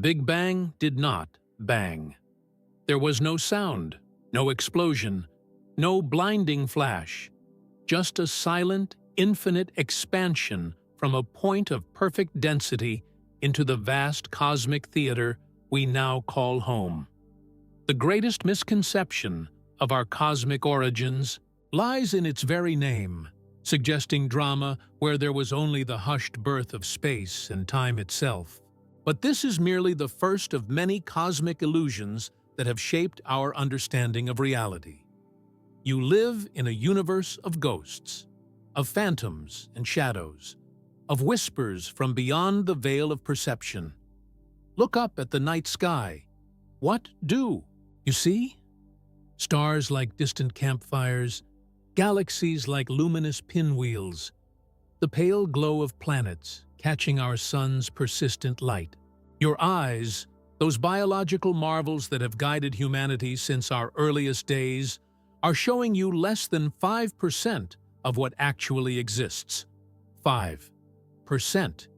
Big Bang did not bang. There was no sound, no explosion, no blinding flash, just a silent, infinite expansion from a point of perfect density into the vast cosmic theater we now call home. The greatest misconception of our cosmic origins lies in its very name, suggesting drama where there was only the hushed birth of space and time itself. But this is merely the first of many cosmic illusions that have shaped our understanding of reality. You live in a universe of ghosts, of phantoms and shadows, of whispers from beyond the veil of perception. Look up at the night sky. What do you see? Stars like distant campfires, galaxies like luminous pinwheels, the pale glow of planets catching our sun's persistent light. Your eyes, those biological marvels that have guided humanity since our earliest days, are showing you less than 5% of what actually exists. 5%.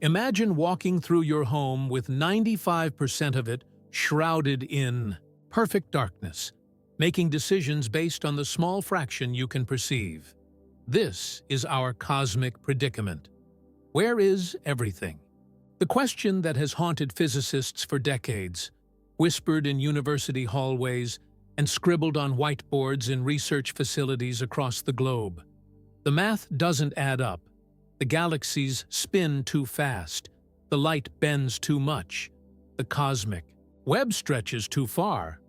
Imagine walking through your home with 95% of it shrouded in perfect darkness, making decisions based on the small fraction you can perceive. This is our cosmic predicament. Where is everything? The question that has haunted physicists for decades, whispered in university hallways, and scribbled on whiteboards in research facilities across the globe. The math doesn't add up. The galaxies spin too fast. The light bends too much. The cosmic web stretches too far.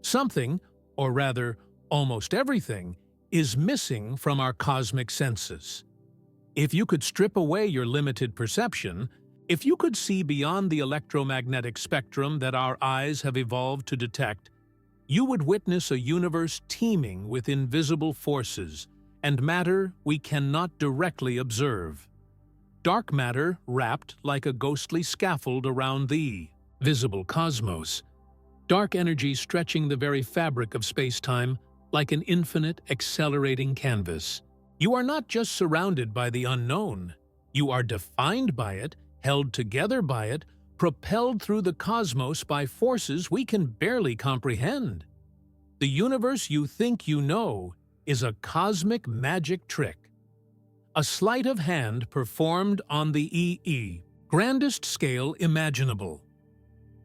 Something, or rather, almost everything, is missing from our cosmic senses. If you could strip away your limited perception, if you could see beyond the electromagnetic spectrum that our eyes have evolved to detect, you would witness a universe teeming with invisible forces and matter we cannot directly observe. Dark matter wrapped like a ghostly scaffold around the visible cosmos. Dark energy stretching the very fabric of space-time like an infinite, accelerating canvas. You are not just surrounded by the unknown. You are defined by it, held together by it, propelled through the cosmos by forces we can barely comprehend. The universe you think you know is a cosmic magic trick. A sleight of hand performed on the grandest scale imaginable.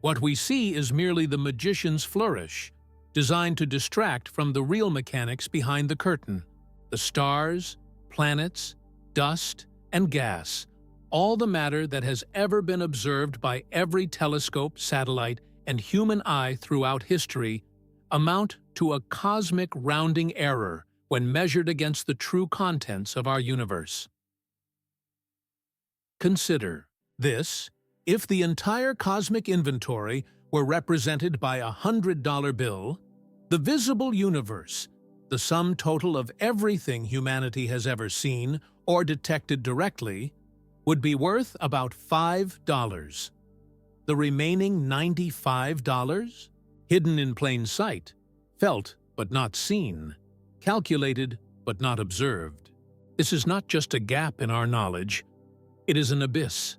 What we see is merely the magician's flourish, designed to distract from the real mechanics behind the curtain. The stars, planets, dust, and gas, all the matter that has ever been observed by every telescope, satellite, and human eye throughout history, amount to a cosmic rounding error when measured against the true contents of our universe. Consider this: if the entire cosmic inventory were represented by a $100 bill, the visible universe, the sum total of everything humanity has ever seen or detected directly, would be worth about $5. The remaining $95? Hidden in plain sight, felt but not seen, calculated but not observed. This is not just a gap in our knowledge, it is an abyss.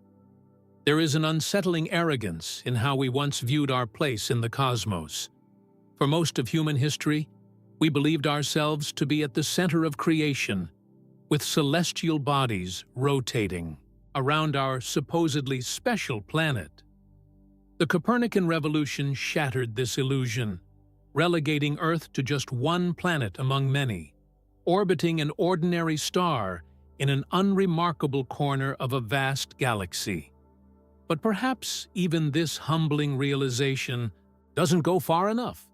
There is an unsettling arrogance in how we once viewed our place in the cosmos. For most of human history, we believed ourselves to be at the center of creation, with celestial bodies rotating around our supposedly special planet. The Copernican revolution shattered this illusion, relegating Earth to just one planet among many, orbiting an ordinary star in an unremarkable corner of a vast galaxy. But perhaps even this humbling realization doesn't go far enough.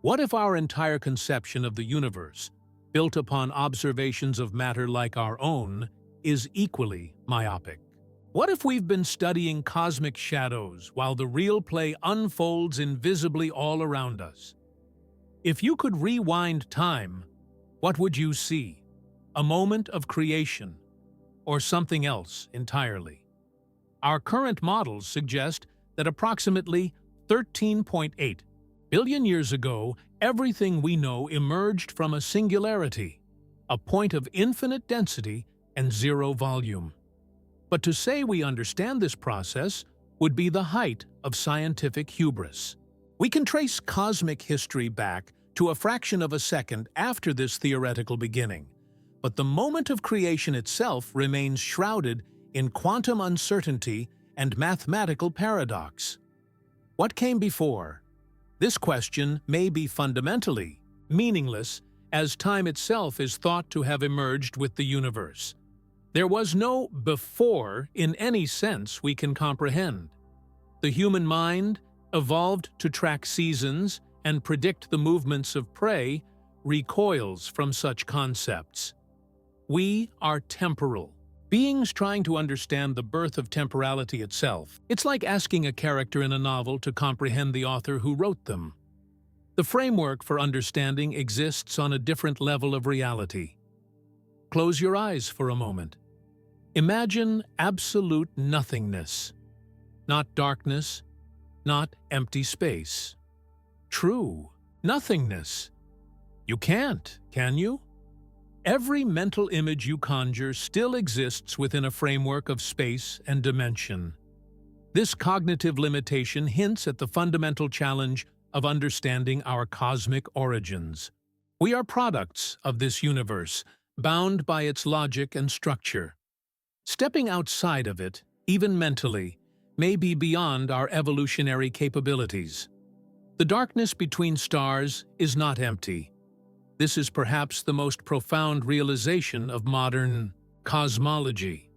What if our entire conception of the universe, built upon observations of matter like our own, is equally myopic? What if we've been studying cosmic shadows while the real play unfolds invisibly all around us? If you could rewind time, what would you see? A moment of creation, or something else entirely? Our current models suggest that approximately 13.8 billion years ago, everything we know emerged from a singularity, a point of infinite density and zero volume. But to say we understand this process would be the height of scientific hubris. We can trace cosmic history back to a fraction of a second after this theoretical beginning, but the moment of creation itself remains shrouded in quantum uncertainty and mathematical paradox. What came before? This question may be fundamentally meaningless, as time itself is thought to have emerged with the universe. There was no before in any sense we can comprehend. The human mind, evolved to track seasons and predict the movements of prey, recoils from such concepts. We are temporal, beings trying to understand the birth of temporality itself. It's like asking a character in a novel to comprehend the author who wrote them. The framework for understanding exists on a different level of reality. Close your eyes for a moment. Imagine absolute nothingness. Not darkness, not empty space. True, nothingness. You can't, can you? Every mental image you conjure still exists within a framework of space and dimension. This cognitive limitation hints at the fundamental challenge of understanding our cosmic origins. We are products of this universe, bound by its logic and structure. Stepping outside of it, even mentally, may be beyond our evolutionary capabilities. The darkness between stars is not empty. This is perhaps the most profound realization of modern cosmology.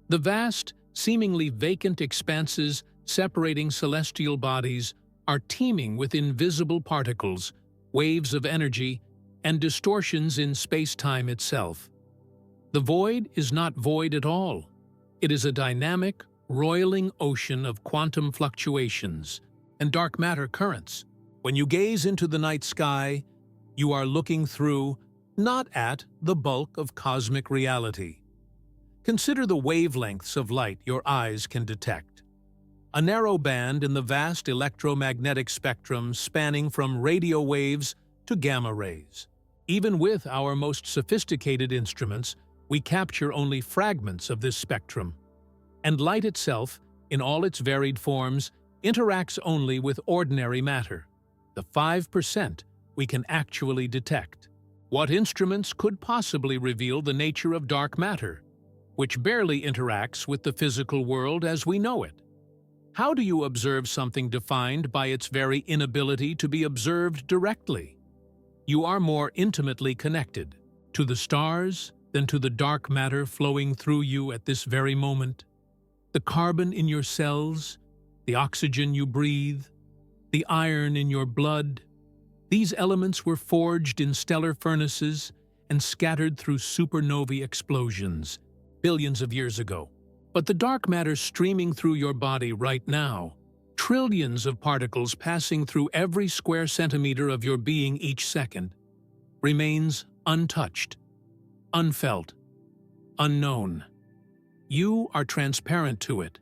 The vast, seemingly vacant expanses separating celestial bodies are teeming with invisible particles, waves of energy, and distortions in space-time itself. The void is not void at all. It is a dynamic, roiling ocean of quantum fluctuations and dark matter currents. When you gaze into the night sky, you are looking through, not at, the bulk of cosmic reality. Consider the wavelengths of light your eyes can detect. A narrow band in the vast electromagnetic spectrum spanning from radio waves to gamma rays. Even with our most sophisticated instruments, we capture only fragments of this spectrum. And light itself, in all its varied forms, interacts only with ordinary matter, the 5% we can actually detect. What instruments could possibly reveal the nature of dark matter, which barely interacts with the physical world as we know it? How do you observe something defined by its very inability to be observed directly? You are more intimately connected to the stars than to the dark matter flowing through you at this very moment. The carbon in your cells, the oxygen you breathe, the iron in your blood, these elements were forged in stellar furnaces and scattered through supernovae explosions billions of years ago. But the dark matter streaming through your body right now, trillions of particles passing through every square centimeter of your being each second, remains untouched, unfelt, unknown. You are transparent to it,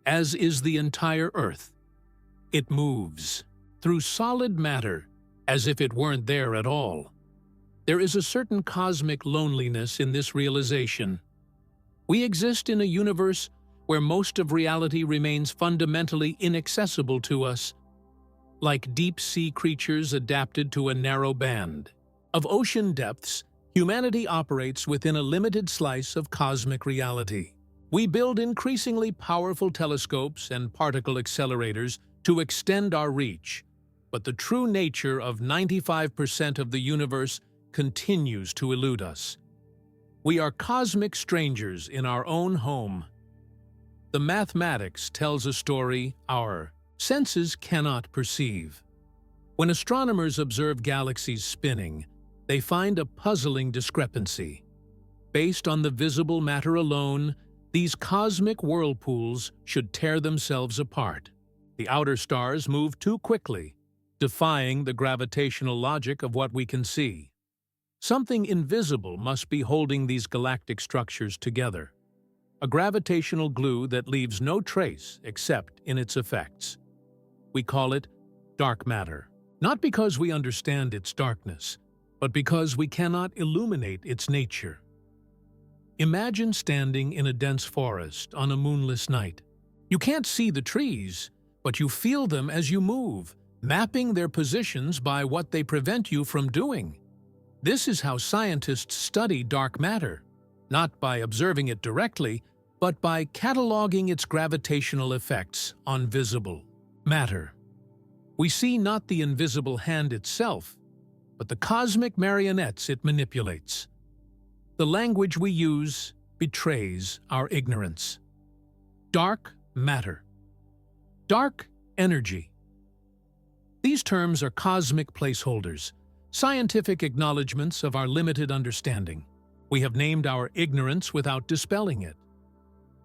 as is the entire Earth. It moves through solid matter as if it weren't there at all. There is a certain cosmic loneliness in this realization. We exist in a universe where most of reality remains fundamentally inaccessible to us, like deep-sea creatures adapted to a narrow band of ocean depths. Humanity operates within a limited slice of cosmic reality. We build increasingly powerful telescopes and particle accelerators to extend our reach, but the true nature of 95% of the universe continues to elude us. We are cosmic strangers in our own home. The mathematics tells a story our senses cannot perceive. When astronomers observe galaxies spinning, they find a puzzling discrepancy. Based on the visible matter alone, these cosmic whirlpools should tear themselves apart. The outer stars move too quickly, defying the gravitational logic of what we can see. Something invisible must be holding these galactic structures together, a gravitational glue that leaves no trace except in its effects. We call it dark matter, not because we understand its darkness, but because we cannot illuminate its nature. Imagine standing in a dense forest on a moonless night. You can't see the trees, but you feel them as you move, mapping their positions by what they prevent you from doing. This is how scientists study dark matter, not by observing it directly, but by cataloging its gravitational effects on visible matter. We see not the invisible hand itself, but the cosmic marionettes it manipulates. The language we use betrays our ignorance. Dark matter. Dark energy. These terms are cosmic placeholders, scientific acknowledgments of our limited understanding. We have named our ignorance without dispelling it.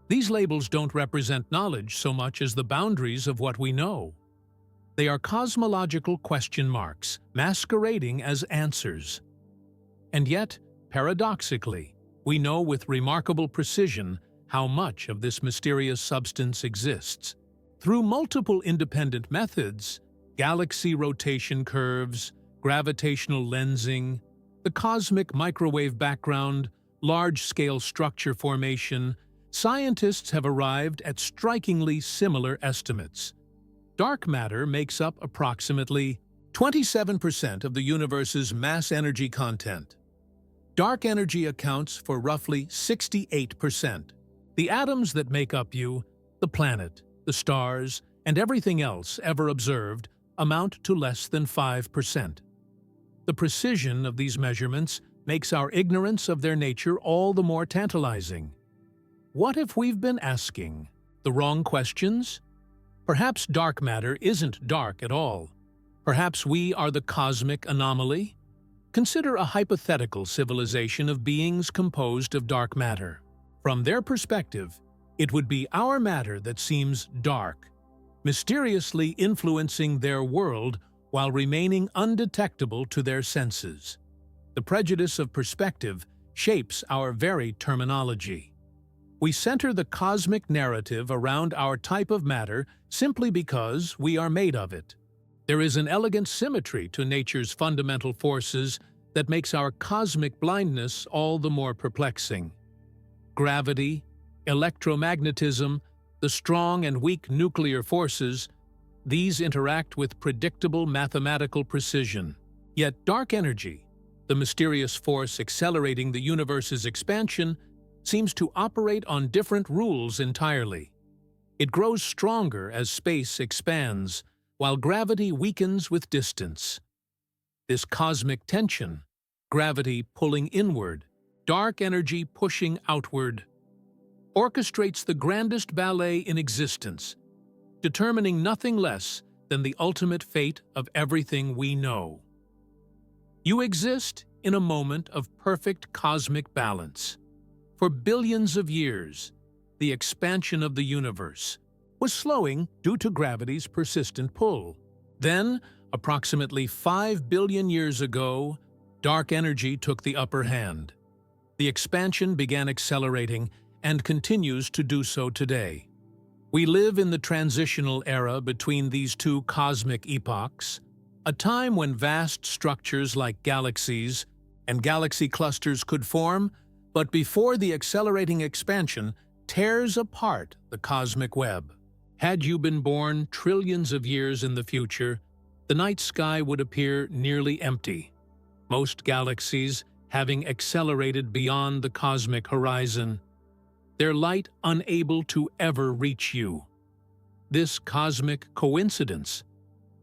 These labels don't represent knowledge so much as the boundaries of what we know. They are cosmological question marks, masquerading as answers. And yet, paradoxically, we know with remarkable precision how much of this mysterious substance exists. Through multiple independent methods, galaxy rotation curves, gravitational lensing, the cosmic microwave background, large-scale structure formation, scientists have arrived at strikingly similar estimates. Dark matter makes up approximately 27% of the universe's mass energy content. Dark energy accounts for roughly 68%. The atoms that make up you, the planet, the stars, and everything else ever observed amount to less than 5%. The precision of these measurements makes our ignorance of their nature all the more tantalizing. What if we've been asking the wrong questions? Perhaps dark matter isn't dark at all. Perhaps we are the cosmic anomaly? Consider a hypothetical civilization of beings composed of dark matter. From their perspective, it would be our matter that seems dark, mysteriously influencing their world while remaining undetectable to their senses. The prejudice of perspective shapes our very terminology. We center the cosmic narrative around our type of matter simply because we are made of it. There is an elegant symmetry to nature's fundamental forces that makes our cosmic blindness all the more perplexing. Gravity, electromagnetism, the strong and weak nuclear forces, these interact with predictable mathematical precision. Yet dark energy, the mysterious force accelerating the universe's expansion, seems to operate on different rules entirely. It grows stronger as space expands, while gravity weakens with distance. This cosmic tension, gravity pulling inward, dark energy pushing outward, orchestrates the grandest ballet in existence, determining nothing less than the ultimate fate of everything we know. You exist in a moment of perfect cosmic balance. For billions of years, the expansion of the universe was slowing due to gravity's persistent pull. Then, approximately 5 billion years ago, dark energy took the upper hand. The expansion began accelerating and continues to do so today. We live in the transitional era between these two cosmic epochs, a time when vast structures like galaxies and galaxy clusters could form, but before the accelerating expansion tears apart the cosmic web. Had you been born trillions of years in the future, the night sky would appear nearly empty, most galaxies having accelerated beyond the cosmic horizon, their light unable to ever reach you. This cosmic coincidence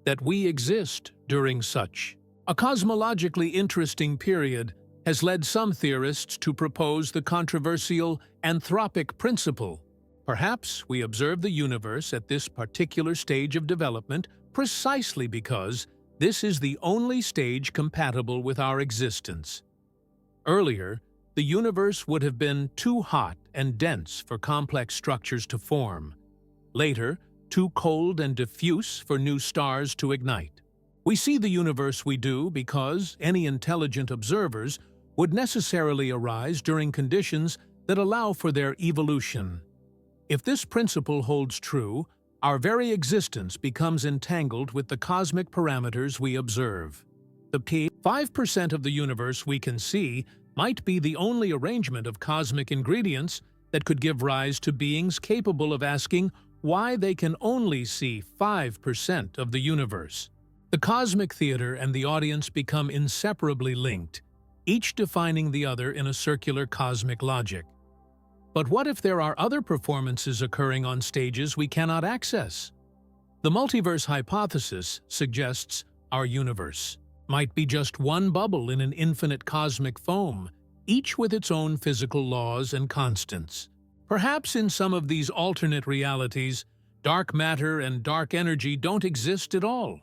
that we exist during such a cosmologically interesting period has led some theorists to propose the controversial anthropic principle. Perhaps we observe the universe at this particular stage of development precisely because this is the only stage compatible with our existence. Earlier, the universe would have been too hot and dense for complex structures to form. Later, too cold and diffuse for new stars to ignite. We see the universe we do because any intelligent observers would necessarily arise during conditions that allow for their evolution. If this principle holds true, our very existence becomes entangled with the cosmic parameters we observe. The 5% of the universe we can see might be the only arrangement of cosmic ingredients that could give rise to beings capable of asking why they can only see 5% of the universe. The cosmic theater and the audience become inseparably linked, each defining the other in a circular cosmic logic. But what if there are other performances occurring on stages we cannot access? The multiverse hypothesis suggests our universe might be just one bubble in an infinite cosmic foam, each with its own physical laws and constants. Perhaps in some of these alternate realities, dark matter and dark energy don't exist at all.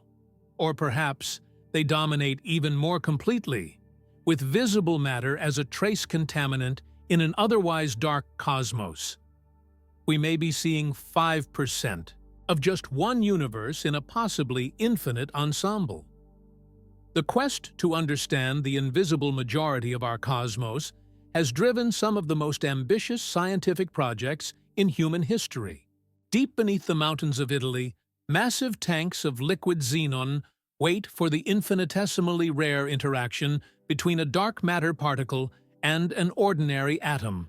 Or perhaps they dominate even more completely, with visible matter as a trace contaminant in an otherwise dark cosmos. We may be seeing 5% of just one universe in a possibly infinite ensemble. The quest to understand the invisible majority of our cosmos has driven some of the most ambitious scientific projects in human history. Deep beneath the mountains of Italy, massive tanks of liquid xenon wait for the infinitesimally rare interaction between a dark matter particle and an ordinary atom.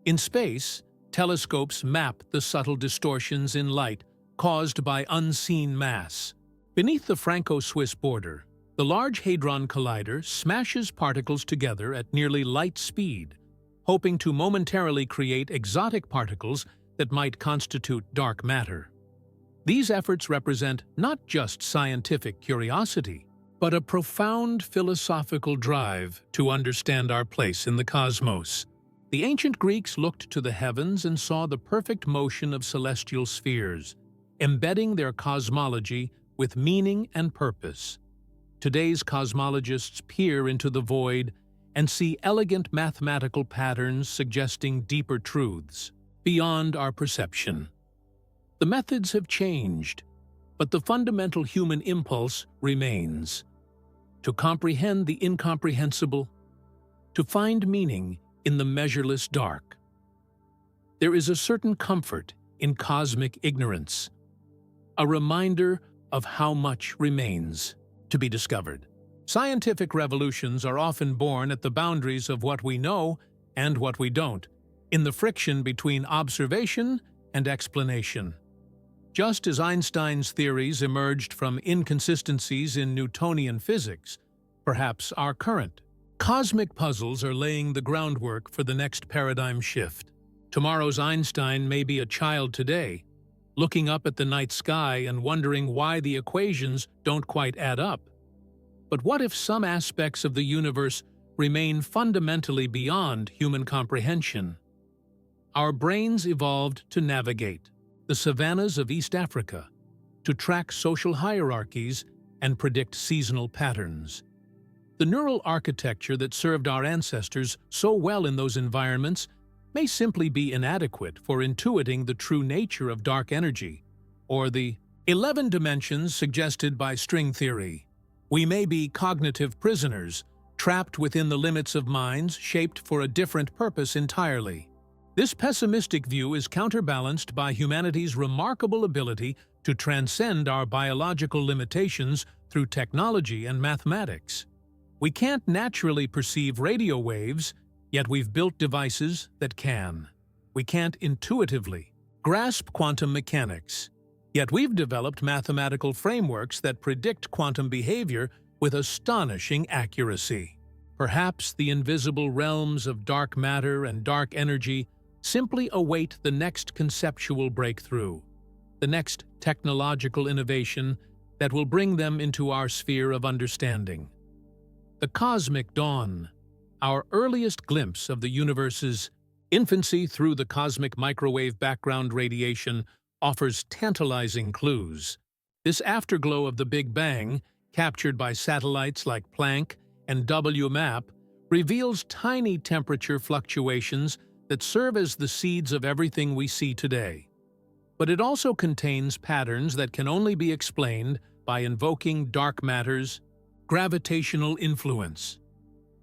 In space, telescopes map the subtle distortions in light caused by unseen mass. Beneath the Franco-Swiss border, the Large Hadron Collider smashes particles together at nearly light speed, hoping to momentarily create exotic particles that might constitute dark matter. These efforts represent not just scientific curiosity, but a profound philosophical drive to understand our place in the cosmos. The ancient Greeks looked to the heavens and saw the perfect motion of celestial spheres, embedding their cosmology with meaning and purpose. Today's cosmologists peer into the void and see elegant mathematical patterns suggesting deeper truths beyond our perception. The methods have changed, but the fundamental human impulse remains: to comprehend the incomprehensible, to find meaning in the measureless dark. There is a certain comfort in cosmic ignorance, a reminder of how much remains to be discovered. Scientific revolutions are often born at the boundaries of what we know and what we don't, in the friction between observation and explanation. Just as Einstein's theories emerged from inconsistencies in Newtonian physics, perhaps our current cosmic puzzles are laying the groundwork for the next paradigm shift. Tomorrow's Einstein may be a child today, looking up at the night sky and wondering why the equations don't quite add up. But what if some aspects of the universe remain fundamentally beyond human comprehension? Our brains evolved to navigate the savannas of East Africa, to track social hierarchies and predict seasonal patterns. The neural architecture that served our ancestors so well in those environments may simply be inadequate for intuiting the true nature of dark energy, or the 11 dimensions suggested by string theory. We may be cognitive prisoners, trapped within the limits of minds shaped for a different purpose entirely. This pessimistic view is counterbalanced by humanity's remarkable ability to transcend our biological limitations through technology and mathematics. We can't naturally perceive radio waves, yet we've built devices that can. We can't intuitively grasp quantum mechanics, yet we've developed mathematical frameworks that predict quantum behavior with astonishing accuracy. Perhaps the invisible realms of dark matter and dark energy simply await the next conceptual breakthrough, the next technological innovation that will bring them into our sphere of understanding. The cosmic dawn, our earliest glimpse of the universe's infancy through the cosmic microwave background radiation, offers tantalizing clues. This afterglow of the Big Bang, captured by satellites like Planck and WMAP, reveals tiny temperature fluctuations that serve as the seeds of everything we see today. But it also contains patterns that can only be explained by invoking dark matter's gravitational influence.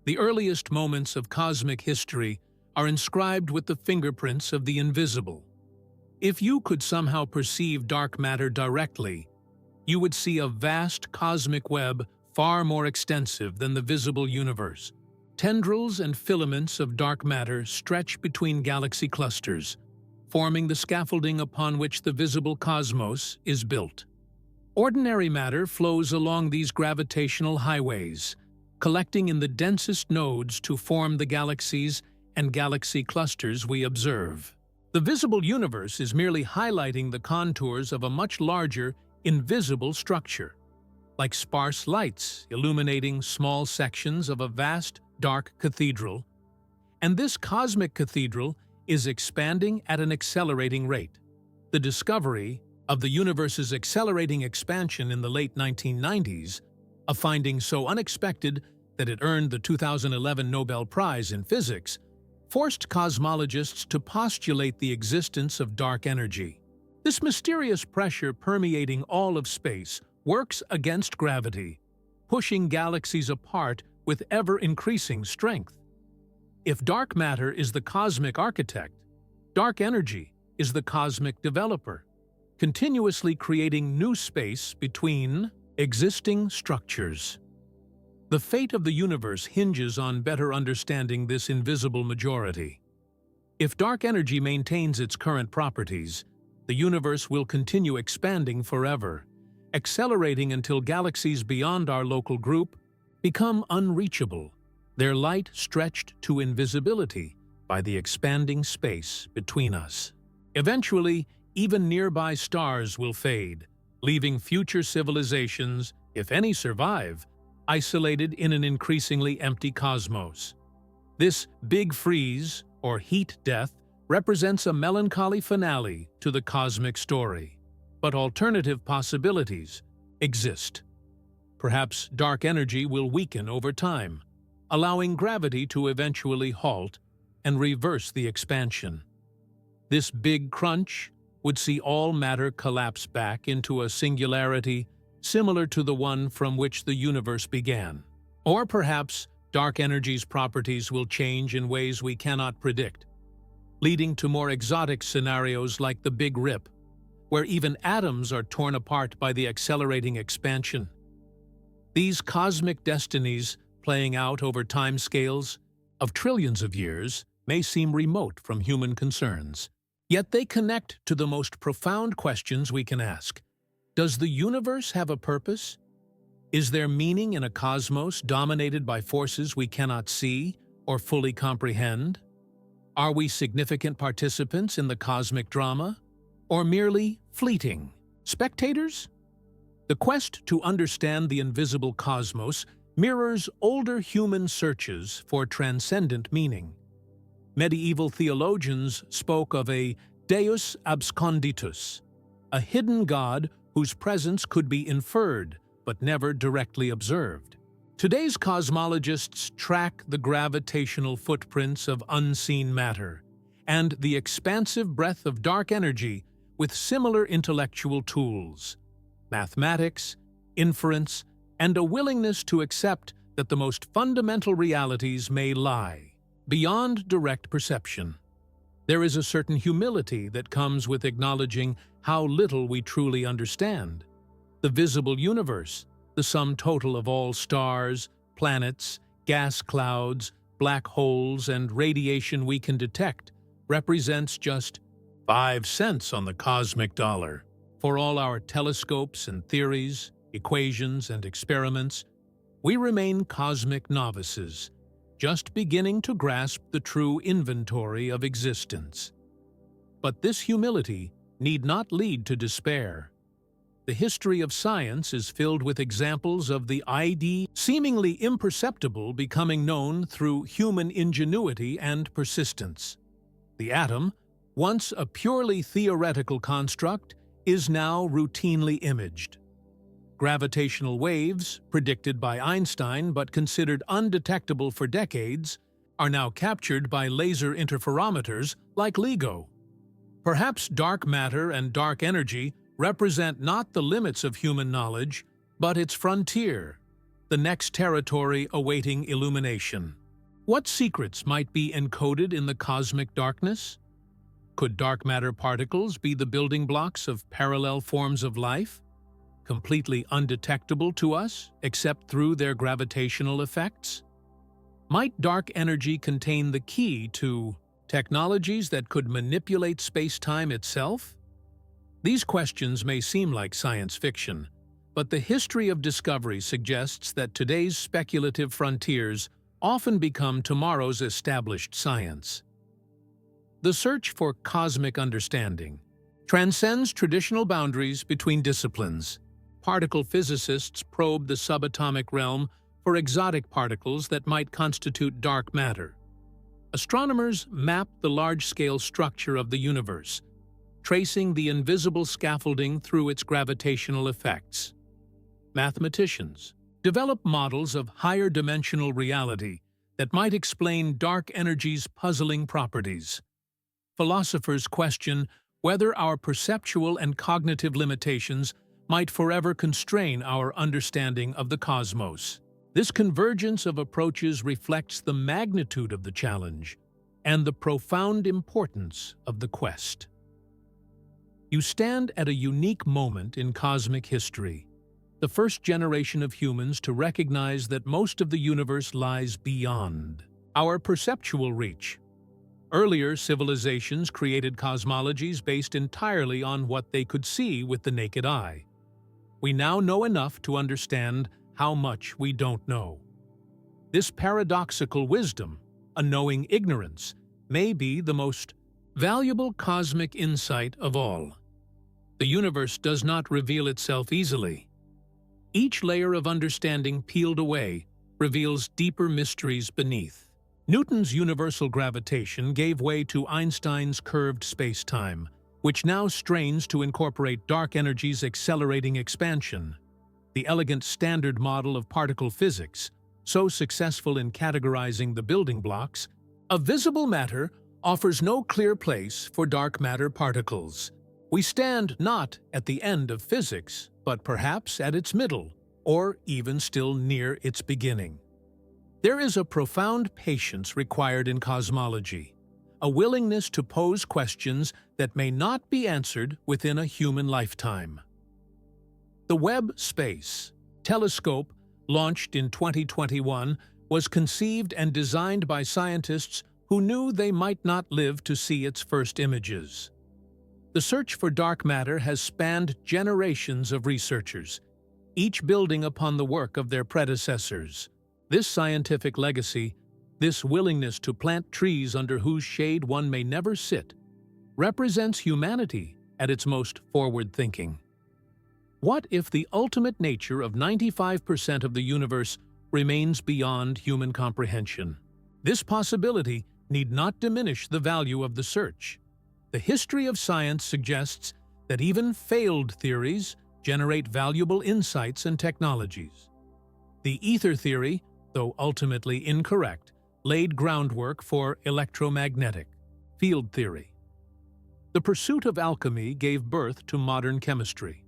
The earliest moments of cosmic history are inscribed with the fingerprints of the invisible. If you could somehow perceive dark matter directly, you would see a vast cosmic web far more extensive than the visible universe. Tendrils and filaments of dark matter stretch between galaxy clusters, forming the scaffolding upon which the visible cosmos is built. Ordinary matter flows along these gravitational highways, collecting in the densest nodes to form the galaxies and galaxy clusters we observe. The visible universe is merely highlighting the contours of a much larger, invisible structure, like sparse lights illuminating small sections of a vast, dark cathedral. And this cosmic cathedral is expanding at an accelerating rate. The discovery of the universe's accelerating expansion in the late 1990s, a finding so unexpected that it earned the 2011 Nobel Prize in Physics, forced cosmologists to postulate the existence of dark energy. This mysterious pressure permeating all of space works against gravity, pushing galaxies apart with ever-increasing strength. If dark matter is the cosmic architect, dark energy is the cosmic developer, continuously creating new space between existing structures. The fate of the universe hinges on better understanding this invisible majority. If dark energy maintains its current properties, the universe will continue expanding forever, accelerating until galaxies beyond our local group become unreachable, their light stretched to invisibility by the expanding space between us. Eventually, even nearby stars will fade, leaving future civilizations, if any survive, isolated in an increasingly empty cosmos. This big freeze, or heat death, represents a melancholy finale to the cosmic story. But alternative possibilities exist. Perhaps dark energy will weaken over time, allowing gravity to eventually halt and reverse the expansion. This big crunch would see all matter collapse back into a singularity similar to the one from which the universe began. Or perhaps dark energy's properties will change in ways we cannot predict, leading to more exotic scenarios like the Big Rip, where even atoms are torn apart by the accelerating expansion. These cosmic destinies, playing out over timescales of trillions of years, may seem remote from human concerns. Yet they connect to the most profound questions we can ask. Does the universe have a purpose? Is there meaning in a cosmos dominated by forces we cannot see or fully comprehend? Are we significant participants in the cosmic drama, or merely fleeting spectators? The quest to understand the invisible cosmos mirrors older human searches for transcendent meaning. Medieval theologians spoke of a deus absconditus, a hidden god whose presence could be inferred but never directly observed. Today's cosmologists track the gravitational footprints of unseen matter and the expansive breadth of dark energy with similar intellectual tools: mathematics, inference, and a willingness to accept that the most fundamental realities may lie beyond direct perception. There is a certain humility that comes with acknowledging how little we truly understand. The visible universe, the sum total of all stars, planets, gas clouds, black holes, and radiation we can detect, represents just 5 cents on the cosmic dollar. For all our telescopes and theories, equations and experiments, we remain cosmic novices, just beginning to grasp the true inventory of existence. But this humility need not lead to despair. The history of science is filled with examples of the idea seemingly imperceptible becoming known through human ingenuity and persistence. The atom, once a purely theoretical construct, is now routinely imaged. Gravitational waves, predicted by Einstein but considered undetectable for decades, are now captured by laser interferometers like LIGO. Perhaps dark matter and dark energy represent not the limits of human knowledge, but its frontier, the next territory awaiting illumination. What secrets might be encoded in the cosmic darkness? Could dark matter particles be the building blocks of parallel forms of life, completely undetectable to us except through their gravitational effects? Might dark energy contain the key to Technologies that could manipulate space-time itself? These questions may seem like science fiction, but the history of discovery suggests that today's speculative frontiers often become tomorrow's established science. The search for cosmic understanding transcends traditional boundaries between disciplines. Particle physicists probe the subatomic realm for exotic particles that might constitute dark matter. Astronomers map the large-scale structure of the universe, tracing the invisible scaffolding through its gravitational effects. Mathematicians develop models of higher dimensional reality that might explain dark energy's puzzling properties. Philosophers question whether our perceptual and cognitive limitations might forever constrain our understanding of the cosmos. This convergence of approaches reflects the magnitude of the challenge and the profound importance of the quest. You stand at a unique moment in cosmic history, the first generation of humans to recognize that most of the universe lies beyond our perceptual reach. Earlier civilizations created cosmologies based entirely on what they could see with the naked eye. We now know enough to understand how much we don't know. This paradoxical wisdom, a knowing ignorance, may be the most valuable cosmic insight of all. The universe does not reveal itself easily. Each layer of understanding peeled away reveals deeper mysteries beneath. Newton's universal gravitation gave way to Einstein's curved space-time, which now strains to incorporate dark energy's accelerating expansion. The elegant standard model of particle physics, so successful in categorizing the building blocks of visible matter, offers no clear place for dark matter particles. We stand not at the end of physics, but perhaps at its middle, or even still near its beginning. There is a profound patience required in cosmology, a willingness to pose questions that may not be answered within a human lifetime. The Webb Space Telescope, launched in 2021, was conceived and designed by scientists who knew they might not live to see its first images. The search for dark matter has spanned generations of researchers, each building upon the work of their predecessors. This scientific legacy, this willingness to plant trees under whose shade one may never sit, represents humanity at its most forward-thinking. What if the ultimate nature of 95% of the universe remains beyond human comprehension? This possibility need not diminish the value of the search. The history of science suggests that even failed theories generate valuable insights and technologies. The ether theory, though ultimately incorrect, laid groundwork for electromagnetic field theory. The pursuit of alchemy gave birth to modern chemistry.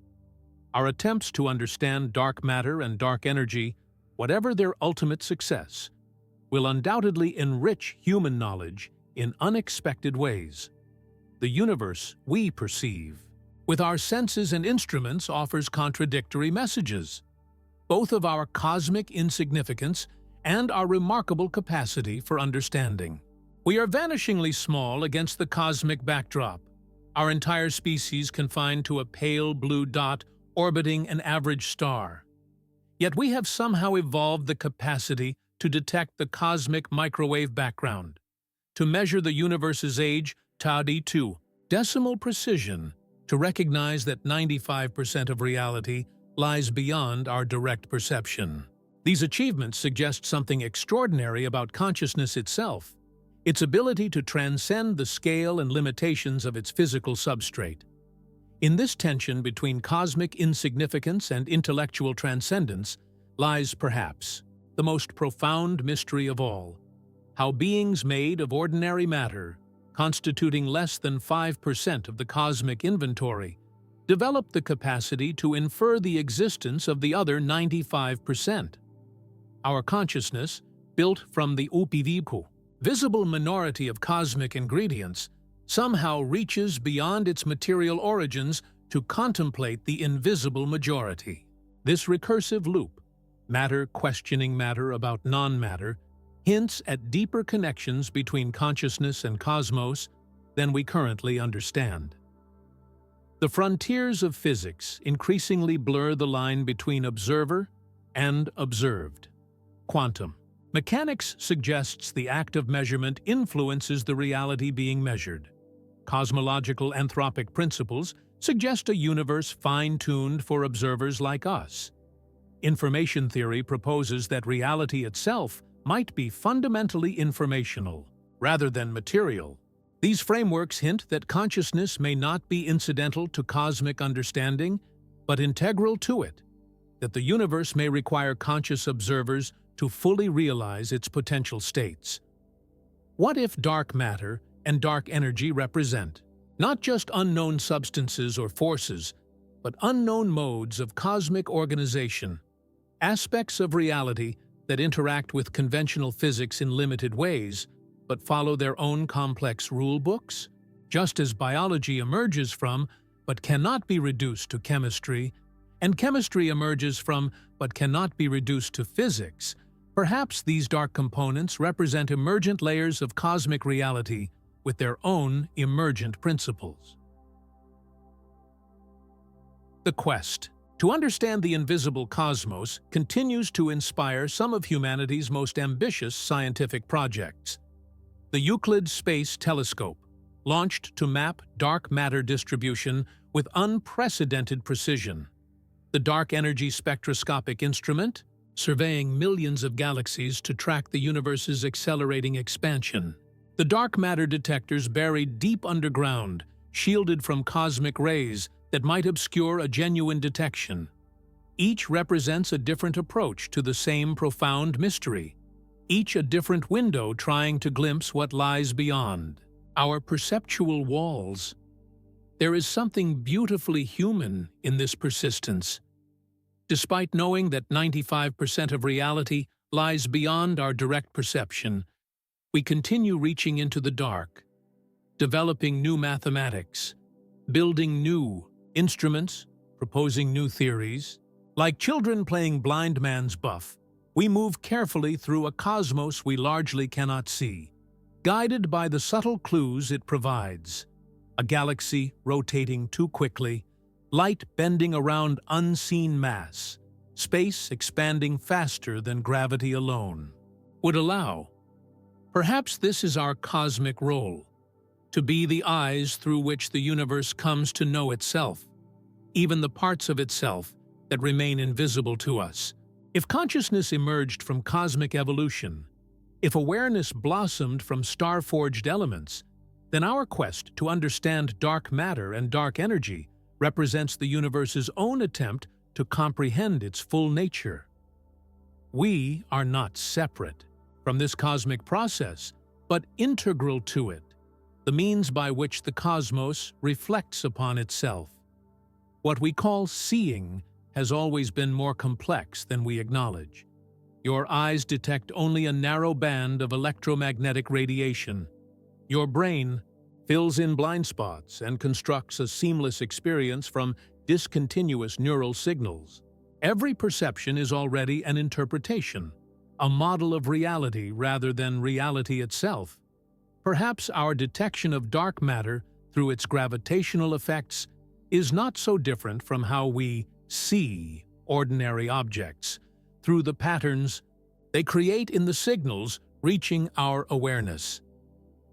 Our attempts to understand dark matter and dark energy, whatever their ultimate success, will undoubtedly enrich human knowledge in unexpected ways. The universe we perceive with our senses and instruments offers contradictory messages, both of our cosmic insignificance and our remarkable capacity for understanding. We are vanishingly small against the cosmic backdrop, our entire species confined to a pale blue dot orbiting an average star. Yet we have somehow evolved the capacity to detect the cosmic microwave background, to measure the universe's age, TADI to decimal precision, to recognize that 95% of reality lies beyond our direct perception. These achievements suggest something extraordinary about consciousness itself, its ability to transcend the scale and limitations of its physical substrate. In this tension between cosmic insignificance and intellectual transcendence lies, perhaps, the most profound mystery of all: how beings made of ordinary matter, constituting less than 5% of the cosmic inventory, develop the capacity to infer the existence of the other 95%. Our consciousness, built from the upvku, visible minority of cosmic ingredients, somehow reaches beyond its material origins to contemplate the invisible majority. This recursive loop, matter questioning matter about non-matter, hints at deeper connections between consciousness and cosmos than we currently understand. The frontiers of physics increasingly blur the line between observer and observed. Quantum mechanics suggests the act of measurement influences the reality being measured. Cosmological anthropic principles suggest a universe fine-tuned for observers like us. Information theory proposes that reality itself might be fundamentally informational, rather than material. These frameworks hint that consciousness may not be incidental to cosmic understanding, but integral to it, that the universe may require conscious observers to fully realize its potential states. What if dark matter and dark energy represent not just unknown substances or forces, but unknown modes of cosmic organization, aspects of reality that interact with conventional physics in limited ways, but follow their own complex rulebooks? Just as biology emerges from, but cannot be reduced to chemistry, and chemistry emerges from, but cannot be reduced to physics, perhaps these dark components represent emergent layers of cosmic reality with their own emergent principles. The quest to understand the invisible cosmos continues to inspire some of humanity's most ambitious scientific projects. The Euclid Space Telescope, launched to map dark matter distribution with unprecedented precision. The Dark Energy Spectroscopic Instrument, surveying millions of galaxies to track the universe's accelerating expansion. The dark matter detectors buried deep underground, shielded from cosmic rays that might obscure a genuine detection. Each represents a different approach to the same profound mystery, each a different window trying to glimpse what lies beyond our perceptual walls. There is something beautifully human in this persistence. Despite knowing that 95% of reality lies beyond our direct perception, we continue reaching into the dark, developing new mathematics, building new instruments, proposing new theories. Like children playing blind man's buff, we move carefully through a cosmos we largely cannot see, guided by the subtle clues it provides. A galaxy rotating too quickly, light bending around unseen mass, space expanding faster than gravity alone would allow. Perhaps this is our cosmic role, to be the eyes through which the universe comes to know itself, even the parts of itself that remain invisible to us. If consciousness emerged from cosmic evolution, if awareness blossomed from star-forged elements, then our quest to understand dark matter and dark energy represents the universe's own attempt to comprehend its full nature. We are not separate from this cosmic process, but integral to it, the means by which the cosmos reflects upon itself. What we call seeing has always been more complex than we acknowledge. Your eyes detect only a narrow band of electromagnetic radiation. Your brain fills in blind spots and constructs a seamless experience from discontinuous neural signals. Every perception is already an interpretation, a model of reality rather than reality itself. Perhaps our detection of dark matter through its gravitational effects is not so different from how we see ordinary objects, through the patterns they create in the signals reaching our awareness.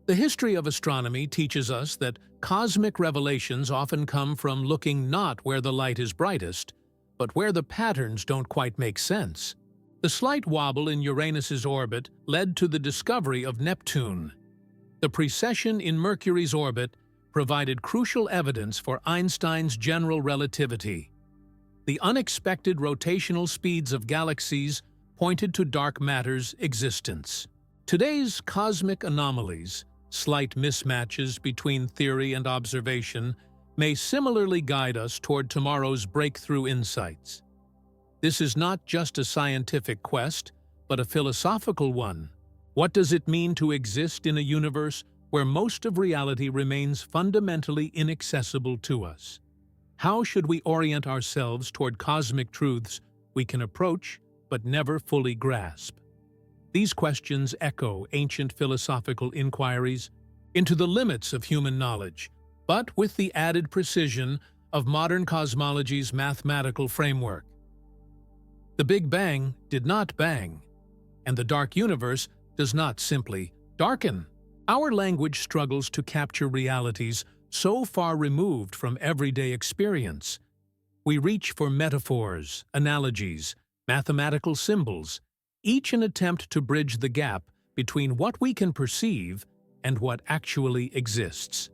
The history of astronomy teaches us that cosmic revelations often come from looking not where the light is brightest, but where the patterns don't quite make sense. The slight wobble in Uranus's orbit led to the discovery of Neptune. The precession in Mercury's orbit provided crucial evidence for Einstein's general relativity. The unexpected rotational speeds of galaxies pointed to dark matter's existence. Today's cosmic anomalies, slight mismatches between theory and observation, may similarly guide us toward tomorrow's breakthrough insights. This is not just a scientific quest, but a philosophical one. What does it mean to exist in a universe where most of reality remains fundamentally inaccessible to us? How should we orient ourselves toward cosmic truths we can approach but never fully grasp? These questions echo ancient philosophical inquiries into the limits of human knowledge, but with the added precision of modern cosmology's mathematical framework. The Big Bang did not bang, and the dark universe does not simply darken. Our language struggles to capture realities so far removed from everyday experience. We reach for metaphors, analogies, mathematical symbols, each an attempt to bridge the gap between what we can perceive and what actually exists.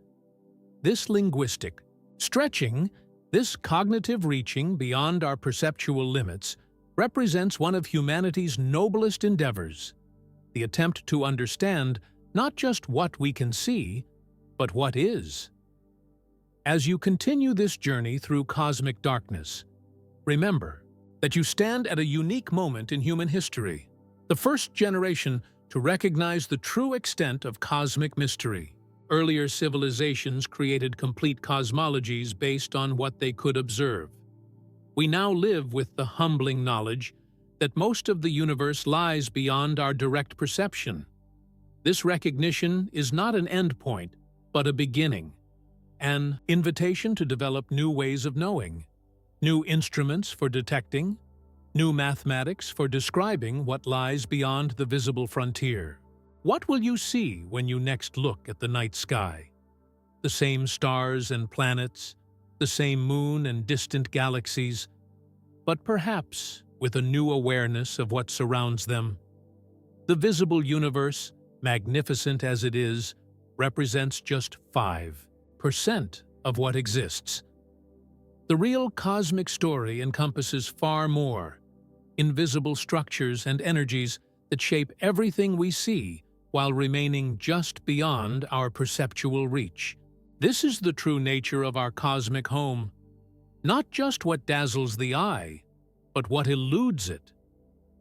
This linguistic stretching, this cognitive reaching beyond our perceptual limits, represents one of humanity's noblest endeavors, the attempt to understand not just what we can see, but what is. As you continue this journey through cosmic darkness, remember that you stand at a unique moment in human history, the first generation to recognize the true extent of cosmic mystery. Earlier civilizations created complete cosmologies based on what they could observe. We now live with the humbling knowledge that most of the universe lies beyond our direct perception. This recognition is not an endpoint, but a beginning, an invitation to develop new ways of knowing, new instruments for detecting, new mathematics for describing what lies beyond the visible frontier. What will you see when you next look at the night sky? The same stars and planets, the same moon and distant galaxies, but perhaps with a new awareness of what surrounds them. The visible universe, magnificent as it is, represents just 5% of what exists. The real cosmic story encompasses far more, invisible structures and energies that shape everything we see while remaining just beyond our perceptual reach. This is the true nature of our cosmic home. Not just what dazzles the eye, but what eludes it.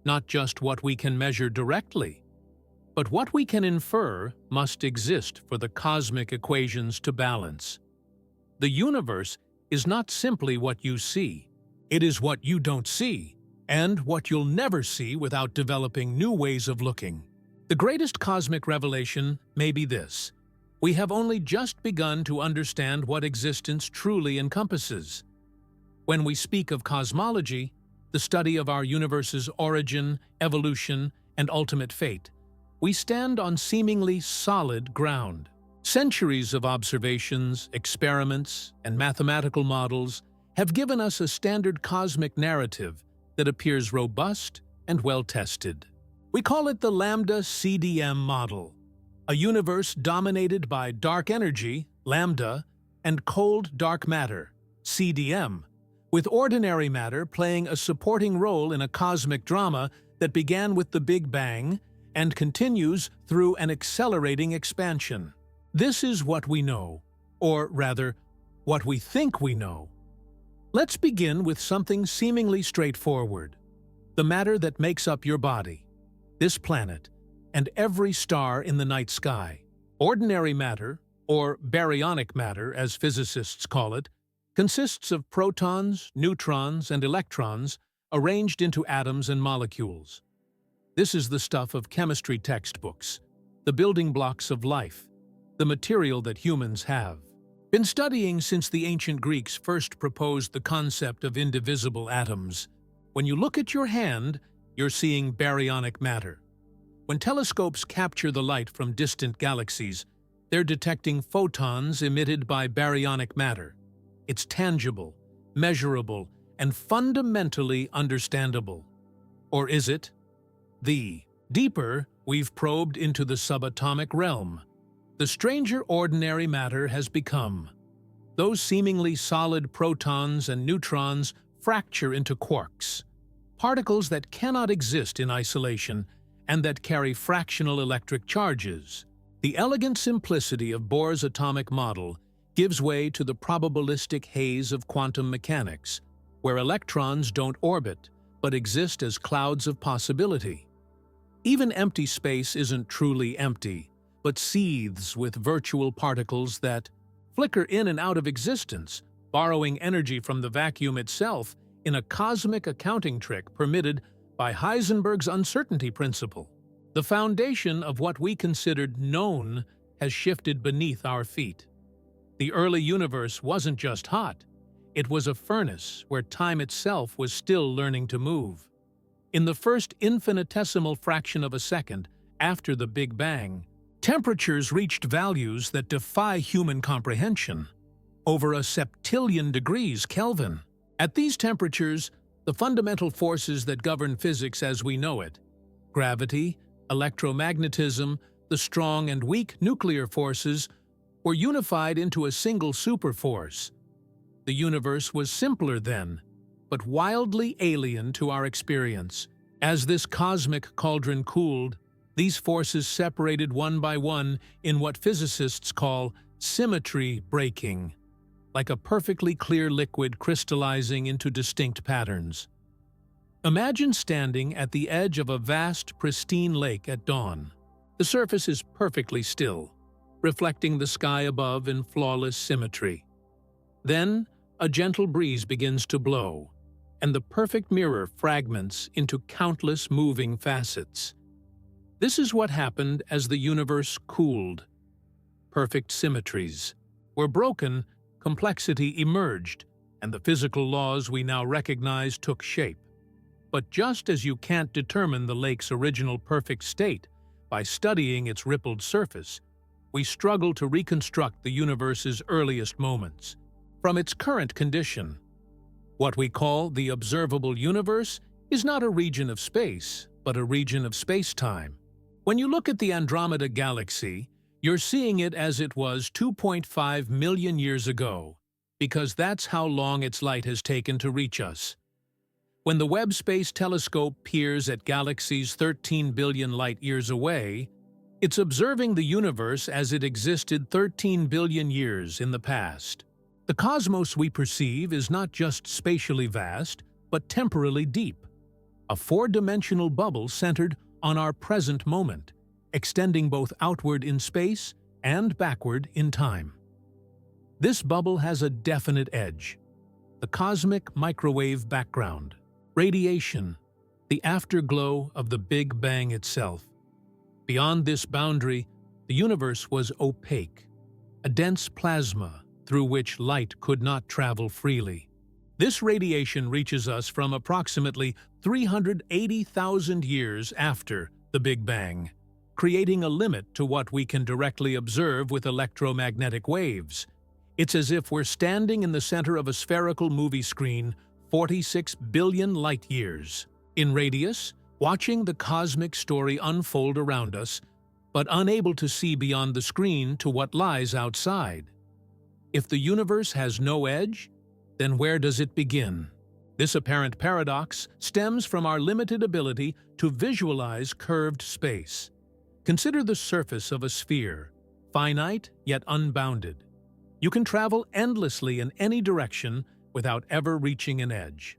Not just what we can measure directly, but what we can infer must exist for the cosmic equations to balance. The universe is not simply what you see. It is what you don't see, and what you'll never see without developing new ways of looking. The greatest cosmic revelation may be this: we have only just begun to understand what existence truly encompasses. When we speak of cosmology, the study of our universe's origin, evolution, and ultimate fate, we stand on seemingly solid ground. Centuries of observations, experiments, and mathematical models have given us a standard cosmic narrative that appears robust and well-tested. We call it the Lambda CDM model, a universe dominated by dark energy, lambda, and cold dark matter, CDM, with ordinary matter playing a supporting role in a cosmic drama that began with the Big Bang and continues through an accelerating expansion. This is what we know, or rather, what we think we know. Let's begin with something seemingly straightforward: the matter that makes up your body, this planet, and every star in the night sky. Ordinary matter, or baryonic matter as physicists call it, consists of protons, neutrons, and electrons arranged into atoms and molecules. This is the stuff of chemistry textbooks, the building blocks of life, the material that humans have been studying since the ancient Greeks first proposed the concept of indivisible atoms. When you look at your hand, you're seeing baryonic matter. When telescopes capture the light from distant galaxies, they're detecting photons emitted by baryonic matter. It's tangible, measurable, and fundamentally understandable. Or is it? Deeper, we've probed into the subatomic realm. The stranger ordinary matter has become. Those seemingly solid protons and neutrons fracture into quarks, particles that cannot exist in isolation and that carry fractional electric charges. The elegant simplicity of Bohr's atomic model gives way to the probabilistic haze of quantum mechanics, where electrons don't orbit but exist as clouds of possibility. Even empty space isn't truly empty, but seethes with virtual particles that flicker in and out of existence, borrowing energy from the vacuum itself in a cosmic accounting trick permitted by Heisenberg's uncertainty principle. The foundation of what we considered known has shifted beneath our feet. The early universe wasn't just hot. It was a furnace where time itself was still learning to move. In the first infinitesimal fraction of a second after the Big Bang, temperatures reached values that defy human comprehension, over a septillion degrees Kelvin. At these temperatures, the fundamental forces that govern physics as we know it, gravity, electromagnetism, the strong and weak nuclear forces, were unified into a single superforce. The universe was simpler then, but wildly alien to our experience. As this cosmic cauldron cooled, these forces separated one by one in what physicists call symmetry breaking, like a perfectly clear liquid crystallizing into distinct patterns. Imagine standing at the edge of a vast, pristine lake at dawn. The surface is perfectly still, reflecting the sky above in flawless symmetry. Then, a gentle breeze begins to blow, and the perfect mirror fragments into countless moving facets. This is what happened as the universe cooled. Perfect symmetries were broken, complexity emerged, and the physical laws we now recognize took shape. But just as you can't determine the lake's original perfect state by studying its rippled surface, we struggle to reconstruct the universe's earliest moments from its current condition. What we call the observable universe is not a region of space, but a region of space-time. When you look at the Andromeda Galaxy, you're seeing it as it was 2.5 million years ago, because that's how long its light has taken to reach us. When the Webb Space Telescope peers at galaxies 13 billion light-years away, it's observing the universe as it existed 13 billion years in the past. The cosmos we perceive is not just spatially vast, but temporally deep, a four-dimensional bubble centered on our present moment, extending both outward in space and backward in time. This bubble has a definite edge: the cosmic microwave background, radiation, the afterglow of the Big Bang itself. Beyond this boundary, the universe was opaque, a dense plasma through which light could not travel freely. This radiation reaches us from approximately 380,000 years after the Big Bang, creating a limit to what we can directly observe with electromagnetic waves. It's as if we're standing in the center of a spherical movie screen 46 billion light-years in radius, watching the cosmic story unfold around us, but unable to see beyond the screen to what lies outside. If the universe has no edge, then where does it begin? This apparent paradox stems from our limited ability to visualize curved space. Consider the surface of a sphere, finite yet unbounded. You can travel endlessly in any direction without ever reaching an edge.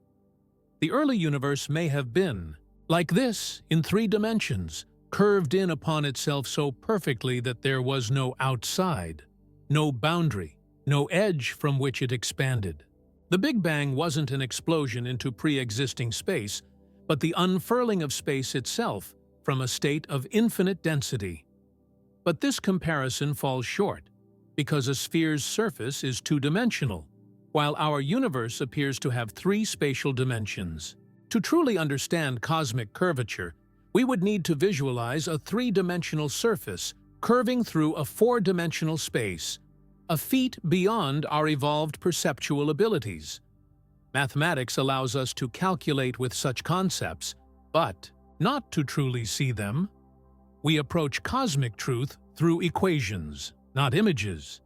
The early universe may have been like this in 3 dimensions, curved in upon itself so perfectly that there was no outside, no boundary, no edge from which it expanded. The Big Bang wasn't an explosion into pre-existing space, but the unfurling of space itself from a state of infinite density. But this comparison falls short, because a sphere's surface is 2-dimensional, while our universe appears to have 3 spatial dimensions. To truly understand cosmic curvature, we would need to visualize a 3-dimensional surface curving through a 4-dimensional space, a feat beyond our evolved perceptual abilities. Mathematics allows us to calculate with such concepts, but not to truly see them. We approach cosmic truth through equations, not images.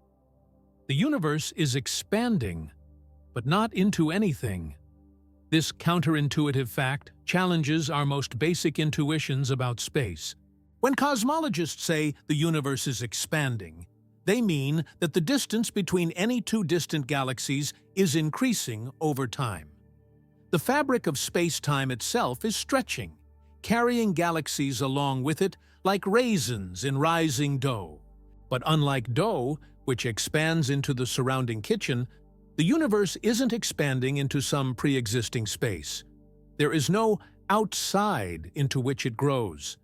The universe is expanding, but not into anything. This counterintuitive fact challenges our most basic intuitions about space. When cosmologists say the universe is expanding, they mean that the distance between any 2 distant galaxies is increasing over time. The fabric of space-time itself is stretching, carrying galaxies along with it like raisins in rising dough. But unlike dough, which expands into the surrounding kitchen, the universe isn't expanding into some pre-existing space. There is no outside into which it grows.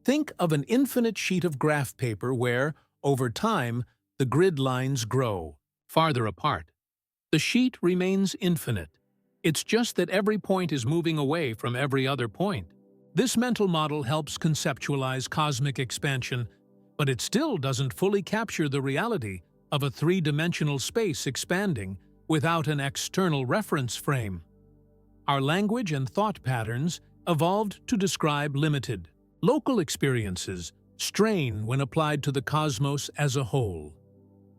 Think of an infinite sheet of graph paper where, over time, the grid lines grow, farther apart. The sheet remains infinite. It's just that every point is moving away from every other point. This mental model helps conceptualize cosmic expansion, but it still doesn't fully capture the reality of a three-dimensional space expanding without an external reference frame. Our language and thought patterns evolved to describe limited, local experiences, strain when applied to the cosmos as a whole.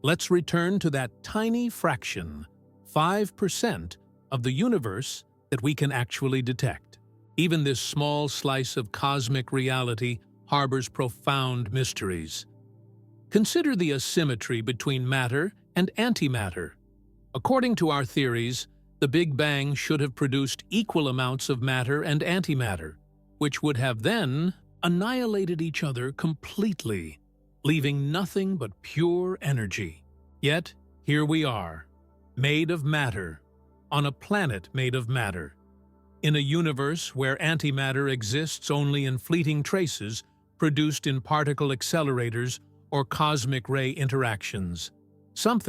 Let's return to that tiny fraction, 5% of the universe that we can actually detect. Even this small slice of cosmic reality harbors profound mysteries. Consider the asymmetry between matter and antimatter. According to our theories, the Big Bang should have produced equal amounts of matter and antimatter, which would have then annihilated each other completely, leaving nothing but pure energy. Yet, here we are, made of matter, on a planet made of matter, in a universe where antimatter exists only in fleeting traces produced in particle accelerators or cosmic ray interactions. Some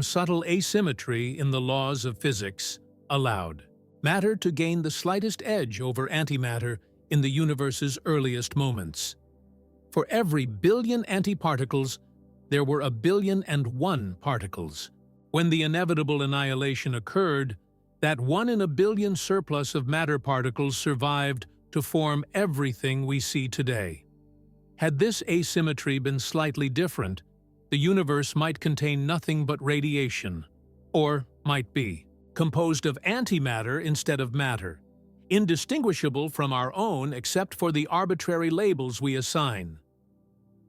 subtle asymmetry in the laws of physics allowed matter to gain the slightest edge over antimatter in the universe's earliest moments. For every billion antiparticles, there were 1,000,000,001 particles. When the inevitable annihilation occurred, that 1 in a billion surplus of matter particles survived to form everything we see today. Had this asymmetry been slightly different, the universe might contain nothing but radiation, or might be composed of antimatter instead of matter, indistinguishable from our own except for the arbitrary labels we assign.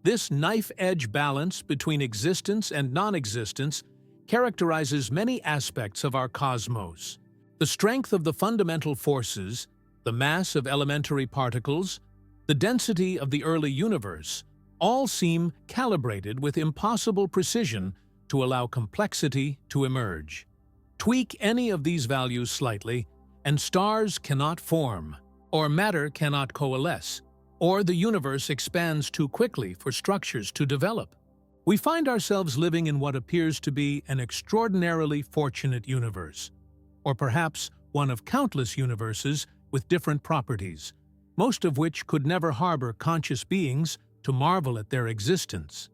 This knife-edge balance between existence and non-existence characterizes many aspects of our cosmos. The strength of the fundamental forces, the mass of elementary particles, the density of the early universe, all seem calibrated with impossible precision to allow complexity to emerge. Tweak any of these values slightly, and stars cannot form, or matter cannot coalesce, or the universe expands too quickly for structures to develop. We find ourselves living in what appears to be an extraordinarily fortunate universe, or perhaps one of countless universes with different properties, most of which could never harbor conscious beings to marvel at their existence.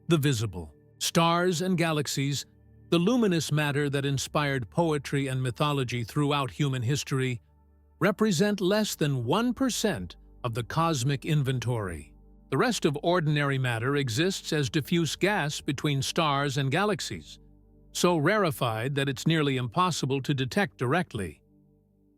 The visible. Stars and galaxies, the luminous matter that inspired poetry and mythology throughout human history, represent less than 1% of the cosmic inventory. The rest of ordinary matter exists as diffuse gas between stars and galaxies, so rarefied that it's nearly impossible to detect directly.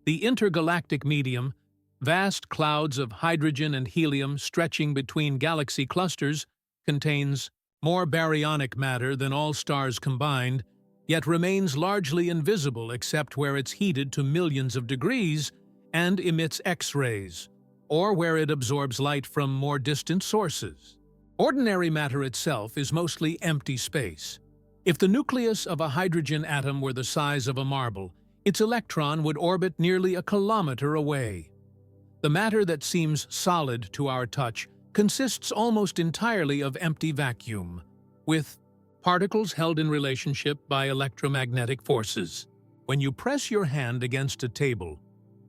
The intergalactic medium, vast clouds of hydrogen and helium stretching between galaxy clusters, contains more baryonic matter than all stars combined, yet remains largely invisible except where it's heated to millions of degrees and emits X-rays, or where it absorbs light from more distant sources. Ordinary matter itself is mostly empty space. If the nucleus of a hydrogen atom were the size of a marble, its electron would orbit nearly a kilometer away. The matter that seems solid to our touch consists almost entirely of empty vacuum, with particles held in relationship by electromagnetic forces. When you press your hand against a table,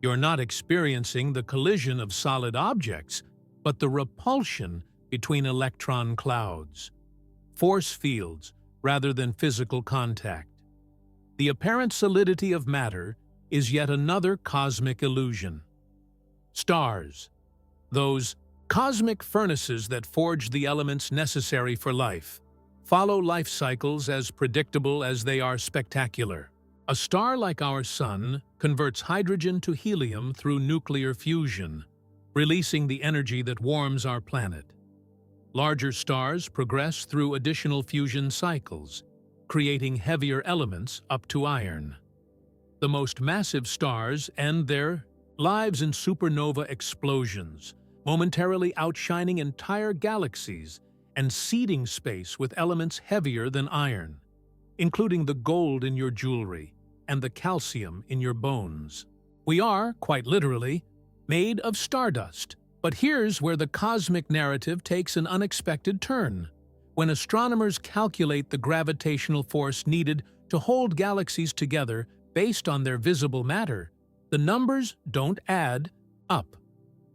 you're not experiencing the collision of solid objects, but the repulsion between electron clouds. Force fields, rather than physical contact. The apparent solidity of matter is yet another cosmic illusion. Stars, those cosmic furnaces that forge the elements necessary for life, follow life cycles as predictable as they are spectacular. A star like our Sun converts hydrogen to helium through nuclear fusion, releasing the energy that warms our planet. Larger stars progress through additional fusion cycles, creating heavier elements up to iron. The most massive stars end their lives in supernova explosions, momentarily outshining entire galaxies and seeding space with elements heavier than iron, including the gold in your jewelry and the calcium in your bones. We are, quite literally, made of stardust. But here's where the cosmic narrative takes an unexpected turn. When astronomers calculate the gravitational force needed to hold galaxies together based on their visible matter, the numbers don't add up.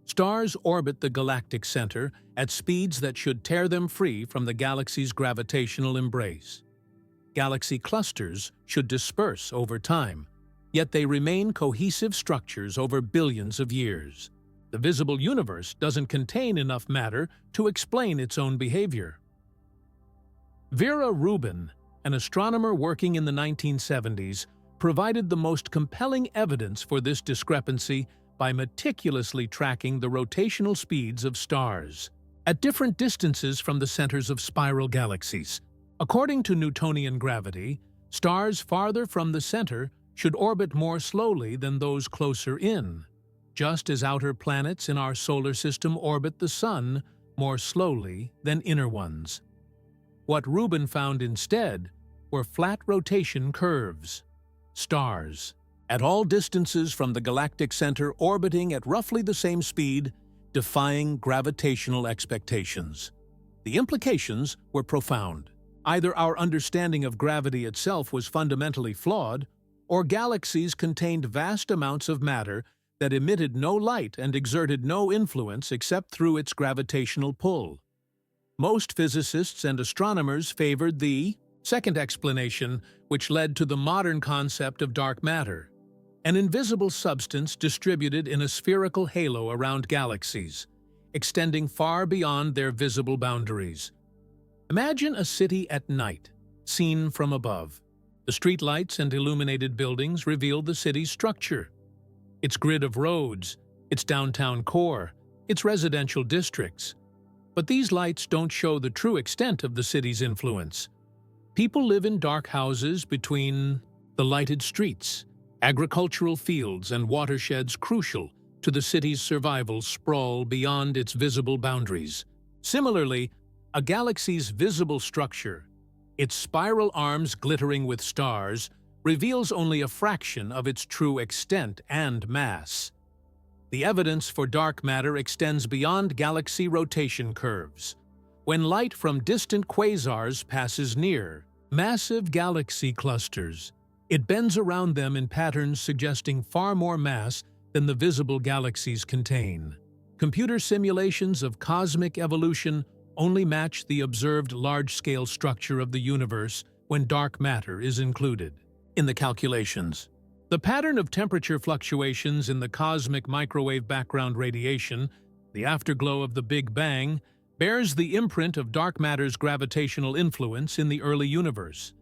Stars orbit the galactic center at speeds that should tear them free from the galaxy's gravitational embrace. Galaxy clusters should disperse over time, yet they remain cohesive structures over billions of years. The visible universe doesn't contain enough matter to explain its own behavior. Vera Rubin, an astronomer working in the 1970s, provided the most compelling evidence for this discrepancy by meticulously tracking the rotational speeds of stars at different distances from the centers of spiral galaxies. According to Newtonian gravity, stars farther from the center should orbit more slowly than those closer in, just as outer planets in our solar system orbit the Sun more slowly than inner ones. What Rubin found instead were flat rotation curves, stars, at all distances from the galactic center orbiting at roughly the same speed, defying gravitational expectations. The implications were profound. Either our understanding of gravity itself was fundamentally flawed, or galaxies contained vast amounts of matter that emitted no light and exerted no influence except through its gravitational pull. Most physicists and astronomers favored the second explanation, which led to the modern concept of dark matter, an invisible substance distributed in a spherical halo around galaxies, extending far beyond their visible boundaries. Imagine a city at night, seen from above. The streetlights and illuminated buildings reveal the city's structure, its grid of roads, its downtown core, its residential districts. But these lights don't show the true extent of the city's influence. People live in dark houses between the lighted streets. Agricultural fields and watersheds crucial to the city's survival sprawl beyond its visible boundaries. Similarly, a galaxy's visible structure, its spiral arms glittering with stars, reveals only a fraction of its true extent and mass. The evidence for dark matter extends beyond galaxy rotation curves. When light from distant quasars passes near massive galaxy clusters, it bends around them in patterns suggesting far more mass than the visible galaxies contain. Computer simulations of cosmic evolution only match the observed large-scale structure of the universe when dark matter is included in the calculations. The pattern of temperature fluctuations in the cosmic microwave background radiation, the afterglow of the Big Bang, bears the imprint of dark matter's gravitational influence in the early universe.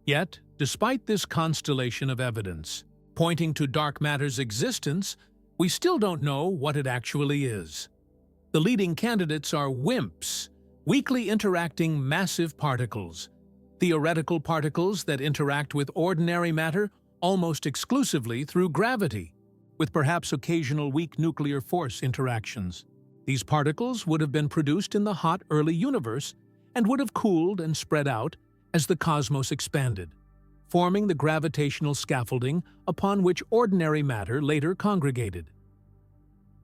Yet, despite this constellation of evidence pointing to dark matter's existence, we still don't know what it actually is. The leading candidates are WIMPs, weakly interacting massive particles, theoretical particles that interact with ordinary matter almost exclusively through gravity, with perhaps occasional weak nuclear force interactions. These particles would have been produced in the hot early universe and would have cooled and spread out as the cosmos expanded, forming the gravitational scaffolding upon which ordinary matter later congregated.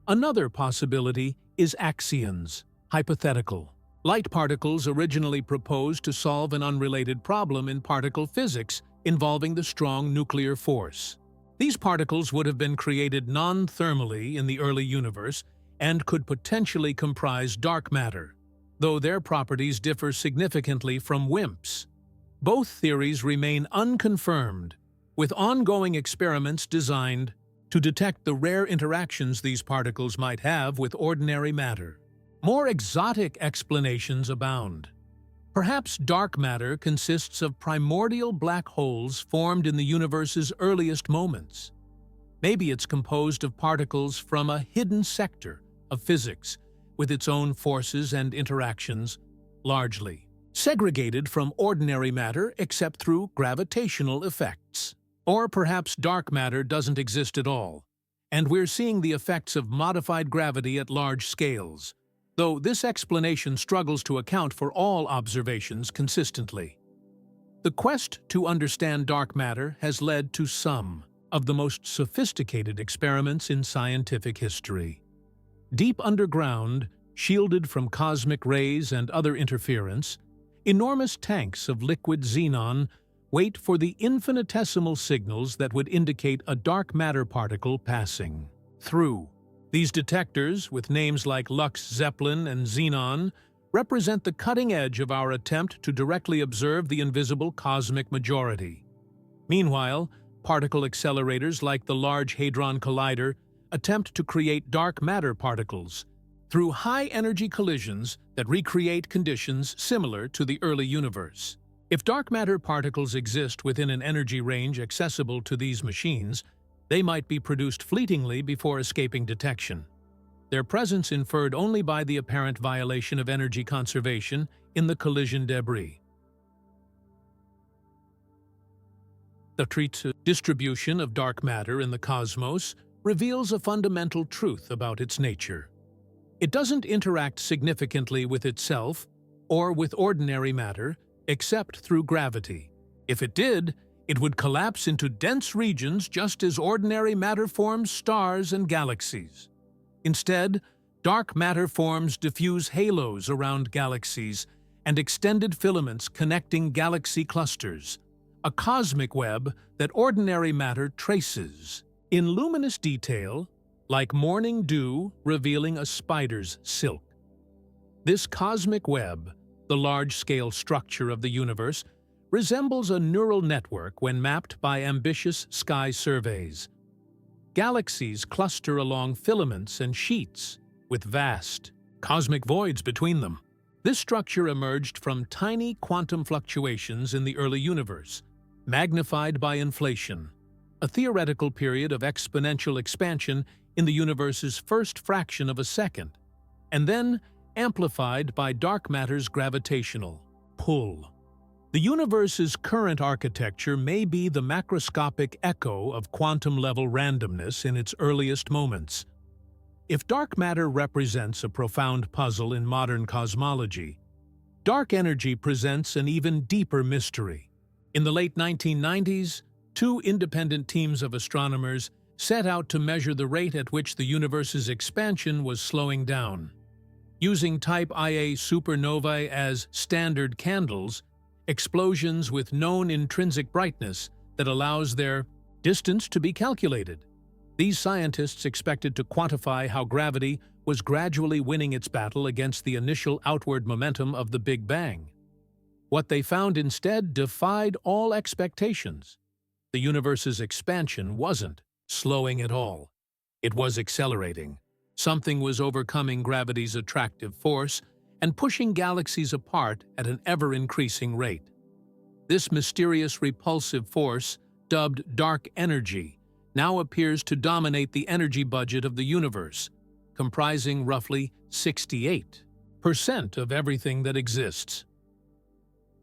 Another possibility is axions, hypothetical. Light particles originally proposed to solve an unrelated problem in particle physics involving the strong nuclear force. These particles would have been created non-thermally in the early universe and could potentially comprise dark matter, though their properties differ significantly from WIMPs. Both theories remain unconfirmed, with ongoing experiments designed to detect the rare interactions these particles might have with ordinary matter. More exotic explanations abound. Perhaps dark matter consists of primordial black holes formed in the universe's earliest moments. Maybe it's composed of particles from a hidden sector of physics, with its own forces and interactions, largely segregated from ordinary matter except through gravitational effects. Or perhaps dark matter doesn't exist at all, and we're seeing the effects of modified gravity at large scales, though this explanation struggles to account for all observations consistently. The quest to understand dark matter has led to some of the most sophisticated experiments in scientific history. Deep underground, shielded from cosmic rays and other interference, enormous tanks of liquid xenon wait for the infinitesimal signals that would indicate a dark matter particle passing through. These detectors, with names like Lux Zeppelin and Xenon, represent the cutting edge of our attempt to directly observe the invisible cosmic majority. Meanwhile, particle accelerators like the Large Hadron Collider attempt to create dark matter particles through high-energy collisions that recreate conditions similar to the early universe. If dark matter particles exist within an energy range accessible to these machines, they might be produced fleetingly before escaping detection. Their presence inferred only by the apparent violation of energy conservation in the collision debris. The distribution of dark matter in the cosmos reveals a fundamental truth about its nature. It doesn't interact significantly with itself or with ordinary matter except through gravity. If it did, it would collapse into dense regions just as ordinary matter forms stars and galaxies. Instead, dark matter forms diffuse halos around galaxies and extended filaments connecting galaxy clusters, a cosmic web that ordinary matter traces in luminous detail, like morning dew revealing a spider's silk. This cosmic web, the large-scale structure of the universe, resembles a neural network when mapped by ambitious sky surveys. Galaxies cluster along filaments and sheets, with vast, cosmic voids between them. This structure emerged from tiny quantum fluctuations in the early universe, magnified by inflation, a theoretical period of exponential expansion in the universe's first fraction of a second, and then amplified by dark matter's gravitational pull. The universe's current architecture may be the macroscopic echo of quantum-level randomness in its earliest moments. If dark matter represents a profound puzzle in modern cosmology, dark energy presents an even deeper mystery. In the late 1990s, two independent teams of astronomers set out to measure the rate at which the universe's expansion was slowing down. Using Type Ia supernovae as standard candles, explosions with known intrinsic brightness that allows their distance to be calculated. These scientists expected to quantify how gravity was gradually winning its battle against the initial outward momentum of the Big Bang. What they found instead defied all expectations. The universe's expansion wasn't slowing at all. It was accelerating. Something was overcoming gravity's attractive force and pushing galaxies apart at an ever-increasing rate. This mysterious repulsive force, dubbed dark energy, now appears to dominate the energy budget of the universe, comprising roughly 68% of everything that exists.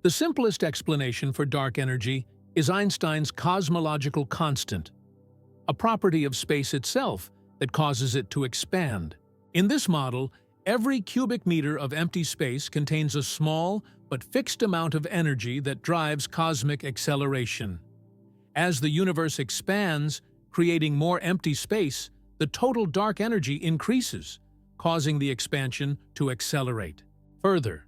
The simplest explanation for dark energy is Einstein's cosmological constant, a property of space itself that causes it to expand. In this model, every cubic meter of empty space contains a small but fixed amount of energy that drives cosmic acceleration. As the universe expands, creating more empty space, the total dark energy increases, causing the expansion to accelerate further.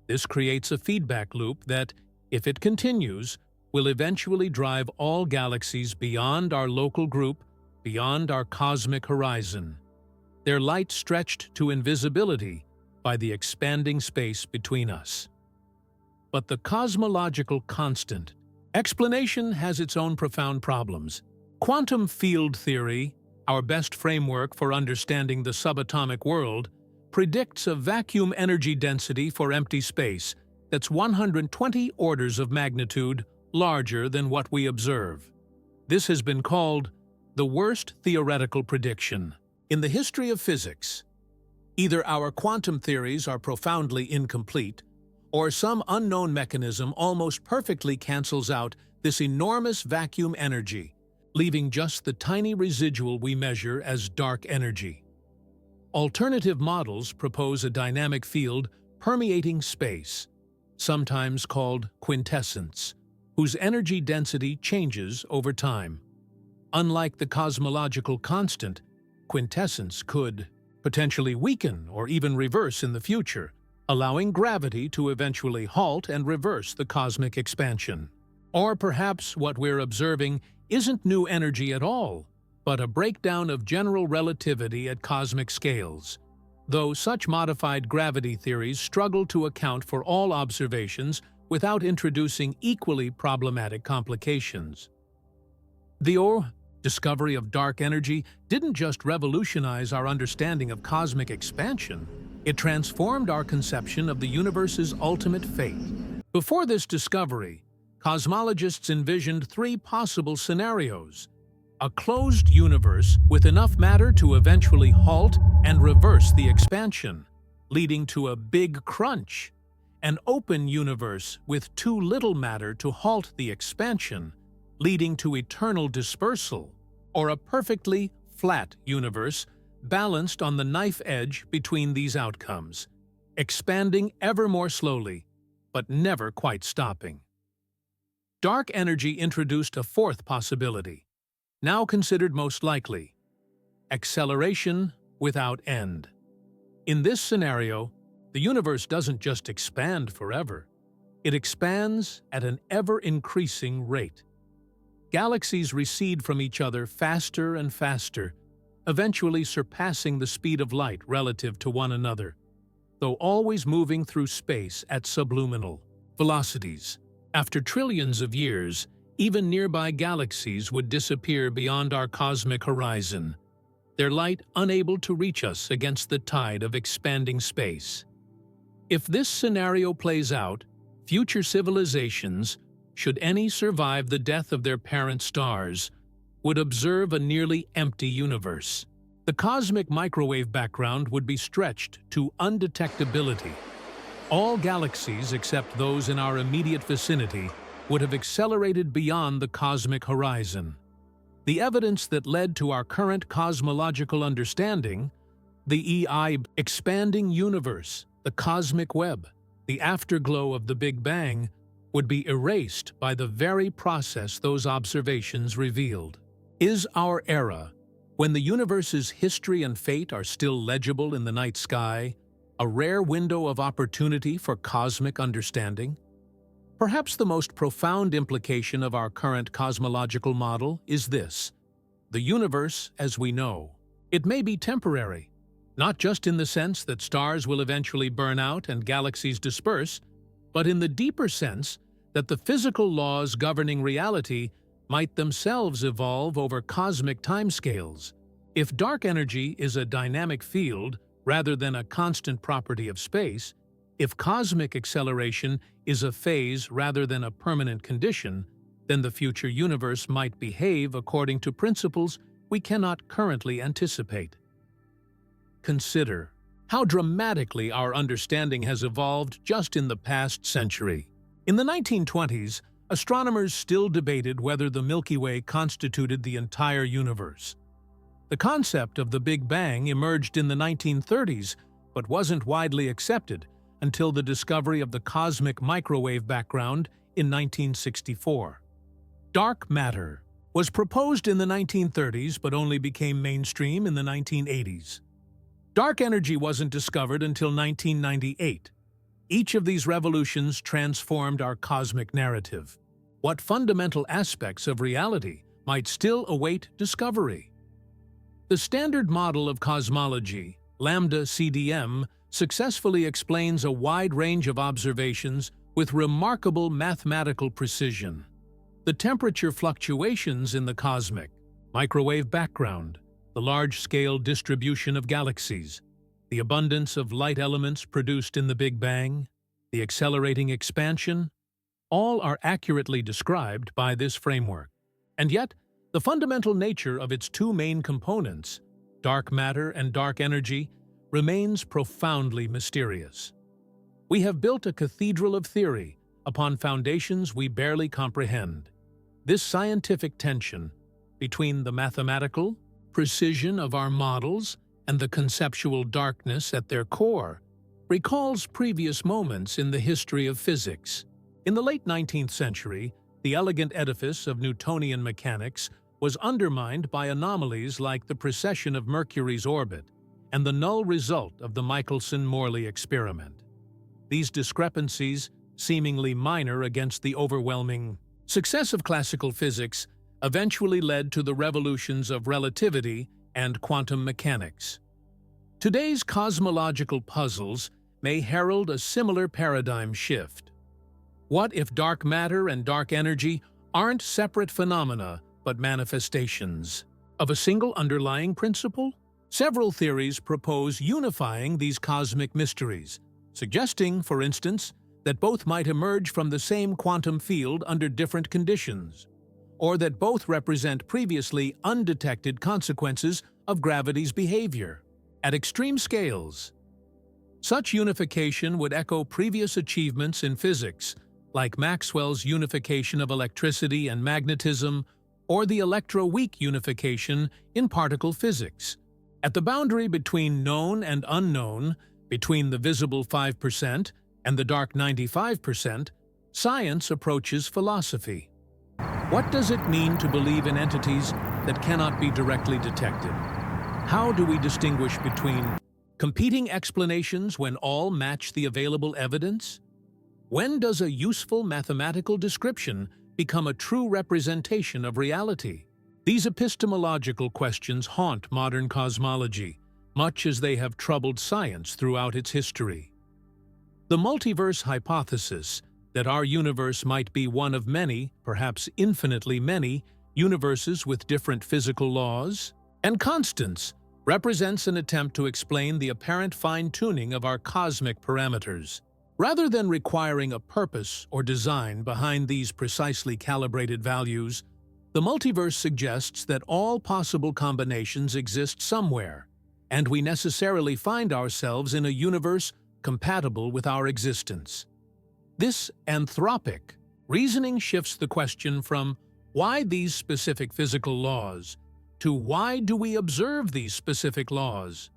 This creates a feedback loop that, if it continues, will eventually drive all galaxies beyond our local group, beyond our cosmic horizon, their light stretched to invisibility by the expanding space between us. But the cosmological constant explanation has its own profound problems. Quantum field theory, our best framework for understanding the subatomic world, predicts a vacuum energy density for empty space that's 120 orders of magnitude larger than what we observe. This has been called the worst theoretical prediction in the history of physics. Either our quantum theories are profoundly incomplete, or some unknown mechanism almost perfectly cancels out this enormous vacuum energy, leaving just the tiny residual we measure as dark energy. Alternative models propose a dynamic field permeating space, sometimes called quintessence, whose energy density changes over time. Unlike the cosmological constant, quintessence could potentially weaken or even reverse in the future, allowing gravity to eventually halt and reverse the cosmic expansion. Or perhaps what we're observing isn't new energy at all, but a breakdown of general relativity at cosmic scales, though such modified gravity theories struggle to account for all observations without introducing equally problematic complications. The discovery of dark energy didn't just revolutionize our understanding of cosmic expansion, it transformed our conception of the universe's ultimate fate. Before this discovery, cosmologists envisioned three possible scenarios: a closed universe with enough matter to eventually halt and reverse the expansion, leading to a big crunch; an open universe with too little matter to halt the expansion, leading to eternal dispersal; or a perfectly flat universe balanced on the knife edge between these outcomes, expanding ever more slowly, but never quite stopping. Dark energy introduced a fourth possibility, now considered most likely: acceleration without end. In this scenario, the universe doesn't just expand forever, it expands at an ever-increasing rate. Galaxies recede from each other faster and faster, eventually surpassing the speed of light relative to one another, though always moving through space at subluminal velocities. After trillions of years, even nearby galaxies would disappear beyond our cosmic horizon, their light unable to reach us against the tide of expanding space. If this scenario plays out, future civilizations, should any survive the death of their parent stars, would observe a nearly empty universe. The cosmic microwave background would be stretched to undetectability. All galaxies except those in our immediate vicinity would have accelerated beyond the cosmic horizon. The evidence that led to our current cosmological understanding, the expanding universe, the cosmic web, the afterglow of the Big Bang, would be erased by the very process those observations revealed. Is our era, when the universe's history and fate are still legible in the night sky, a rare window of opportunity for cosmic understanding? Perhaps the most profound implication of our current cosmological model is this: the universe as we know. It may be temporary, not just in the sense that stars will eventually burn out and galaxies disperse, but in the deeper sense that the physical laws governing reality might themselves evolve over cosmic timescales. If dark energy is a dynamic field rather than a constant property of space, if cosmic acceleration is a phase rather than a permanent condition, then the future universe might behave according to principles we cannot currently anticipate. Consider how dramatically our understanding has evolved just in the past century. In the 1920s, astronomers still debated whether the Milky Way constituted the entire universe. The concept of the Big Bang emerged in the 1930s, but wasn't widely accepted until the discovery of the cosmic microwave background in 1964. Dark matter was proposed in the 1930s but only became mainstream in the 1980s. Dark energy wasn't discovered until 1998. Each of these revolutions transformed our cosmic narrative. What fundamental aspects of reality might still await discovery? The standard model of cosmology, lambda CDM, successfully explains a wide range of observations with remarkable mathematical precision. The temperature fluctuations in the cosmic microwave background, the large-scale distribution of galaxies, the abundance of light elements produced in the Big Bang, the accelerating expansion, all are accurately described by this framework. And yet, the fundamental nature of its two main components, dark matter and dark energy, remains profoundly mysterious. We have built a cathedral of theory upon foundations we barely comprehend. This scientific tension between the mathematical precision of our models and the conceptual darkness at their core recalls previous moments in the history of physics. In the late 19th century, the elegant edifice of Newtonian mechanics was undermined by anomalies like the precession of Mercury's orbit and the null result of the Michelson-Morley experiment. These discrepancies, seemingly minor against the overwhelming success of classical physics, eventually led to the revolutions of relativity and quantum mechanics. Today's cosmological puzzles may herald a similar paradigm shift. What if dark matter and dark energy aren't separate phenomena but manifestations of a single underlying principle? Several theories propose unifying these cosmic mysteries, suggesting, for instance, that both might emerge from the same quantum field under different conditions, or that both represent previously undetected consequences of gravity's behavior at extreme scales. Such unification would echo previous achievements in physics, like Maxwell's unification of electricity and magnetism, or the electroweak unification in particle physics. At the boundary between known and unknown, between the visible 5% and the dark 95%, science approaches philosophy. What does it mean to believe in entities that cannot be directly detected? How do we distinguish between competing explanations when all match the available evidence? When does a useful mathematical description become a true representation of reality? These epistemological questions haunt modern cosmology, much as they have troubled science throughout its history. The multiverse hypothesis, that our universe might be one of many, perhaps infinitely many, universes with different physical laws and constants, represents an attempt to explain the apparent fine-tuning of our cosmic parameters. Rather than requiring a purpose or design behind these precisely calibrated values, the multiverse suggests that all possible combinations exist somewhere, and we necessarily find ourselves in a universe compatible with our existence. This anthropic reasoning shifts the question from why these specific physical laws to why do we observe these specific laws?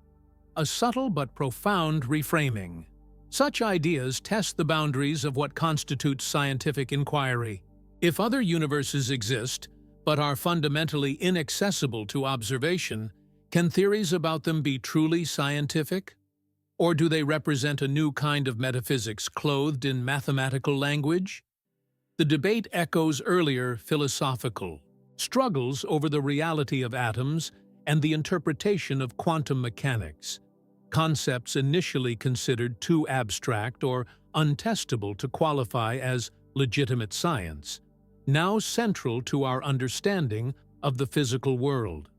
A subtle but profound reframing. Such ideas test the boundaries of what constitutes scientific inquiry. If other universes exist, but are fundamentally inaccessible to observation, can theories about them be truly scientific? Or do they represent a new kind of metaphysics clothed in mathematical language? The debate echoes earlier philosophical struggles over the reality of atoms and the interpretation of quantum mechanics, concepts initially considered too abstract or untestable to qualify as legitimate science, now central to our understanding of the physical world.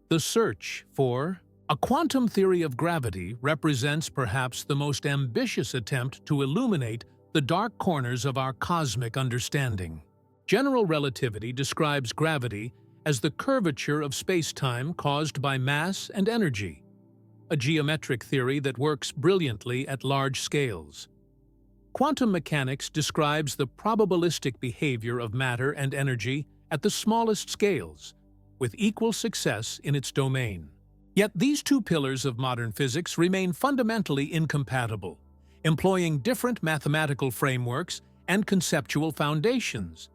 The search for a quantum theory of gravity represents perhaps the most ambitious attempt to illuminate the dark corners of our cosmic understanding. General relativity describes gravity as the curvature of space-time caused by mass and energy, a geometric theory that works brilliantly at large scales. Quantum mechanics describes the probabilistic behavior of matter and energy at the smallest scales, with equal success in its domain. Yet these two pillars of modern physics remain fundamentally incompatible, employing different mathematical frameworks and conceptual foundations.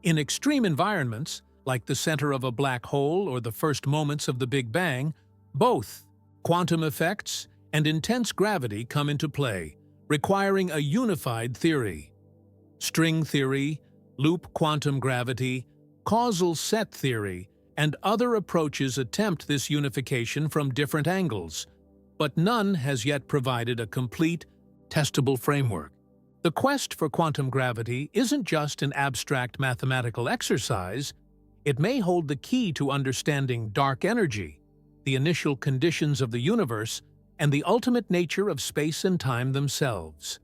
In extreme environments, like the center of a black hole or the first moments of the Big Bang, both quantum effects and intense gravity come into play, requiring a unified theory. String theory, loop quantum gravity, causal set theory, and other approaches attempt this unification from different angles, but none has yet provided a complete, testable framework. The quest for quantum gravity isn't just an abstract mathematical exercise, it may hold the key to understanding dark energy, the initial conditions of the universe, and the ultimate nature of space and time themselves.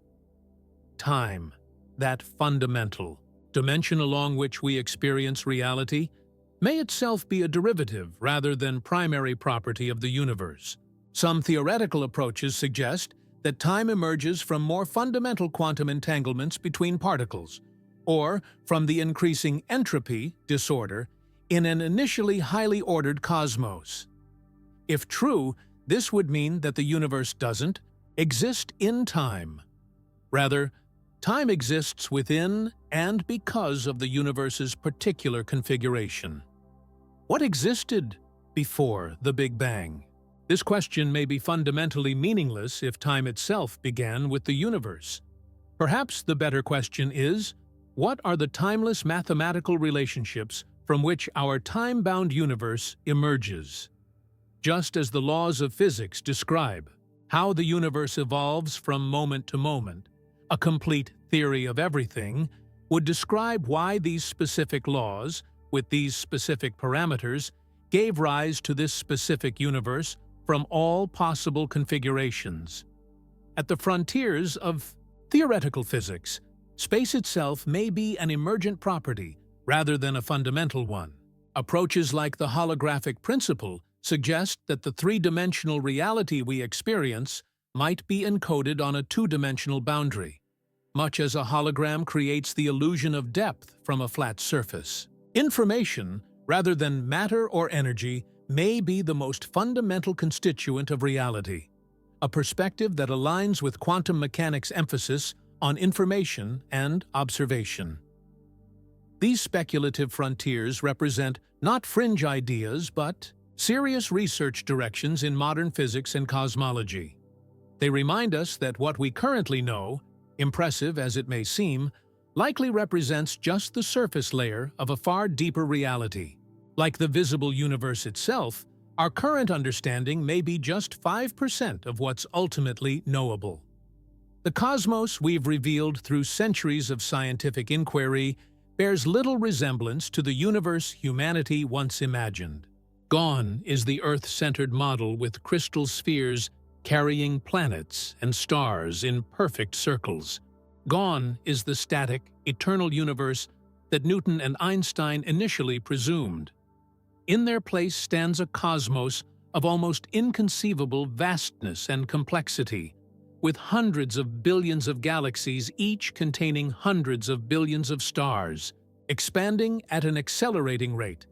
Time, that fundamental dimension along which we experience reality, may itself be a derivative rather than primary property of the universe. Some theoretical approaches suggest that time emerges from more fundamental quantum entanglements between particles, or from the increasing entropy disorder in an initially highly ordered cosmos. If true, this would mean that the universe doesn't exist in time. Rather, time exists within and because of the universe's particular configuration. What existed before the Big Bang? This question may be fundamentally meaningless if time itself began with the universe. Perhaps the better question is, what are the timeless mathematical relationships from which our time-bound universe emerges? Just as the laws of physics describe how the universe evolves from moment to moment, a complete theory of everything would describe why these specific laws, with these specific parameters, gave rise to this specific universe from all possible configurations. At the frontiers of theoretical physics, space itself may be an emergent property rather than a fundamental one. Approaches like the holographic principle suggest that the three-dimensional reality we experience might be encoded on a two-dimensional boundary, much as a hologram creates the illusion of depth from a flat surface. Information, rather than matter or energy, may be the most fundamental constituent of reality, a perspective that aligns with quantum mechanics' emphasis on information and observation. These speculative frontiers represent not fringe ideas, but serious research directions in modern physics and cosmology. They remind us that what we currently know, impressive as it may seem, likely represents just the surface layer of a far deeper reality. Like the visible universe itself, our current understanding may be just 5% of what's ultimately knowable. The cosmos we've revealed through centuries of scientific inquiry bears little resemblance to the universe humanity once imagined. Gone is the Earth-centered model with crystal spheres carrying planets and stars in perfect circles. Gone is the static, eternal universe that Newton and Einstein initially presumed. In their place stands a cosmos of almost inconceivable vastness and complexity, with hundreds of billions of galaxies, each containing hundreds of billions of stars, expanding at an accelerating rate,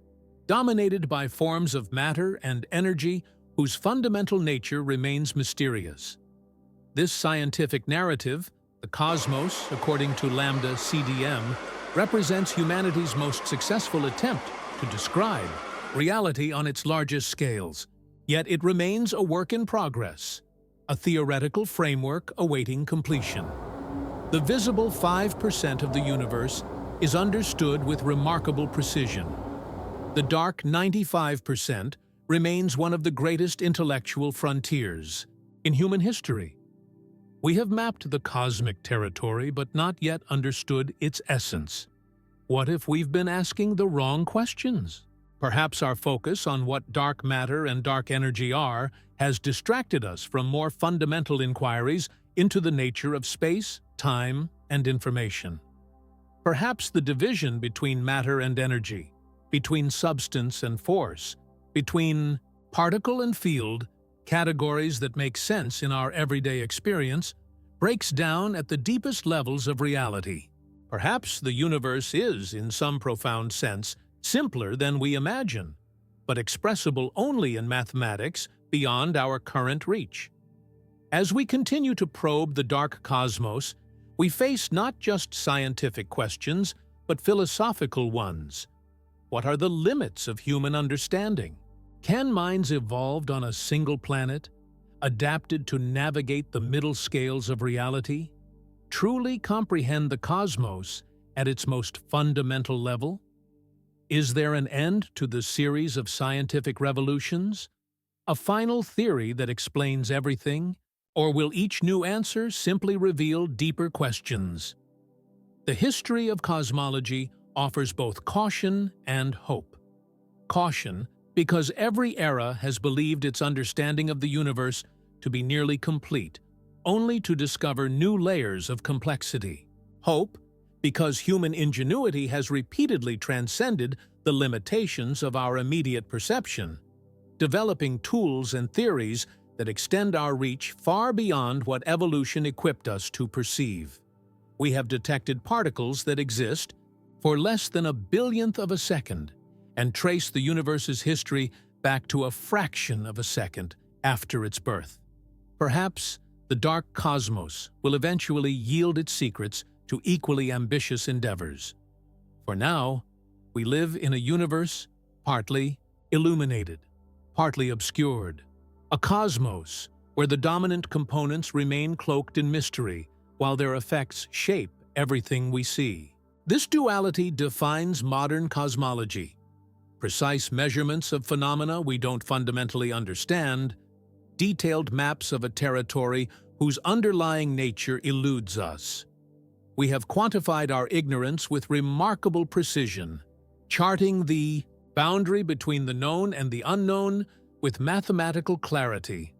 dominated by forms of matter and energy whose fundamental nature remains mysterious. This scientific narrative, the cosmos, according to Lambda CDM, represents humanity's most successful attempt to describe reality on its largest scales, yet it remains a work in progress, a theoretical framework awaiting completion. The visible 5% of the universe is understood with remarkable precision. The dark 95% remains one of the greatest intellectual frontiers in human history. We have mapped the cosmic territory but not yet understood its essence. What if we've been asking the wrong questions? Perhaps our focus on what dark matter and dark energy are has distracted us from more fundamental inquiries into the nature of space, time, and information. Perhaps the division between matter and energy, between substance and force, between particle and field, categories that make sense in our everyday experience, breaks down at the deepest levels of reality. Perhaps the universe is, in some profound sense, simpler than we imagine, but expressible only in mathematics beyond our current reach. As we continue to probe the dark cosmos, we face not just scientific questions, but philosophical ones. What are the limits of human understanding? Can minds evolved on a single planet, adapted to navigate the middle scales of reality, truly comprehend the cosmos at its most fundamental level? Is there an end to the series of scientific revolutions? A final theory that explains everything? Or will each new answer simply reveal deeper questions? The history of cosmology offers both caution and hope. Caution, because every era has believed its understanding of the universe to be nearly complete, only to discover new layers of complexity. Hope, because human ingenuity has repeatedly transcended the limitations of our immediate perception, developing tools and theories that extend our reach far beyond what evolution equipped us to perceive. We have detected particles that exist for less than a billionth of a second and trace the universe's history back to a fraction of a second after its birth. Perhaps the dark cosmos will eventually yield its secrets to equally ambitious endeavors. For now, we live in a universe partly illuminated, partly obscured. A cosmos where the dominant components remain cloaked in mystery, while their effects shape everything we see. This duality defines modern cosmology. Precise measurements of phenomena we don't fundamentally understand, detailed maps of a territory whose underlying nature eludes us. We have quantified our ignorance with remarkable precision, charting the boundary between the known and the unknown with mathematical clarity.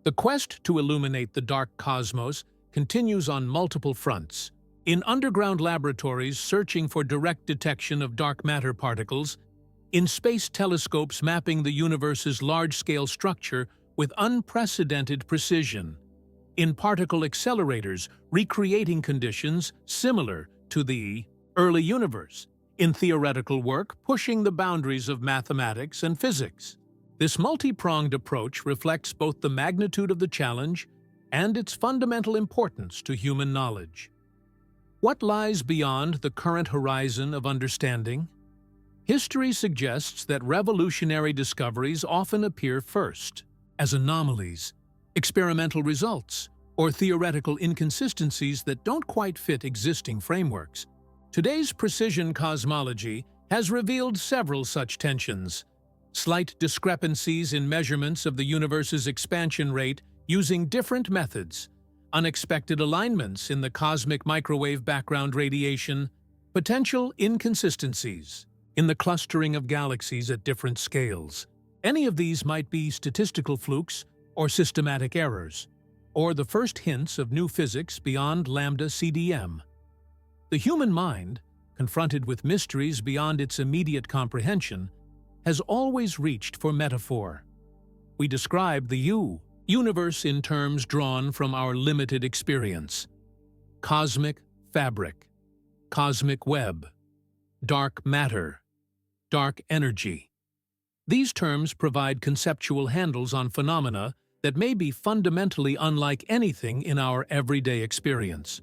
The quest to illuminate the dark cosmos continues on multiple fronts. In underground laboratories searching for direct detection of dark matter particles, in space telescopes mapping the universe's large-scale structure with unprecedented precision, in particle accelerators recreating conditions similar to the early universe, in theoretical work pushing the boundaries of mathematics and physics. This multi-pronged approach reflects both the magnitude of the challenge and its fundamental importance to human knowledge. What lies beyond the current horizon of understanding? History suggests that revolutionary discoveries often appear first, as anomalies, experimental results, or theoretical inconsistencies that don't quite fit existing frameworks. Today's precision cosmology has revealed several such tensions. Slight discrepancies in measurements of the universe's expansion rate using different methods, unexpected alignments in the cosmic microwave background radiation, potential inconsistencies in the clustering of galaxies at different scales. Any of these might be statistical flukes or systematic errors, or the first hints of new physics beyond lambda CDM. The human mind, confronted with mysteries beyond its immediate comprehension, has always reached for metaphor. We describe the universe in terms drawn from our limited experience. Cosmic fabric, cosmic web, dark matter, dark energy. These terms provide conceptual handles on phenomena that may be fundamentally unlike anything in our everyday experience.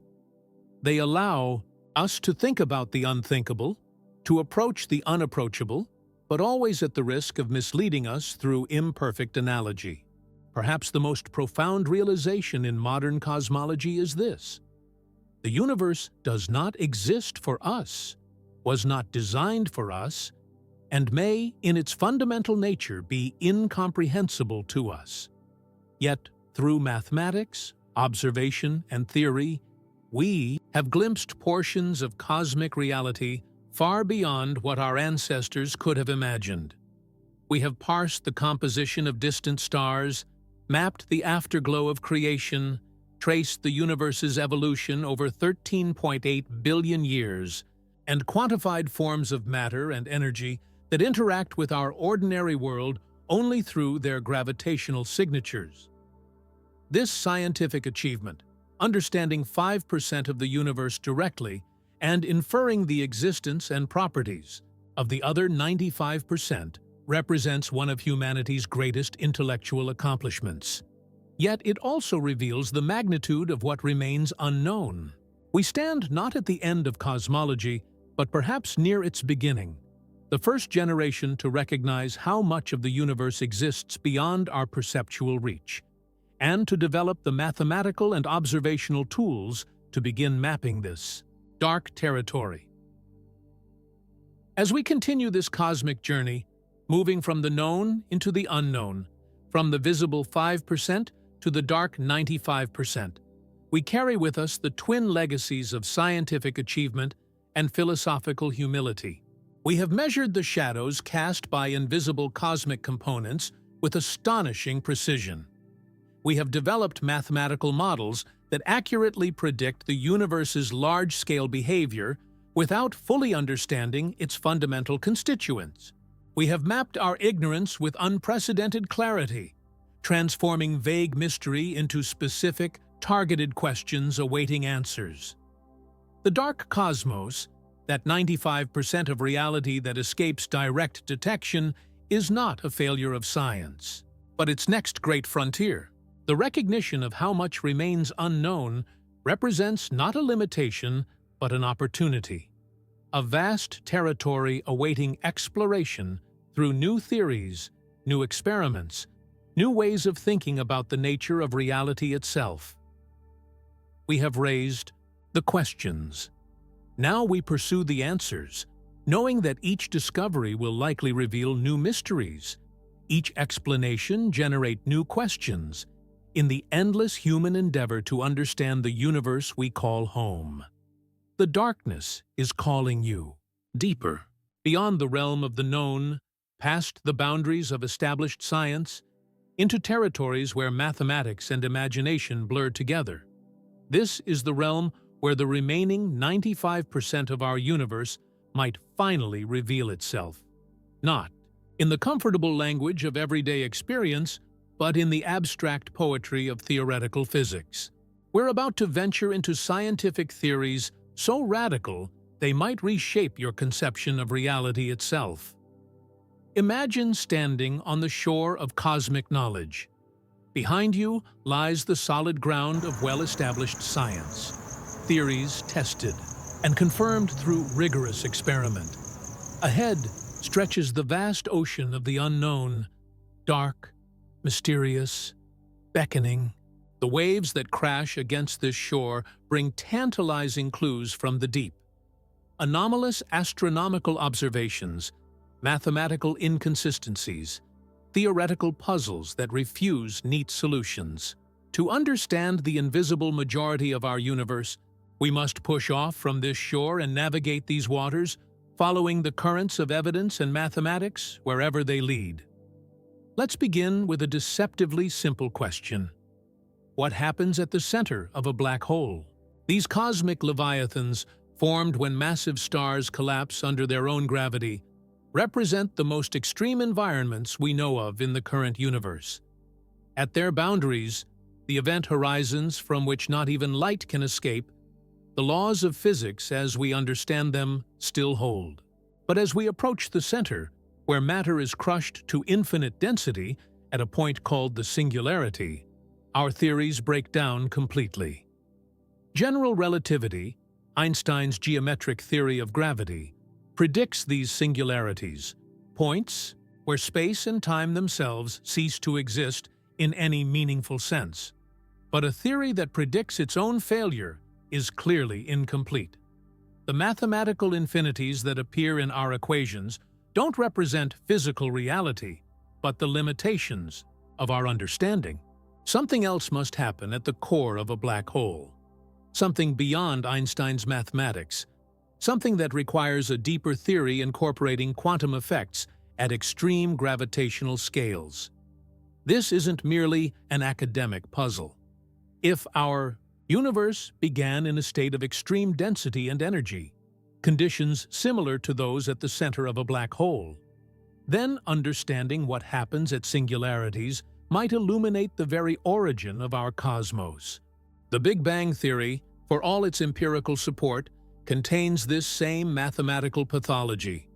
They allow us to think about the unthinkable, to approach the unapproachable, but always at the risk of misleading us through imperfect analogy. Perhaps the most profound realization in modern cosmology is this: the universe does not exist for us, was not designed for us, and may, in its fundamental nature, be incomprehensible to us. Yet, through mathematics, observation, and theory, we have glimpsed portions of cosmic reality far beyond what our ancestors could have imagined. We have parsed the composition of distant stars, mapped the afterglow of creation, traced the universe's evolution over 13.8 billion years, and quantified forms of matter and energy that interact with our ordinary world only through their gravitational signatures. This scientific achievement, understanding 5% of the universe directly and inferring the existence and properties of the other 95%, represents one of humanity's greatest intellectual accomplishments. Yet it also reveals the magnitude of what remains unknown. We stand not at the end of cosmology, but perhaps near its beginning, the first generation to recognize how much of the universe exists beyond our perceptual reach, and to develop the mathematical and observational tools to begin mapping this dark territory. As we continue this cosmic journey, moving from the known into the unknown, from the visible 5% to the dark 95%, we carry with us the twin legacies of scientific achievement and philosophical humility. We have measured the shadows cast by invisible cosmic components with astonishing precision. We have developed mathematical models that accurately predict the universe's large-scale behavior without fully understanding its fundamental constituents. We have mapped our ignorance with unprecedented clarity, transforming vague mystery into specific, targeted questions awaiting answers. The dark cosmos, that 95% of reality that escapes direct detection, is not a failure of science, but its next great frontier. The recognition of how much remains unknown represents not a limitation, but an opportunity. A vast territory awaiting exploration through new theories, new experiments, new ways of thinking about the nature of reality itself. We have raised the questions. Now we pursue the answers, knowing that each discovery will likely reveal new mysteries. Each explanation generate new questions in the endless human endeavor to understand the universe we call home. The darkness is calling you deeper, beyond the realm of the known, past the boundaries of established science, into territories where mathematics and imagination blur together. This is the realm where the remaining 95% of our universe might finally reveal itself. Not in the comfortable language of everyday experience, but in the abstract poetry of theoretical physics. We're about to venture into scientific theories so radical they might reshape your conception of reality itself. Imagine standing on the shore of cosmic knowledge. Behind you lies the solid ground of well-established science, theories tested and confirmed through rigorous experiment. Ahead stretches the vast ocean of the unknown, dark, mysterious, beckoning. The waves that crash against this shore bring tantalizing clues from the deep. Anomalous astronomical observations, mathematical inconsistencies, theoretical puzzles that refuse neat solutions. To understand the invisible majority of our universe, we must push off from this shore and navigate these waters, following the currents of evidence and mathematics wherever they lead. Let's begin with a deceptively simple question. What happens at the center of a black hole? These cosmic leviathans, formed when massive stars collapse under their own gravity, represent the most extreme environments we know of in the current universe. At their boundaries, the event horizons from which not even light can escape, the laws of physics as we understand them still hold. But as we approach the center, where matter is crushed to infinite density at a point called the singularity, our theories break down completely. General relativity, Einstein's geometric theory of gravity, predicts these singularities, points where space and time themselves cease to exist in any meaningful sense. But a theory that predicts its own failure is clearly incomplete. The mathematical infinities that appear in our equations don't represent physical reality, but the limitations of our understanding. Something else must happen at the core of a black hole. Something beyond Einstein's mathematics. Something that requires a deeper theory incorporating quantum effects at extreme gravitational scales. This isn't merely an academic puzzle. If our universe began in a state of extreme density and energy, conditions similar to those at the center of a black hole, then understanding what happens at singularities might illuminate the very origin of our cosmos. The Big Bang Theory, for all its empirical support, contains this same mathematical pathology.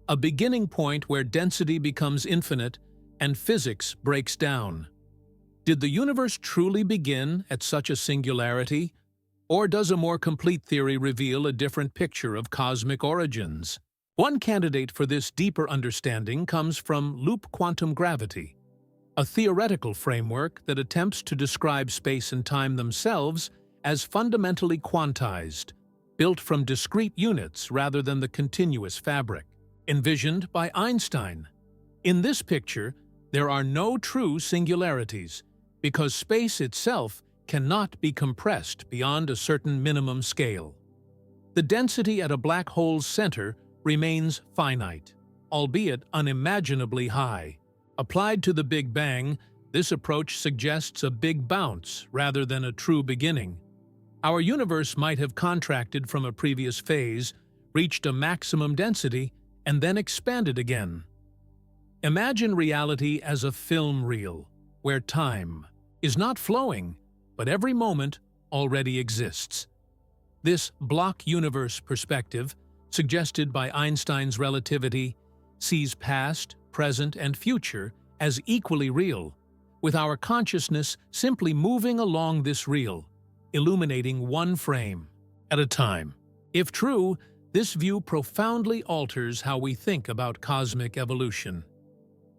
A beginning point where density becomes infinite and physics breaks down. Did the universe truly begin at such a singularity, or does a more complete theory reveal a different picture of cosmic origins? One candidate for this deeper understanding comes from loop quantum gravity, a theoretical framework that attempts to describe space and time themselves as fundamentally quantized, built from discrete units rather than the continuous fabric, envisioned by Einstein. In this picture, there are no true singularities, because space itself cannot be compressed beyond a certain minimum scale. The density at a black hole's center remains finite, albeit unimaginably high. Applied to the Big Bang, this approach suggests a big bounce rather than a true beginning. Our universe might have contracted from a previous phase, reached a maximum density, and then expanded again. Imagine reality as a film reel, where time is not flowing, but every moment already exists. This block universe perspective, suggested by Einstein's relativity, sees past, present, and future as equally real, with our consciousness simply moving along this reel, illuminating one frame at a time. If true, This view profoundly alters how we think about cosmic evolution.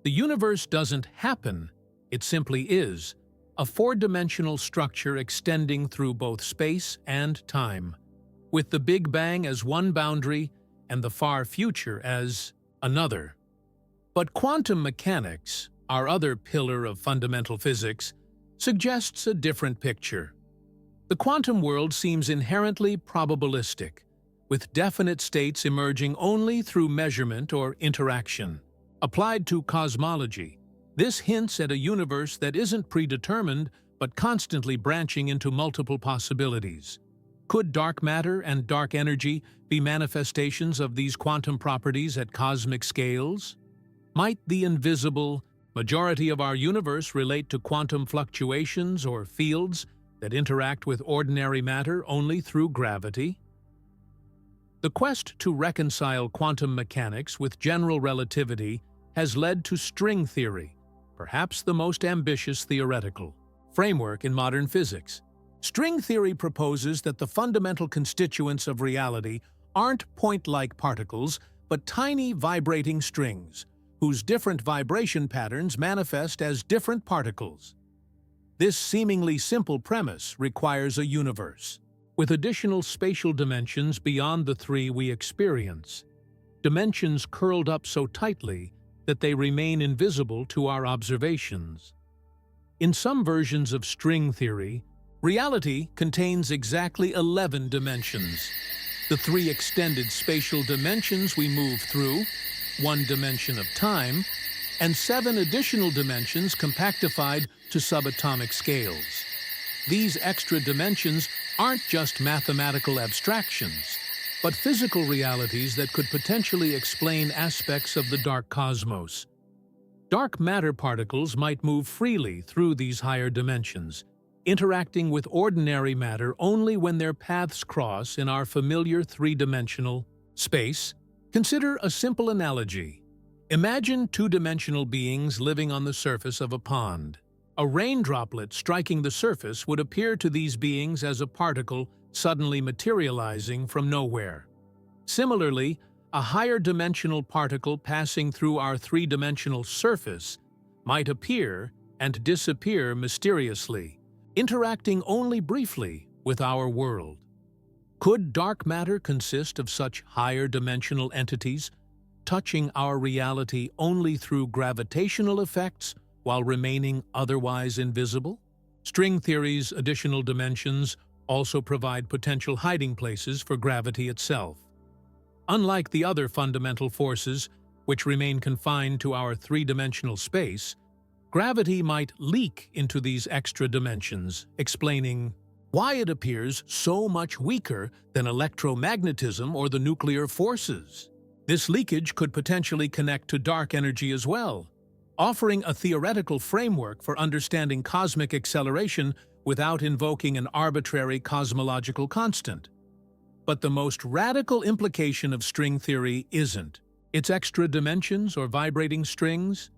The universe doesn't happen, it simply is, a four-dimensional structure extending through both space and time, with the Big Bang as one boundary and the far future as another. But quantum mechanics, our other pillar of fundamental physics, suggests a different picture. The quantum world seems inherently probabilistic, with definite states emerging only through measurement or interaction. Applied to cosmology, this hints at a universe that isn't predetermined but constantly branching into multiple possibilities. Could dark matter and dark energy be manifestations of these quantum properties at cosmic scales? Might the invisible majority of our universe relate to quantum fluctuations or fields that interact with ordinary matter only through gravity? The quest to reconcile quantum mechanics with general relativity has led to string theory, perhaps the most ambitious theoretical framework in modern physics. String theory proposes that the fundamental constituents of reality aren't point-like particles, but tiny vibrating strings, whose different vibration patterns manifest as different particles. This seemingly simple premise requires a universe, with additional spatial dimensions beyond the three we experience, dimensions curled up so tightly that they remain invisible to our observations. In some versions of string theory, reality contains exactly 11 dimensions. The three extended spatial dimensions we move through, one dimension of time, and 7 additional dimensions compactified to subatomic scales. These extra dimensions aren't just mathematical abstractions, but physical realities that could potentially explain aspects of the dark cosmos. Dark matter particles might move freely through these higher dimensions, interacting with ordinary matter only when their paths cross in our familiar three-dimensional space. Consider a simple analogy. Imagine two-dimensional beings living on the surface of a pond. A rain droplet striking the surface would appear to these beings as a particle suddenly materializing from nowhere. Similarly, a higher dimensional particle passing through our three-dimensional surface might appear and disappear mysteriously, interacting only briefly with our world. Could dark matter consist of such higher dimensional entities, touching our reality only through gravitational effects while remaining otherwise invisible? String theory's additional dimensions also provide potential hiding places for gravity itself. Unlike the other fundamental forces, which remain confined to our three-dimensional space, gravity might leak into these extra dimensions, explaining why it appears so much weaker than electromagnetism or the nuclear forces. This leakage could potentially connect to dark energy as well, offering a theoretical framework for understanding cosmic acceleration without invoking an arbitrary cosmological constant. But the most radical implication of string theory isn't its extra dimensions or vibrating strings.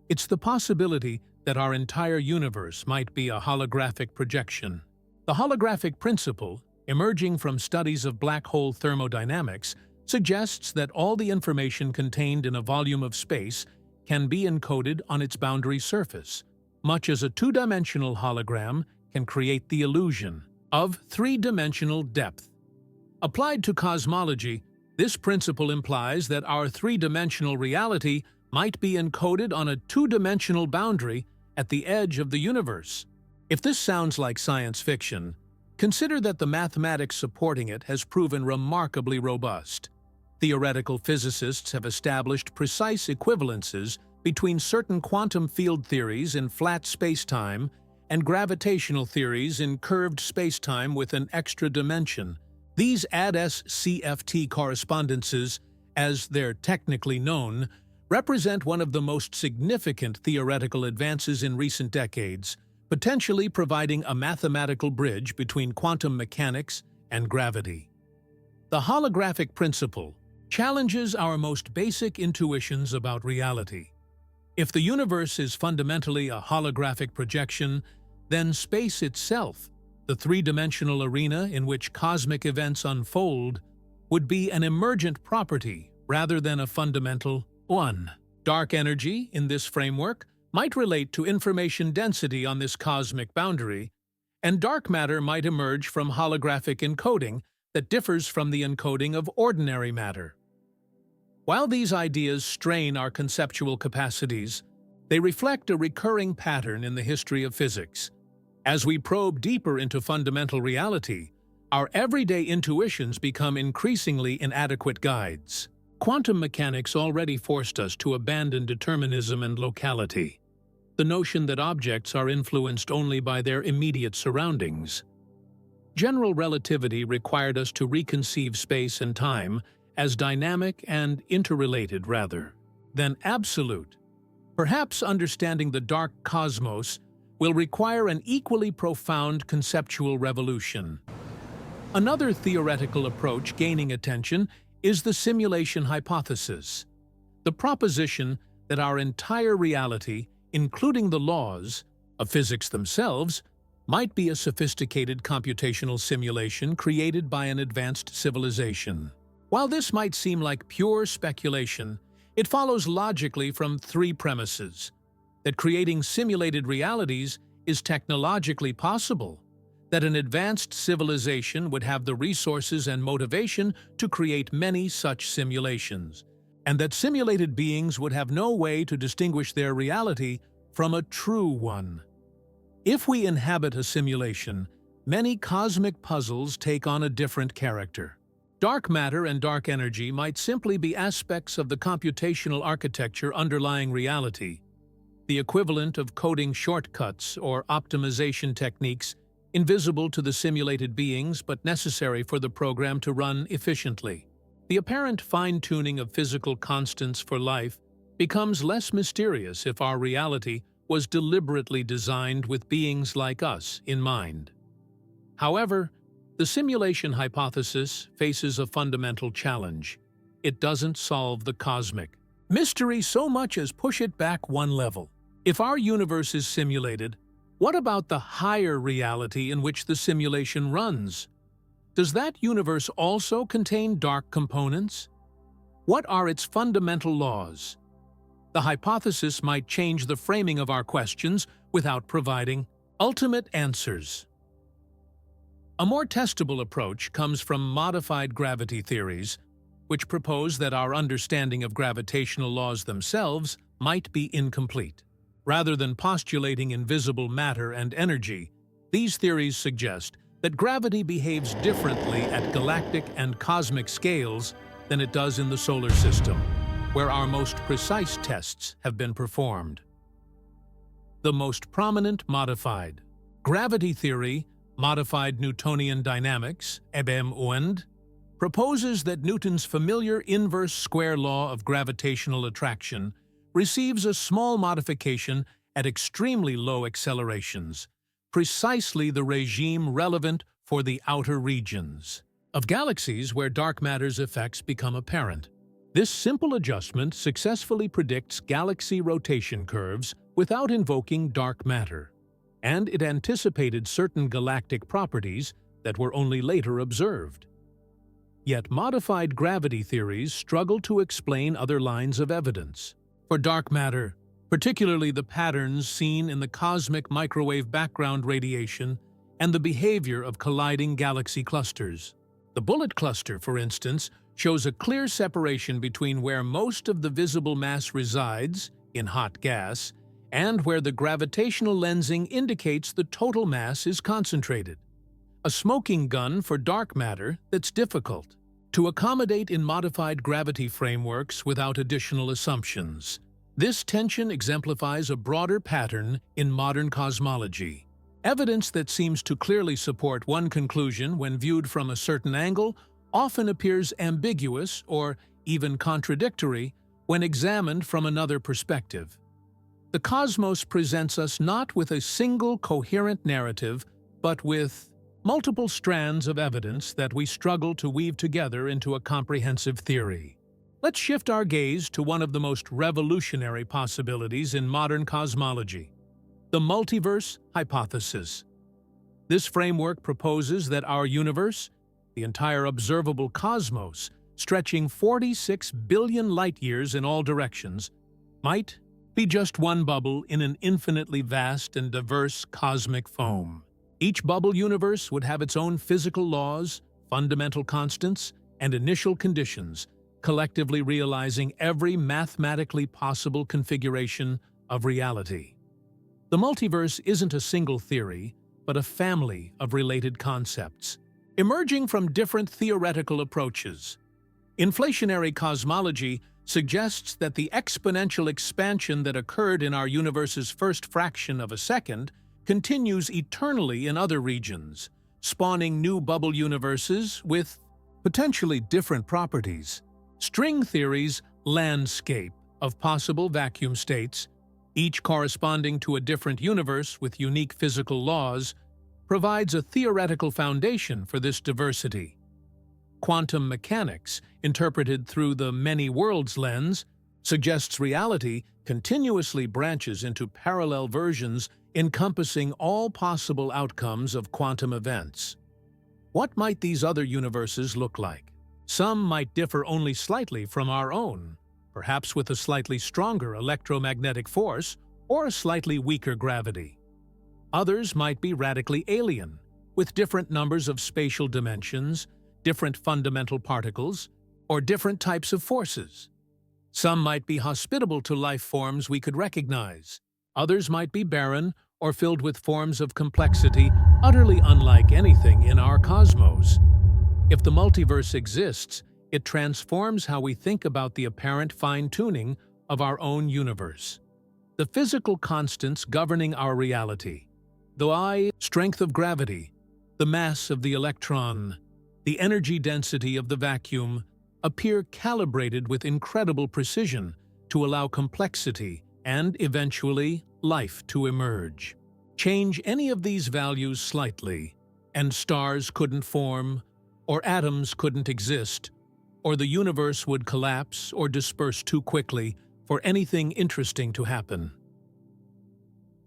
It's the possibility that our entire universe might be a holographic projection. The holographic principle, emerging from studies of black hole thermodynamics, suggests that all the information contained in a volume of space can be encoded on its boundary surface, much as a two-dimensional hologram can create the illusion of three-dimensional depth. Applied to cosmology, this principle implies that our three-dimensional reality might be encoded on a two-dimensional boundary at the edge of the universe. If this sounds like science fiction, consider that the mathematics supporting it has proven remarkably robust. Theoretical physicists have established precise equivalences between certain quantum field theories in flat spacetime and gravitational theories in curved spacetime with an extra dimension. These AD-SCFT correspondences, as they're technically known, represent one of the most significant theoretical advances in recent decades, potentially providing a mathematical bridge between quantum mechanics and gravity. The holographic principle challenges our most basic intuitions about reality. If the universe is fundamentally a holographic projection, then space itself, the three-dimensional arena in which cosmic events unfold, would be an emergent property rather than a fundamental one. Dark energy, in this framework, might relate to information density on this cosmic boundary, and dark matter might emerge from holographic encoding that differs from the encoding of ordinary matter. While these ideas strain our conceptual capacities, they reflect a recurring pattern in the history of physics. As we probe deeper into fundamental reality, our everyday intuitions become increasingly inadequate guides. Quantum mechanics already forced us to abandon determinism and locality, the notion that objects are influenced only by their immediate surroundings. General relativity required us to reconceive space and time as dynamic and interrelated rather than absolute. Perhaps understanding the dark cosmos will require an equally profound conceptual revolution. Another theoretical approach gaining attention is the simulation hypothesis, the proposition that our entire reality, including the laws of physics themselves, might be a sophisticated computational simulation created by an advanced civilization. While this might seem like pure speculation, it follows logically from three premises: that creating simulated realities is technologically possible, that an advanced civilization would have the resources and motivation to create many such simulations, and that simulated beings would have no way to distinguish their reality from a true one. If we inhabit a simulation, many cosmic puzzles take on a different character. Dark matter and dark energy might simply be aspects of the computational architecture underlying reality, the equivalent of coding shortcuts or optimization techniques invisible to the simulated beings but necessary for the program to run efficiently. The apparent fine-tuning of physical constants for life becomes less mysterious if our reality was deliberately designed with beings like us in mind. However, the simulation hypothesis faces a fundamental challenge. It doesn't solve the cosmic mystery so much as push it back one level. If our universe is simulated, what about the higher reality in which the simulation runs? Does that universe also contain dark components? What are its fundamental laws? The hypothesis might change the framing of our questions without providing ultimate answers. A more testable approach comes from modified gravity theories, which propose that our understanding of gravitational laws themselves might be incomplete. Rather than postulating invisible matter and energy, these theories suggest that gravity behaves differently at galactic and cosmic scales than it does in the solar system, where our most precise tests have been performed. The most prominent modified gravity theory, modified Newtonian dynamics, EBM-UND, proposes that Newton's familiar inverse square law of gravitational attraction receives a small modification at extremely low accelerations, precisely the regime relevant for the outer regions of galaxies where dark matter's effects become apparent. This simple adjustment successfully predicts galaxy rotation curves without invoking dark matter, and it anticipated certain galactic properties that were only later observed. Yet modified gravity theories struggle to explain other lines of evidence. For dark matter, particularly the patterns seen in the cosmic microwave background radiation and the behavior of colliding galaxy clusters. The bullet cluster, for instance, shows a clear separation between where most of the visible mass resides, in hot gas, and where the gravitational lensing indicates the total mass is concentrated. A smoking gun for dark matter that's difficult to accommodate in modified gravity frameworks without additional assumptions. This tension exemplifies a broader pattern in modern cosmology. Evidence that seems to clearly support one conclusion when viewed from a certain angle often appears ambiguous or even contradictory when examined from another perspective. The cosmos presents us not with a single coherent narrative, but with multiple strands of evidence that we struggle to weave together into a comprehensive theory. Let's shift our gaze to one of the most revolutionary possibilities in modern cosmology, the multiverse hypothesis. This framework proposes that our universe, the entire observable cosmos, stretching 46 billion light-years in all directions, might be just one bubble in an infinitely vast and diverse cosmic foam. Each bubble universe would have its own physical laws, fundamental constants, and initial conditions, collectively realizing every mathematically possible configuration of reality. The multiverse isn't a single theory, but a family of related concepts, emerging from different theoretical approaches. Inflationary cosmology suggests that the exponential expansion that occurred in our universe's first fraction of a second continues eternally in other regions, spawning new bubble universes with potentially different properties. String theory's landscape of possible vacuum states, each corresponding to a different universe with unique physical laws, provides a theoretical foundation for this diversity. Quantum mechanics, interpreted through the many worlds lens, suggests reality continuously branches into parallel versions encompassing all possible outcomes of quantum events. What might these other universes look like? Some might differ only slightly from our own, perhaps with a slightly stronger electromagnetic force or a slightly weaker gravity. Others might be radically alien, with different numbers of spatial dimensions, different fundamental particles, or different types of forces. Some might be hospitable to life forms we could recognize. Others might be barren or filled with forms of complexity utterly unlike anything in our cosmos. If the multiverse exists, it transforms how we think about the apparent fine-tuning of our own universe. The physical constants governing our reality, the strength of gravity, the mass of the electron, the energy density of the vacuum, appear calibrated with incredible precision to allow complexity and, eventually, life to emerge. Change any of these values slightly, and stars couldn't form, or atoms couldn't exist, or the universe would collapse or disperse too quickly for anything interesting to happen.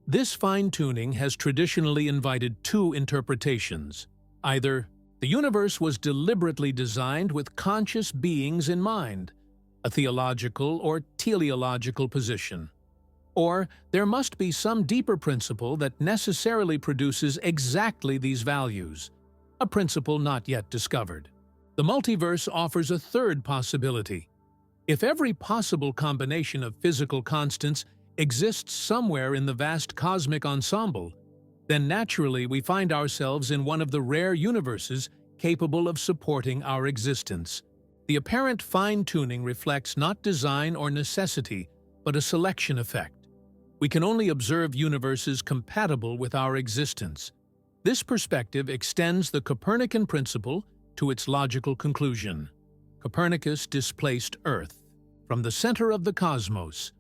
This fine-tuning has traditionally invited two interpretations. Either the universe was deliberately designed with conscious beings in mind, a theological or teleological position. Or there must be some deeper principle that necessarily produces exactly these values, a principle not yet discovered. The multiverse offers a third possibility. If every possible combination of physical constants exists somewhere in the vast cosmic ensemble, then naturally we find ourselves in one of the rare universes capable of supporting our existence. The apparent fine-tuning reflects not design or necessity, but a selection effect. We can only observe universes compatible with our existence. This perspective extends the Copernican principle to its logical conclusion. Copernicus displaced Earth from the center of the cosmos.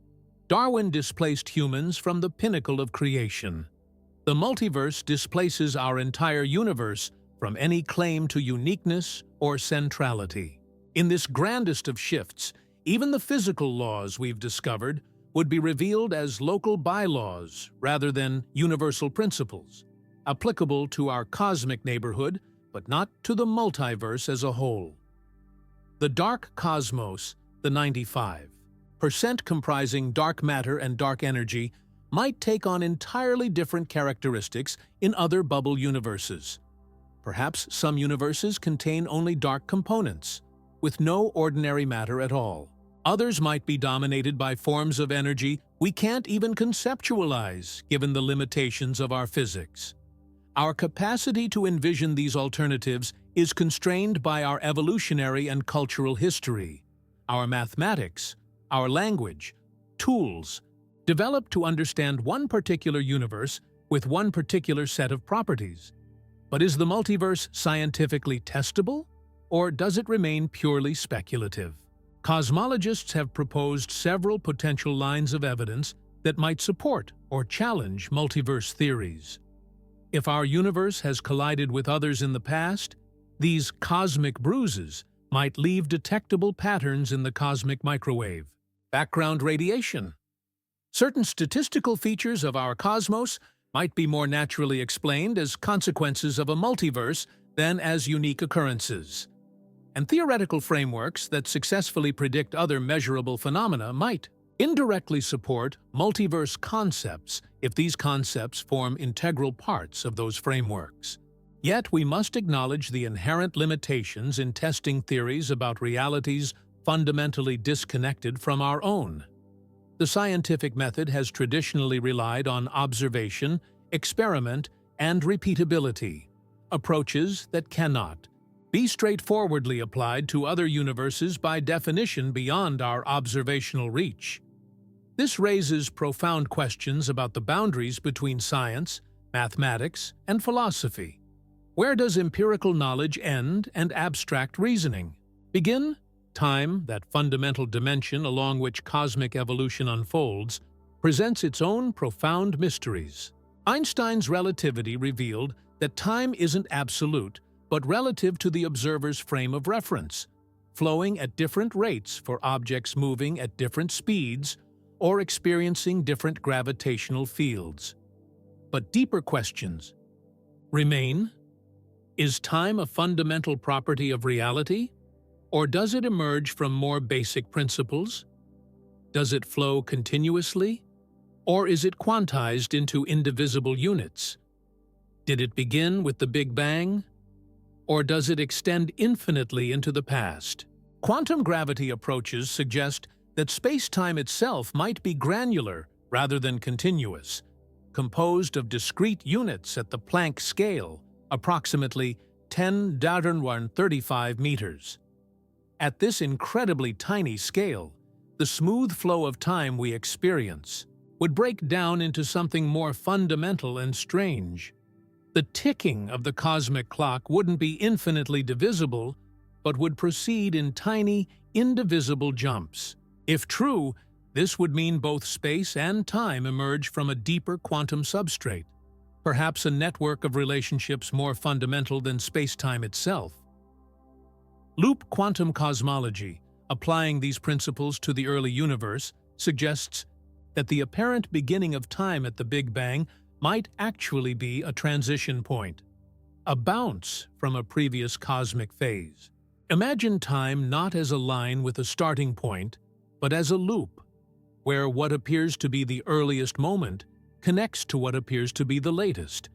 Darwin displaced humans from the pinnacle of creation. The multiverse displaces our entire universe from any claim to uniqueness or centrality. In this grandest of shifts, even the physical laws we've discovered would be revealed as local bylaws rather than universal principles, applicable to our cosmic neighborhood, but not to the multiverse as a whole. The dark cosmos, the 95% comprising dark matter and dark energy, might take on entirely different characteristics in other bubble universes. Perhaps some universes contain only dark components, with no ordinary matter at all. Others might be dominated by forms of energy we can't even conceptualize, given the limitations of our physics. Our capacity to envision these alternatives is constrained by our evolutionary and cultural history, our mathematics, our language, tools, developed to understand one particular universe with one particular set of properties. But is the multiverse scientifically testable, or does it remain purely speculative? Cosmologists have proposed several potential lines of evidence that might support or challenge multiverse theories. If our universe has collided with others in the past, these cosmic bruises might leave detectable patterns in the cosmic microwave. Background radiation. Certain statistical features of our cosmos might be more naturally explained as consequences of a multiverse than as unique occurrences. And theoretical frameworks that successfully predict other measurable phenomena might indirectly support multiverse concepts if these concepts form integral parts of those frameworks. Yet we must acknowledge the inherent limitations in testing theories about realities fundamentally disconnected from our own. The scientific method has traditionally relied on observation, experiment, and repeatability, approaches that cannot be straightforwardly applied to other universes by definition beyond our observational reach. This raises profound questions about the boundaries between science, mathematics, and philosophy. Where does empirical knowledge end and abstract reasoning begin? Time, that fundamental dimension along which cosmic evolution unfolds, presents its own profound mysteries. Einstein's relativity revealed that time isn't absolute, but relative to the observer's frame of reference, flowing at different rates for objects moving at different speeds or experiencing different gravitational fields. But deeper questions remain. Is time a fundamental property of reality? Or does it emerge from more basic principles? Does it flow continuously? Or is it quantized into indivisible units? Did it begin with the Big Bang? Or does it extend infinitely into the past? Quantum gravity approaches suggest that space-time itself might be granular rather than continuous, composed of discrete units at the Planck scale, approximately 10⁻⁵ meters. At this incredibly tiny scale, the smooth flow of time we experience would break down into something more fundamental and strange. The ticking of the cosmic clock wouldn't be infinitely divisible, but would proceed in tiny, indivisible jumps. If true, this would mean both space and time emerge from a deeper quantum substrate, perhaps a network of relationships more fundamental than space-time itself. Loop quantum cosmology, applying these principles to the early universe, suggests that the apparent beginning of time at the Big Bang might actually be a transition point, a bounce from a previous cosmic phase. Imagine time not as a line with a starting point, but as a loop, where what appears to be the earliest moment connects to what appears to be the latest,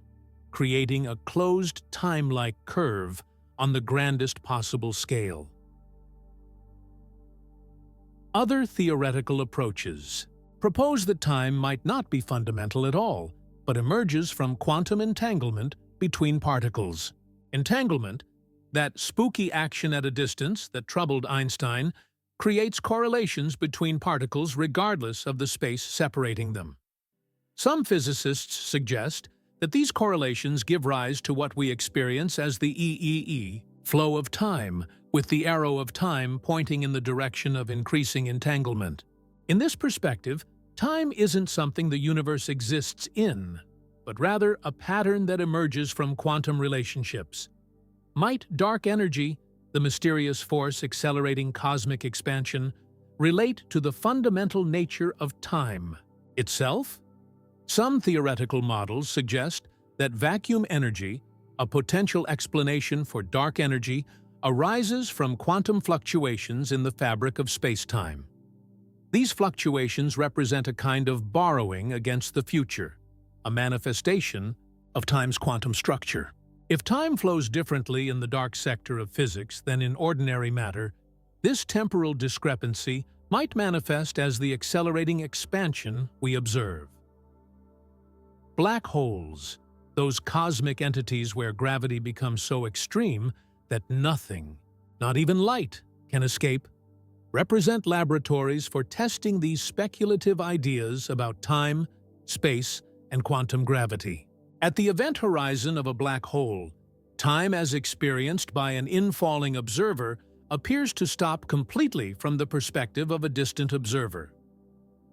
creating a closed time-like curve on the grandest possible scale. Other theoretical approaches propose that time might not be fundamental at all, but emerges from quantum entanglement between particles. Entanglement, that spooky action at a distance that troubled Einstein, creates correlations between particles regardless of the space separating them. Some physicists suggest that these correlations give rise to what we experience as the EEE, flow of time, with the arrow of time pointing in the direction of increasing entanglement. In this perspective, time isn't something the universe exists in, but rather a pattern that emerges from quantum relationships. Might dark energy, the mysterious force accelerating cosmic expansion, relate to the fundamental nature of time itself? Some theoretical models suggest that vacuum energy, a potential explanation for dark energy, arises from quantum fluctuations in the fabric of space-time. These fluctuations represent a kind of borrowing against the future, a manifestation of time's quantum structure. If time flows differently in the dark sector of physics than in ordinary matter, this temporal discrepancy might manifest as the accelerating expansion we observe. Black holes, those cosmic entities where gravity becomes so extreme that nothing, not even light, can escape, represent laboratories for testing these speculative ideas about time, space, and quantum gravity. At the event horizon of a black hole, time as experienced by an infalling observer appears to stop completely from the perspective of a distant observer.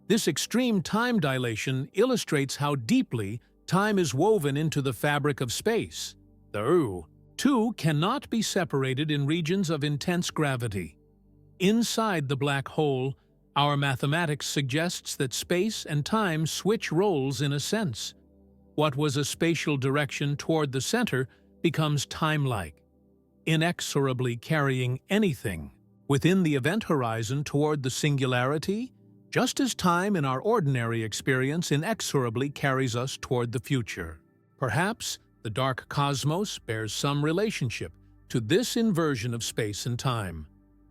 This extreme time dilation illustrates how deeply time is woven into the fabric of space. The two cannot be separated in regions of intense gravity. Inside the black hole, our mathematics suggests that space and time switch roles in a sense. What was a spatial direction toward the center becomes time-like, inexorably carrying anything within the event horizon toward the singularity, just as time in our ordinary experience inexorably carries us toward the future. Perhaps the dark cosmos bears some relationship to this inversion of space and time,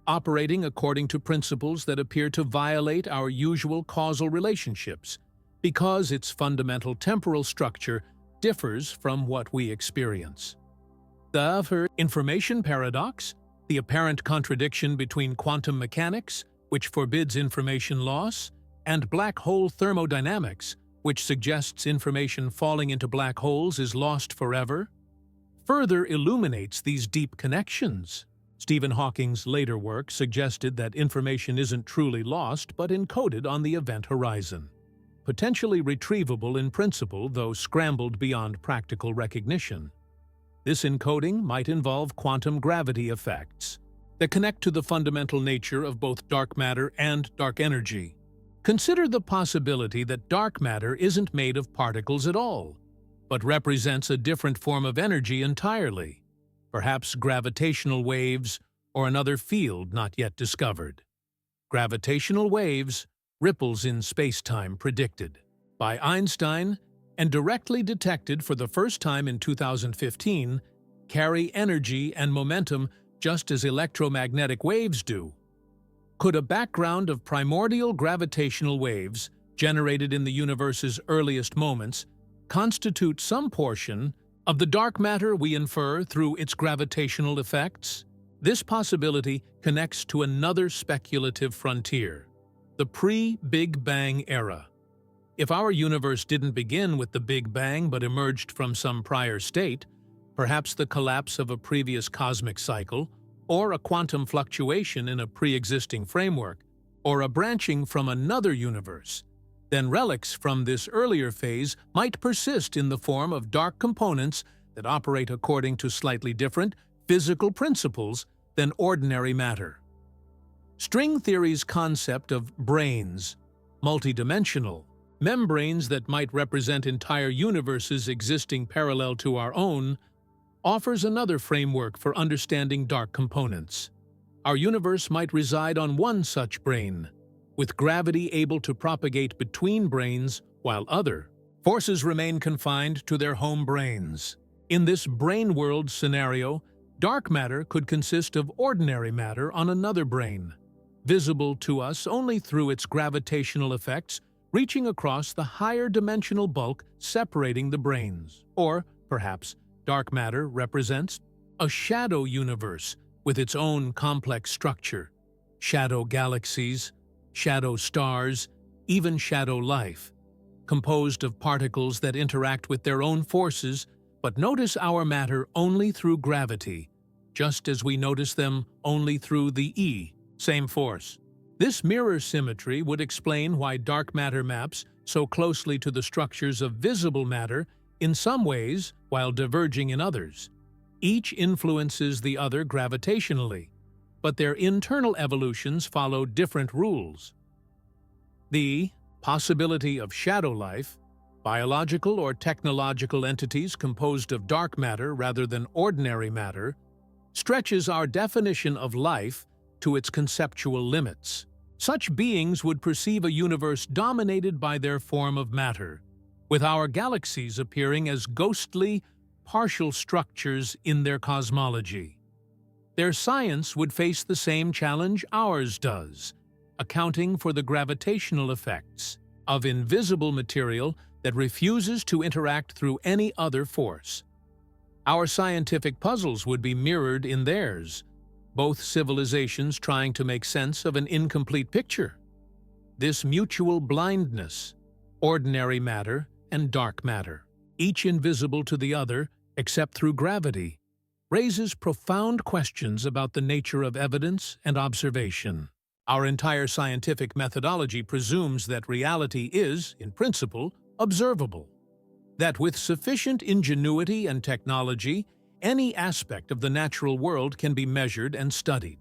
operating according to principles that appear to violate our usual causal relationships, because its fundamental temporal structure differs from what we experience. The information paradox, the apparent contradiction between quantum mechanics, which forbids information loss, and black hole thermodynamics, which suggests information falling into black holes is lost forever, further illuminates these deep connections. Stephen Hawking's later work suggested that information isn't truly lost but encoded on the event horizon, potentially retrievable in principle, though scrambled beyond practical recognition. This encoding might involve quantum gravity effects that connect to the fundamental nature of both dark matter and dark energy. Consider the possibility that dark matter isn't made of particles at all, but represents a different form of energy entirely, perhaps gravitational waves or another field not yet discovered. Gravitational waves, ripples in space-time predicted by Einstein and directly detected for the first time in 2015, carry energy and momentum just as electromagnetic waves do. Could a background of primordial gravitational waves, generated in the universe's earliest moments, constitute some portion of the dark matter we infer through its gravitational effects? This possibility connects to another speculative frontier, the pre-Big Bang era. If our universe didn't begin with the Big Bang but emerged from some prior state, perhaps the collapse of a previous cosmic cycle, or a quantum fluctuation in a pre-existing framework, or a branching from another universe, then relics from this earlier phase might persist in the form of dark components that operate according to slightly different physical principles than ordinary matter. String theory's concept of brains, multidimensional, membranes that might represent entire universes existing parallel to our own, offers another framework for understanding dark components. Our universe might reside on one such brain, with gravity able to propagate between brains while other forces remain confined to their home brains. In this brain world scenario, dark matter could consist of ordinary matter on another brain, visible to us only through its gravitational effects reaching across the higher dimensional bulk separating the brains. Or, perhaps, dark matter represents a shadow universe with its own complex structure, shadow galaxies, shadow stars, even shadow life, composed of particles that interact with their own forces but notice our matter only through gravity, just as we notice them only through the same force. This mirror symmetry would explain why dark matter maps so closely to the structures of visible matter in some ways while diverging in others. Each influences the other gravitationally, but their internal evolutions follow different rules. The possibility of shadow life, biological or technological entities composed of dark matter rather than ordinary matter, stretches our definition of life to its conceptual limits. Such beings would perceive a universe dominated by their form of matter, with our galaxies appearing as ghostly, partial structures in their cosmology. Their science would face the same challenge ours does, accounting for the gravitational effects of invisible material that refuses to interact through any other force. Our scientific puzzles would be mirrored in theirs, both civilizations trying to make sense of an incomplete picture. This mutual blindness, ordinary matter and dark matter, each invisible to the other except through gravity, raises profound questions about the nature of evidence and observation. Our entire scientific methodology presumes that reality is, in principle, observable, that with sufficient ingenuity and technology, any aspect of the natural world can be measured and studied.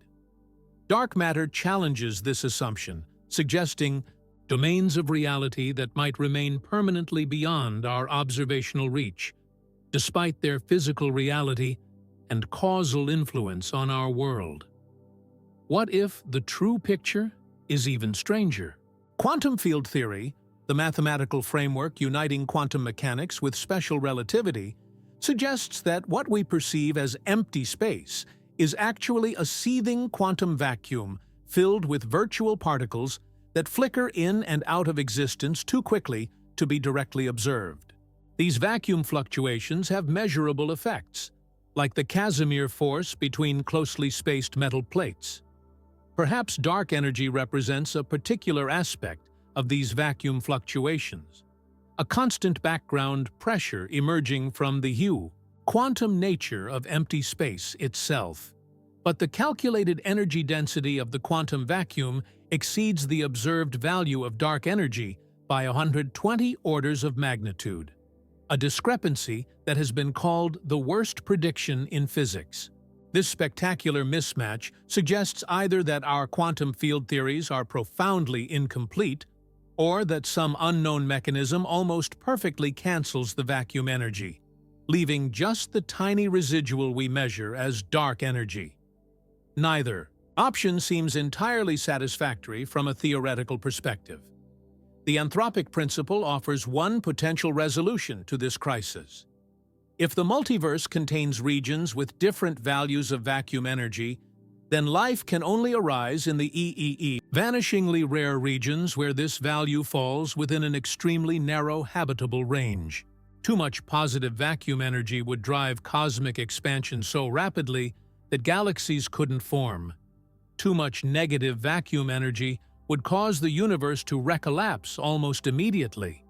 Dark matter challenges this assumption, suggesting domains of reality that might remain permanently beyond our observational reach. despite their physical reality and causal influence on our world. What if the true picture is even stranger? Quantum field theory, the mathematical framework uniting quantum mechanics with special relativity, suggests that what we perceive as empty space is actually a seething quantum vacuum filled with virtual particles that flicker in and out of existence too quickly to be directly observed. These vacuum fluctuations have measurable effects, like the Casimir force between closely spaced metal plates. Perhaps dark energy represents a particular aspect of these vacuum fluctuations, a constant background pressure emerging from the quantum nature of empty space itself. But the calculated energy density of the quantum vacuum exceeds the observed value of dark energy by 120 orders of magnitude, a discrepancy that has been called the worst prediction in physics. This spectacular mismatch suggests either that our quantum field theories are profoundly incomplete, or that some unknown mechanism almost perfectly cancels the vacuum energy, leaving just the tiny residual we measure as dark energy. Neither option seems entirely satisfactory from a theoretical perspective. The anthropic principle offers one potential resolution to this crisis. If the multiverse contains regions with different values of vacuum energy, then life can only arise in the vanishingly rare regions where this value falls within an extremely narrow habitable range. Too much positive vacuum energy would drive cosmic expansion so rapidly that galaxies couldn't form. Too much negative vacuum energy would cause the universe to recollapse almost immediately.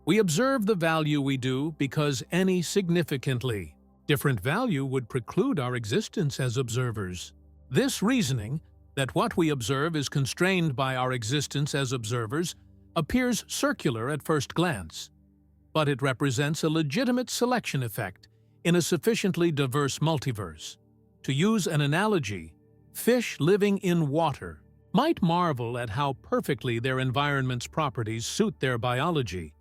We observe the value we do because any significantly different value would preclude our existence as observers. This reasoning, that what we observe is constrained by our existence as observers, appears circular at first glance, but it represents a legitimate selection effect in a sufficiently diverse multiverse. To use an analogy, fish living in water might marvel at how perfectly their environment's properties suit their biology,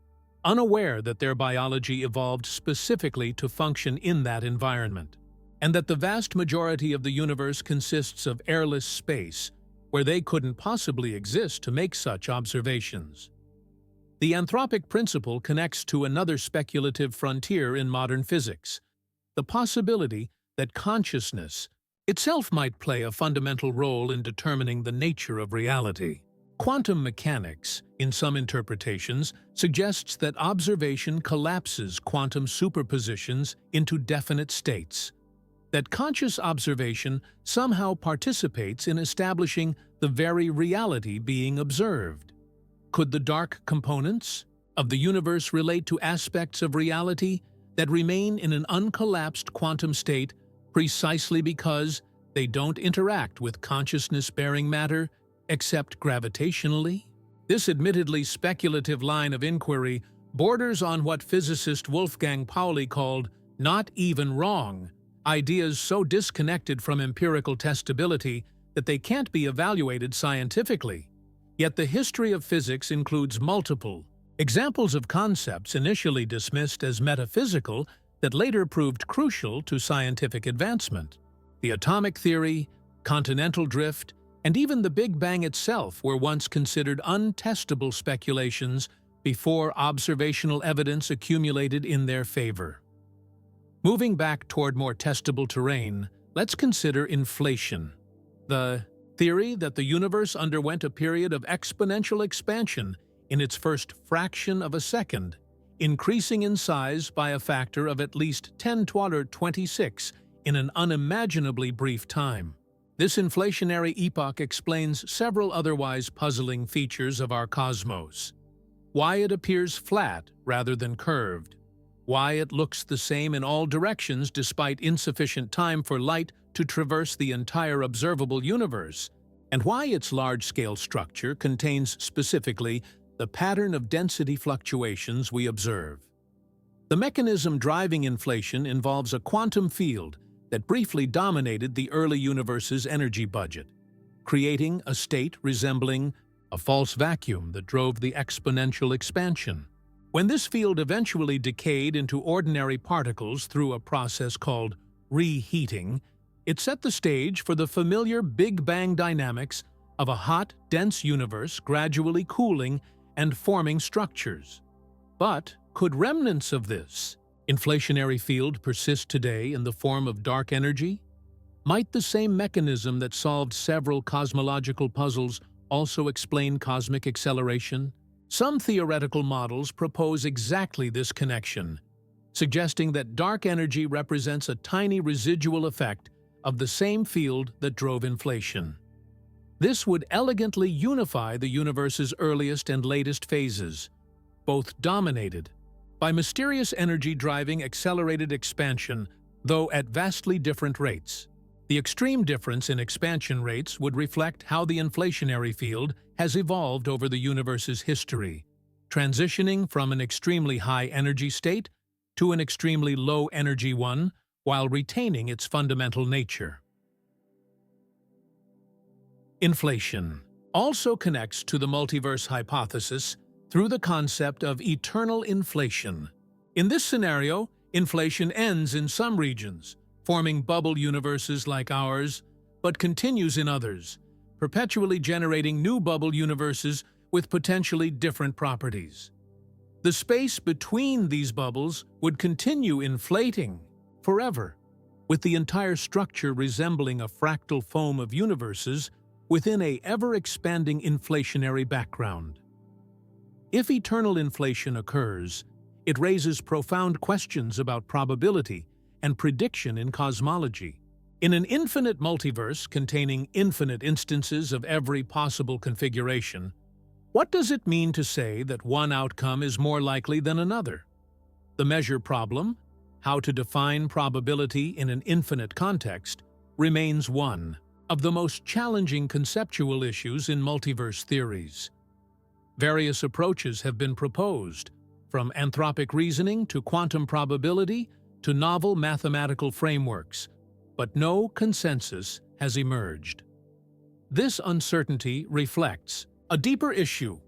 unaware that their biology evolved specifically to function in that environment, and that the vast majority of the universe consists of airless space where they couldn't possibly exist to make such observations. The anthropic principle connects to another speculative frontier in modern physics, the possibility that consciousness itself might play a fundamental role in determining the nature of reality. Quantum mechanics, in some interpretations, suggests that observation collapses quantum superpositions into definite states, that conscious observation somehow participates in establishing the very reality being observed. Could the dark components of the universe relate to aspects of reality that remain in an uncollapsed quantum state precisely because they don't interact with consciousness-bearing matter except gravitationally? This admittedly speculative line of inquiry borders on what physicist Wolfgang Pauli called not even wrong, ideas so disconnected from empirical testability that they can't be evaluated scientifically. Yet the history of physics includes multiple examples of concepts initially dismissed as metaphysical that later proved crucial to scientific advancement. The atomic theory, continental drift, and even the Big Bang itself were once considered untestable speculations before observational evidence accumulated in their favor. Moving back toward more testable terrain, let's consider inflation, the theory that the universe underwent a period of exponential expansion in its first fraction of a second, increasing in size by a factor of at least 10 to the power 26 in an unimaginably brief time. This inflationary epoch explains several otherwise puzzling features of our cosmos. Why it appears flat rather than curved, why it looks the same in all directions despite insufficient time for light to traverse the entire observable universe, and why its large-scale structure contains specifically the pattern of density fluctuations we observe. The mechanism driving inflation involves a quantum field that briefly dominated the early universe's energy budget, creating a state resembling a false vacuum that drove the exponential expansion. When this field eventually decayed into ordinary particles through a process called reheating, it set the stage for the familiar Big Bang dynamics of a hot, dense universe gradually cooling and forming structures. But could remnants of this inflationary field persist today in the form of dark energy? Might the same mechanism that solved several cosmological puzzles also explain cosmic acceleration? Some theoretical models propose exactly this connection, suggesting that dark energy represents a tiny residual effect of the same field that drove inflation. This would elegantly unify the universe's earliest and latest phases, both dominated by mysterious energy driving accelerated expansion, though at vastly different rates. The extreme difference in expansion rates would reflect how the inflationary field has evolved over the universe's history, transitioning from an extremely high energy state to an extremely low energy one while retaining its fundamental nature. Inflation also connects to the multiverse hypothesis through the concept of eternal inflation. In this scenario, inflation ends in some regions, forming bubble universes like ours, but continues in others, perpetually generating new bubble universes with potentially different properties. The space between these bubbles would continue inflating forever, with the entire structure resembling a fractal foam of universes within a ever-expanding inflationary background. If eternal inflation occurs, it raises profound questions about probability and prediction in cosmology. In an infinite multiverse containing infinite instances of every possible configuration, what does it mean to say that one outcome is more likely than another? The measure problem, how to define probability in an infinite context, remains one of the most challenging conceptual issues in multiverse theories. Various approaches have been proposed, from anthropic reasoning to quantum probability to novel mathematical frameworks, but no consensus has emerged. This uncertainty reflects a deeper issue.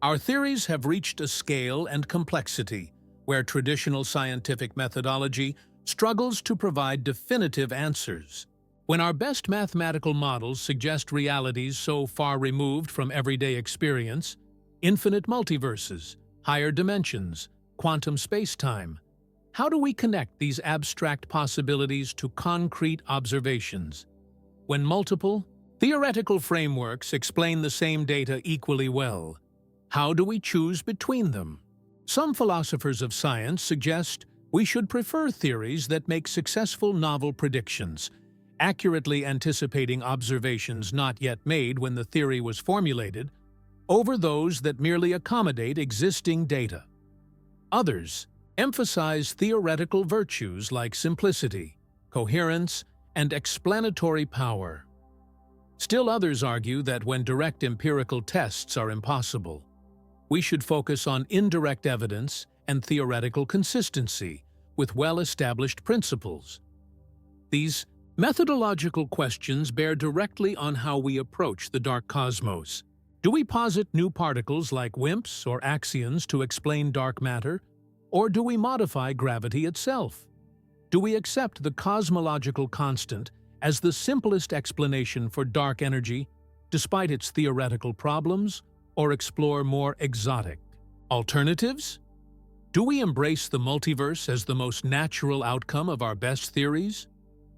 Our theories have reached a scale and complexity where traditional scientific methodology struggles to provide definitive answers. When our best mathematical models suggest realities so far removed from everyday experience, infinite multiverses, higher dimensions, quantum space-time, how do we connect these abstract possibilities to concrete observations? When multiple, theoretical frameworks explain the same data equally well, how do we choose between them? Some philosophers of science suggest we should prefer theories that make successful novel predictions, accurately anticipating observations not yet made when the theory was formulated, over those that merely accommodate existing data. Others emphasize theoretical virtues like simplicity, coherence, and explanatory power. Still others argue that when direct empirical tests are impossible, we should focus on indirect evidence and theoretical consistency with well-established principles. These methodological questions bear directly on how we approach the dark cosmos. Do we posit new particles like WIMPs or axions to explain dark matter? Or do we modify gravity itself? Do we accept the cosmological constant as the simplest explanation for dark energy, despite its theoretical problems, or explore more exotic alternatives? Do we embrace the multiverse as the most natural outcome of our best theories?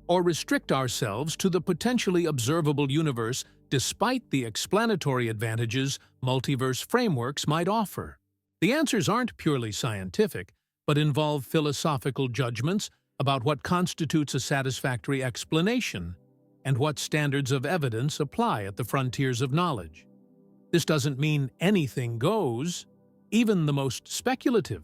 Or restrict ourselves to the potentially observable universe despite the explanatory advantages multiverse frameworks might offer? The answers aren't purely scientific, but involve philosophical judgments about what constitutes a satisfactory explanation and what standards of evidence apply at the frontiers of knowledge. This doesn't mean anything goes, even the most speculative.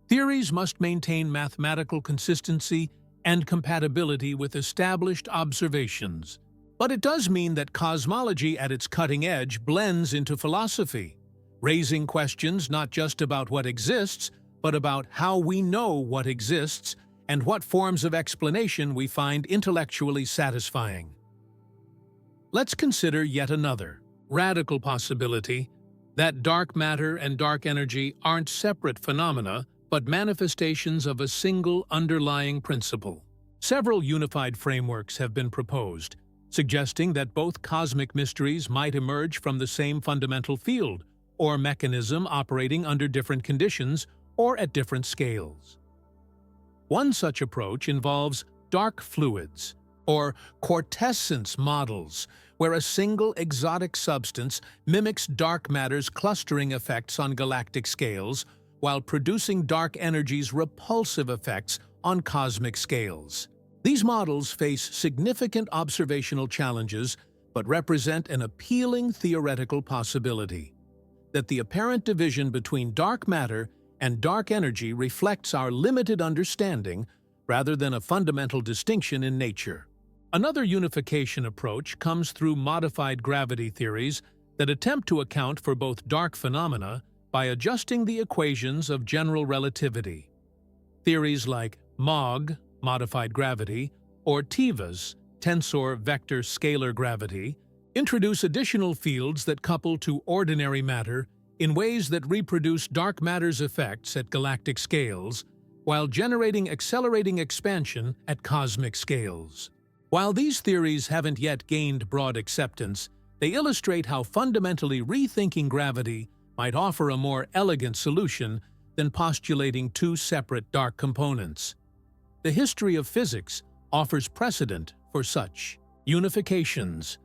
Theories must maintain mathematical consistency and compatibility with established observations. But it does mean that cosmology at its cutting edge blends into philosophy, raising questions not just about what exists, but about how we know what exists and what forms of explanation we find intellectually satisfying. Let's consider yet another radical possibility, that dark matter and dark energy aren't separate phenomena, but manifestations of a single underlying principle. Several unified frameworks have been proposed, suggesting that both cosmic mysteries might emerge from the same fundamental field or mechanism operating under different conditions or at different scales. One such approach involves dark fluids, or quintessence models, where a single exotic substance mimics dark matter's clustering effects on galactic scales while producing dark energy's repulsive effects on cosmic scales. These models face significant observational challenges but represent an appealing theoretical possibility: that the apparent division between dark matter and dark energy reflects our limited understanding rather than a fundamental distinction in nature. Another unification approach comes through modified gravity theories that attempt to account for both dark phenomena by adjusting the equations of general relativity. Theories like MOG, modified gravity, or TIVAS, tensor vector scalar gravity, introduce additional fields that couple to ordinary matter in ways that reproduce dark matter's effects at galactic scales while generating accelerating expansion at cosmic scales. While these theories haven't yet gained broad acceptance, they illustrate how fundamentally rethinking gravity might offer a more elegant solution than postulating two separate dark components. The history of physics offers precedent for such unifications.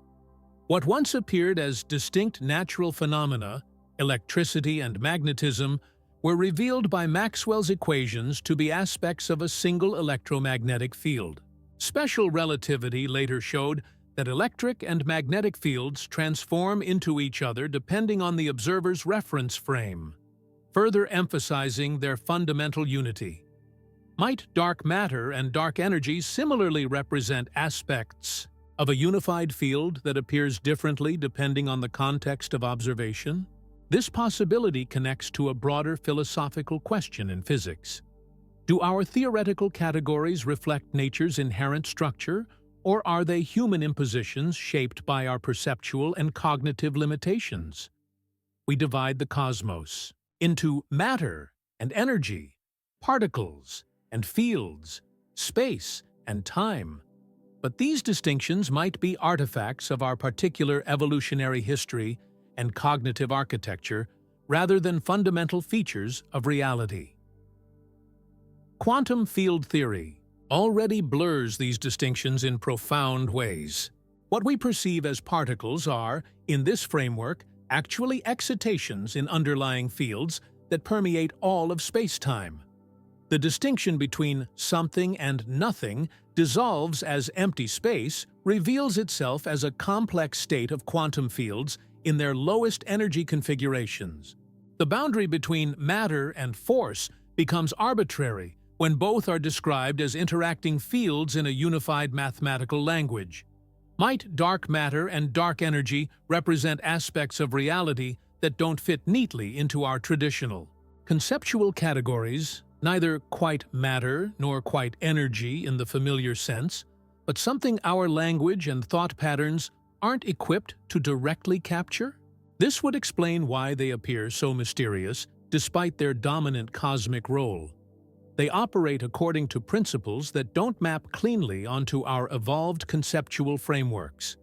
What once appeared as distinct natural phenomena, electricity and magnetism, were revealed by Maxwell's equations to be aspects of a single electromagnetic field. Special relativity later showed that electric and magnetic fields transform into each other depending on the observer's reference frame, further emphasizing their fundamental unity. Might dark matter and dark energy similarly represent aspects of a unified field that appears differently depending on the context of observation? This possibility connects to a broader philosophical question in physics. Do our theoretical categories reflect nature's inherent structure, or are they human impositions shaped by our perceptual and cognitive limitations? We divide the cosmos into matter and energy, particles and fields, space and time. But these distinctions might be artifacts of our particular evolutionary history and cognitive architecture rather than fundamental features of reality. Quantum field theory already blurs these distinctions in profound ways. What we perceive as particles are, in this framework, actually excitations in underlying fields that permeate all of space-time. The distinction between something and nothing dissolves as empty space reveals itself as a complex state of quantum fields in their lowest energy configurations. The boundary between matter and force becomes arbitrary when both are described as interacting fields in a unified mathematical language. Might dark matter and dark energy represent aspects of reality that don't fit neatly into our traditional conceptual categories, neither quite matter nor quite energy in the familiar sense, but something our language and thought patterns aren't equipped to directly capture? This would explain why they appear so mysterious despite their dominant cosmic role. They operate according to principles that don't map cleanly onto our evolved conceptual frameworks.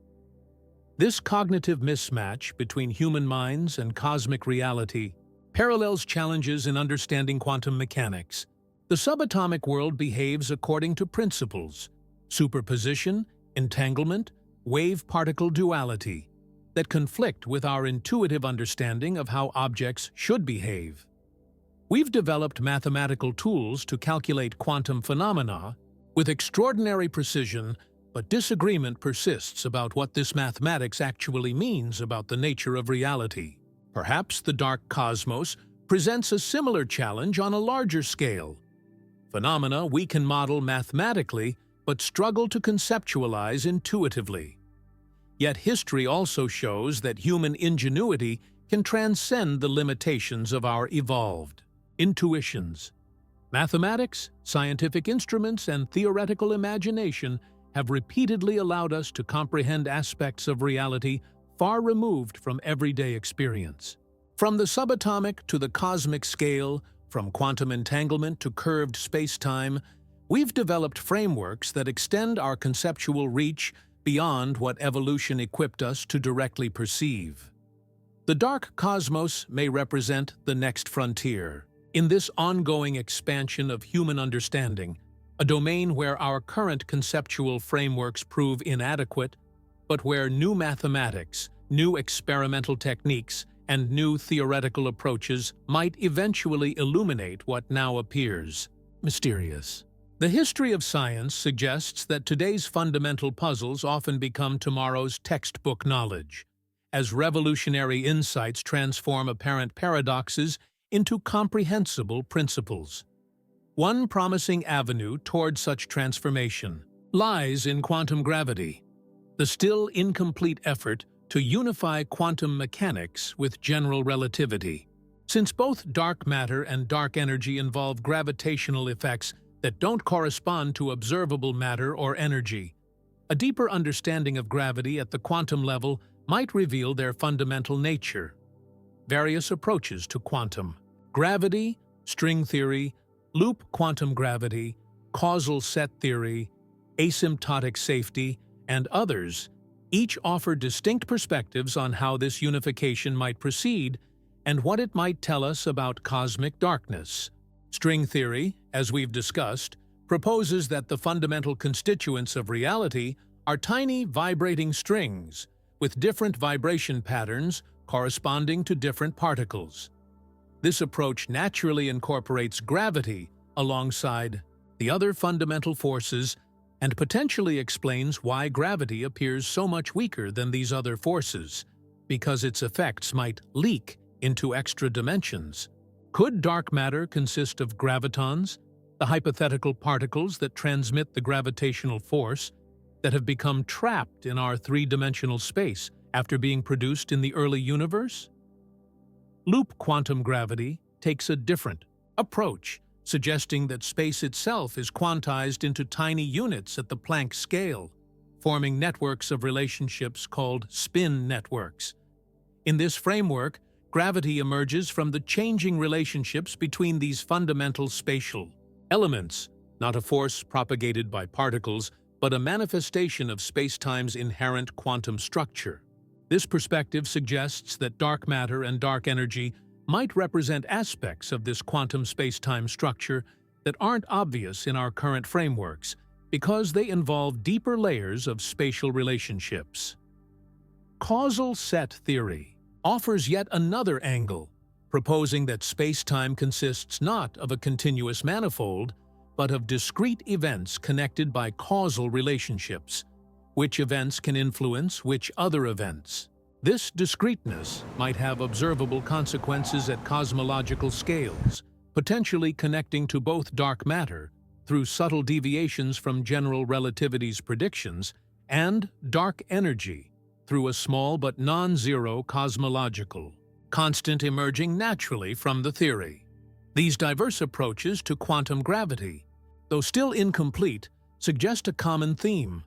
This cognitive mismatch between human minds and cosmic reality parallels challenges in understanding quantum mechanics. The subatomic world behaves according to principles: superposition, entanglement, wave-particle duality, that conflict with our intuitive understanding of how objects should behave. We've developed mathematical tools to calculate quantum phenomena with extraordinary precision, but disagreement persists about what this mathematics actually means about the nature of reality. Perhaps the dark cosmos presents a similar challenge on a larger scale. Phenomena we can model mathematically, but struggle to conceptualize intuitively. Yet history also shows that human ingenuity can transcend the limitations of our evolved intuitions. Mathematics, scientific instruments, and theoretical imagination have repeatedly allowed us to comprehend aspects of reality far removed from everyday experience. From the subatomic to the cosmic scale, from quantum entanglement to curved space-time, we've developed frameworks that extend our conceptual reach beyond what evolution equipped us to directly perceive. The dark cosmos may represent the next frontier. In this ongoing expansion of human understanding, a domain where our current conceptual frameworks prove inadequate, but where new mathematics, new experimental techniques, and new theoretical approaches might eventually illuminate what now appears mysterious. The history of science suggests that today's fundamental puzzles often become tomorrow's textbook knowledge, as revolutionary insights transform apparent paradoxes into comprehensible principles. One promising avenue toward such transformation lies in quantum gravity, the still incomplete effort to unify quantum mechanics with general relativity. Since both dark matter and dark energy involve gravitational effects that don't correspond to observable matter or energy, a deeper understanding of gravity at the quantum level might reveal their fundamental nature. Various approaches to quantum gravity, string theory, loop quantum gravity, causal set theory, asymptotic safety, and others each offer distinct perspectives on how this unification might proceed and what it might tell us about cosmic darkness. String theory, as we've discussed, proposes that the fundamental constituents of reality are tiny vibrating strings with different vibration patterns corresponding to different particles. This approach naturally incorporates gravity alongside the other fundamental forces and potentially explains why gravity appears so much weaker than these other forces, because its effects might leak into extra dimensions. Could dark matter consist of gravitons, the hypothetical particles that transmit the gravitational force that have become trapped in our three-dimensional space after being produced in the early universe? Loop quantum gravity takes a different approach, suggesting that space itself is quantized into tiny units at the Planck scale, forming networks of relationships called spin networks. In this framework, gravity emerges from the changing relationships between these fundamental spatial elements, not a force propagated by particles, but a manifestation of spacetime's inherent quantum structure. This perspective suggests that dark matter and dark energy might represent aspects of this quantum spacetime structure that aren't obvious in our current frameworks because they involve deeper layers of spatial relationships. Causal set theory offers yet another angle, proposing that spacetime consists not of a continuous manifold, but of discrete events connected by causal relationships. Which events can influence which other events? This discreteness might have observable consequences at cosmological scales, potentially connecting to both dark matter, through subtle deviations from general relativity's predictions, and dark energy, through a small but non-zero cosmological constant emerging naturally from the theory. These diverse approaches to quantum gravity, though still incomplete, suggest a common theme.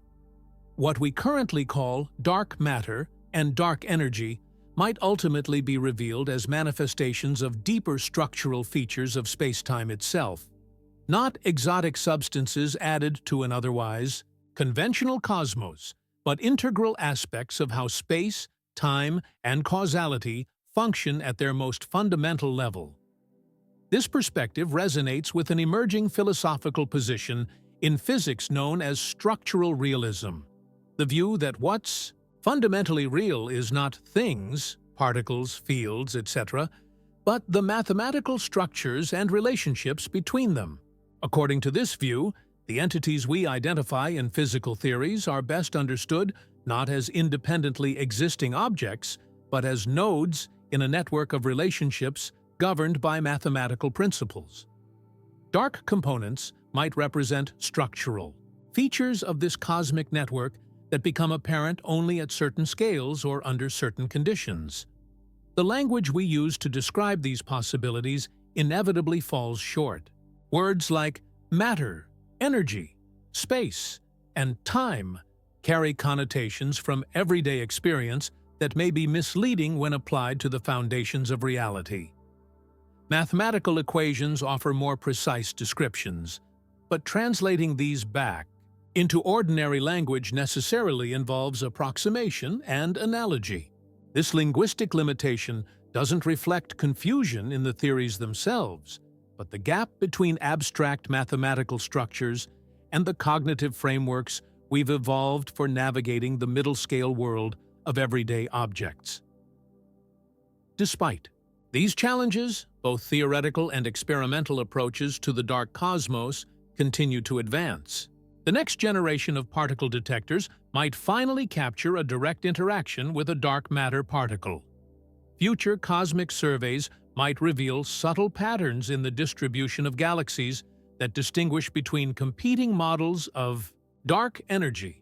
What we currently call dark matter and dark energy might ultimately be revealed as manifestations of deeper structural features of spacetime itself, not exotic substances added to an otherwise conventional cosmos, but integral aspects of how space, time, and causality function at their most fundamental level. This perspective resonates with an emerging philosophical position in physics known as structural realism, the view that what's fundamentally real is not things, particles, fields, etc., but the mathematical structures and relationships between them. According to this view, the entities we identify in physical theories are best understood not as independently existing objects, but as nodes in a network of relationships governed by mathematical principles. Dark components might represent structural features of this cosmic network that become apparent only at certain scales or under certain conditions. The language we use to describe these possibilities inevitably falls short. Words like matter, energy, space, and time carry connotations from everyday experience that may be misleading when applied to the foundations of reality. Mathematical equations offer more precise descriptions, but translating these back into ordinary language necessarily involves approximation and analogy. This linguistic limitation doesn't reflect confusion in the theories themselves, but the gap between abstract mathematical structures and the cognitive frameworks we've evolved for navigating the middle-scale world of everyday objects. Despite these challenges, both theoretical and experimental approaches to the dark cosmos continue to advance. The next generation of particle detectors might finally capture a direct interaction with a dark matter particle. Future cosmic surveys might reveal subtle patterns in the distribution of galaxies that distinguish between competing models of dark energy.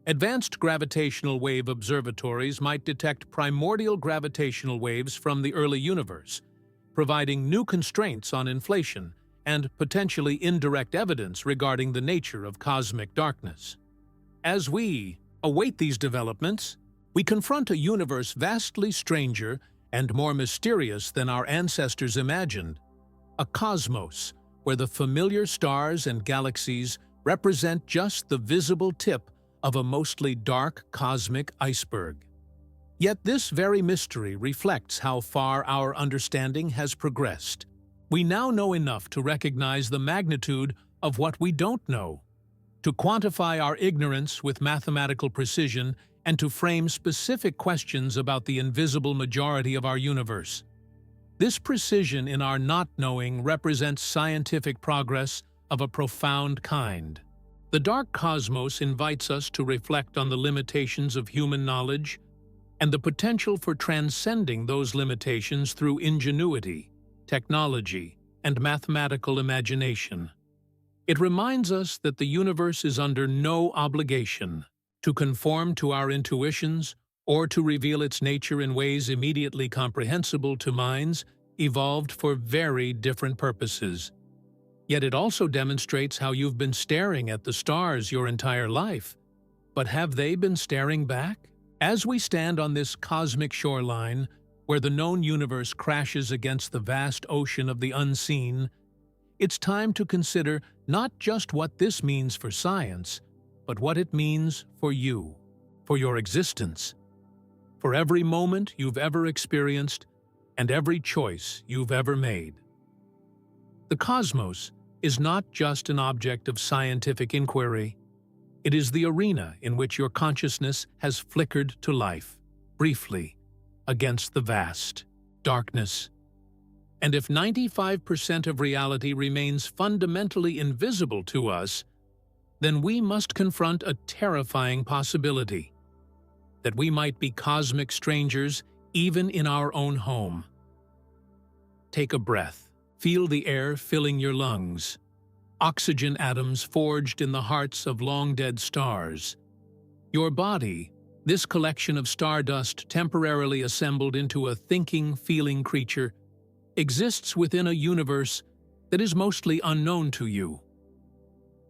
Advanced gravitational wave observatories might detect primordial gravitational waves from the early universe, providing new constraints on inflation and potentially indirect evidence regarding the nature of cosmic darkness. As we await these developments, we confront a universe vastly stranger and more mysterious than our ancestors imagined, a cosmos where the familiar stars and galaxies represent just the visible tip of a mostly dark cosmic iceberg. Yet this very mystery reflects how far our understanding has progressed. We now know enough to recognize the magnitude of what we don't know, to quantify our ignorance with mathematical precision, and to frame specific questions about the invisible majority of our universe. This precision in our not-knowing represents scientific progress of a profound kind. The dark cosmos invites us to reflect on the limitations of human knowledge and the potential for transcending those limitations through ingenuity, technology, and mathematical imagination. It reminds us that the universe is under no obligation to conform to our intuitions or to reveal its nature in ways immediately comprehensible to minds evolved for very different purposes. Yet it also demonstrates how you've been staring at the stars your entire life. But have they been staring back? As we stand on this cosmic shoreline, where the known universe crashes against the vast ocean of the unseen, it's time to consider not just what this means for science, but what it means for you, for your existence, for every moment you've ever experienced and every choice you've ever made. The cosmos is not just an object of scientific inquiry. It is the arena in which your consciousness has flickered to life, briefly, against the vast darkness. And if 95% of reality remains fundamentally invisible to us, then we must confront a terrifying possibility, that we might be cosmic strangers even in our own home. Take a breath. Feel the air filling your lungs. Oxygen atoms forged in the hearts of long-dead stars. Your body, this collection of stardust temporarily assembled into a thinking, feeling creature, exists within a universe that is mostly unknown to you.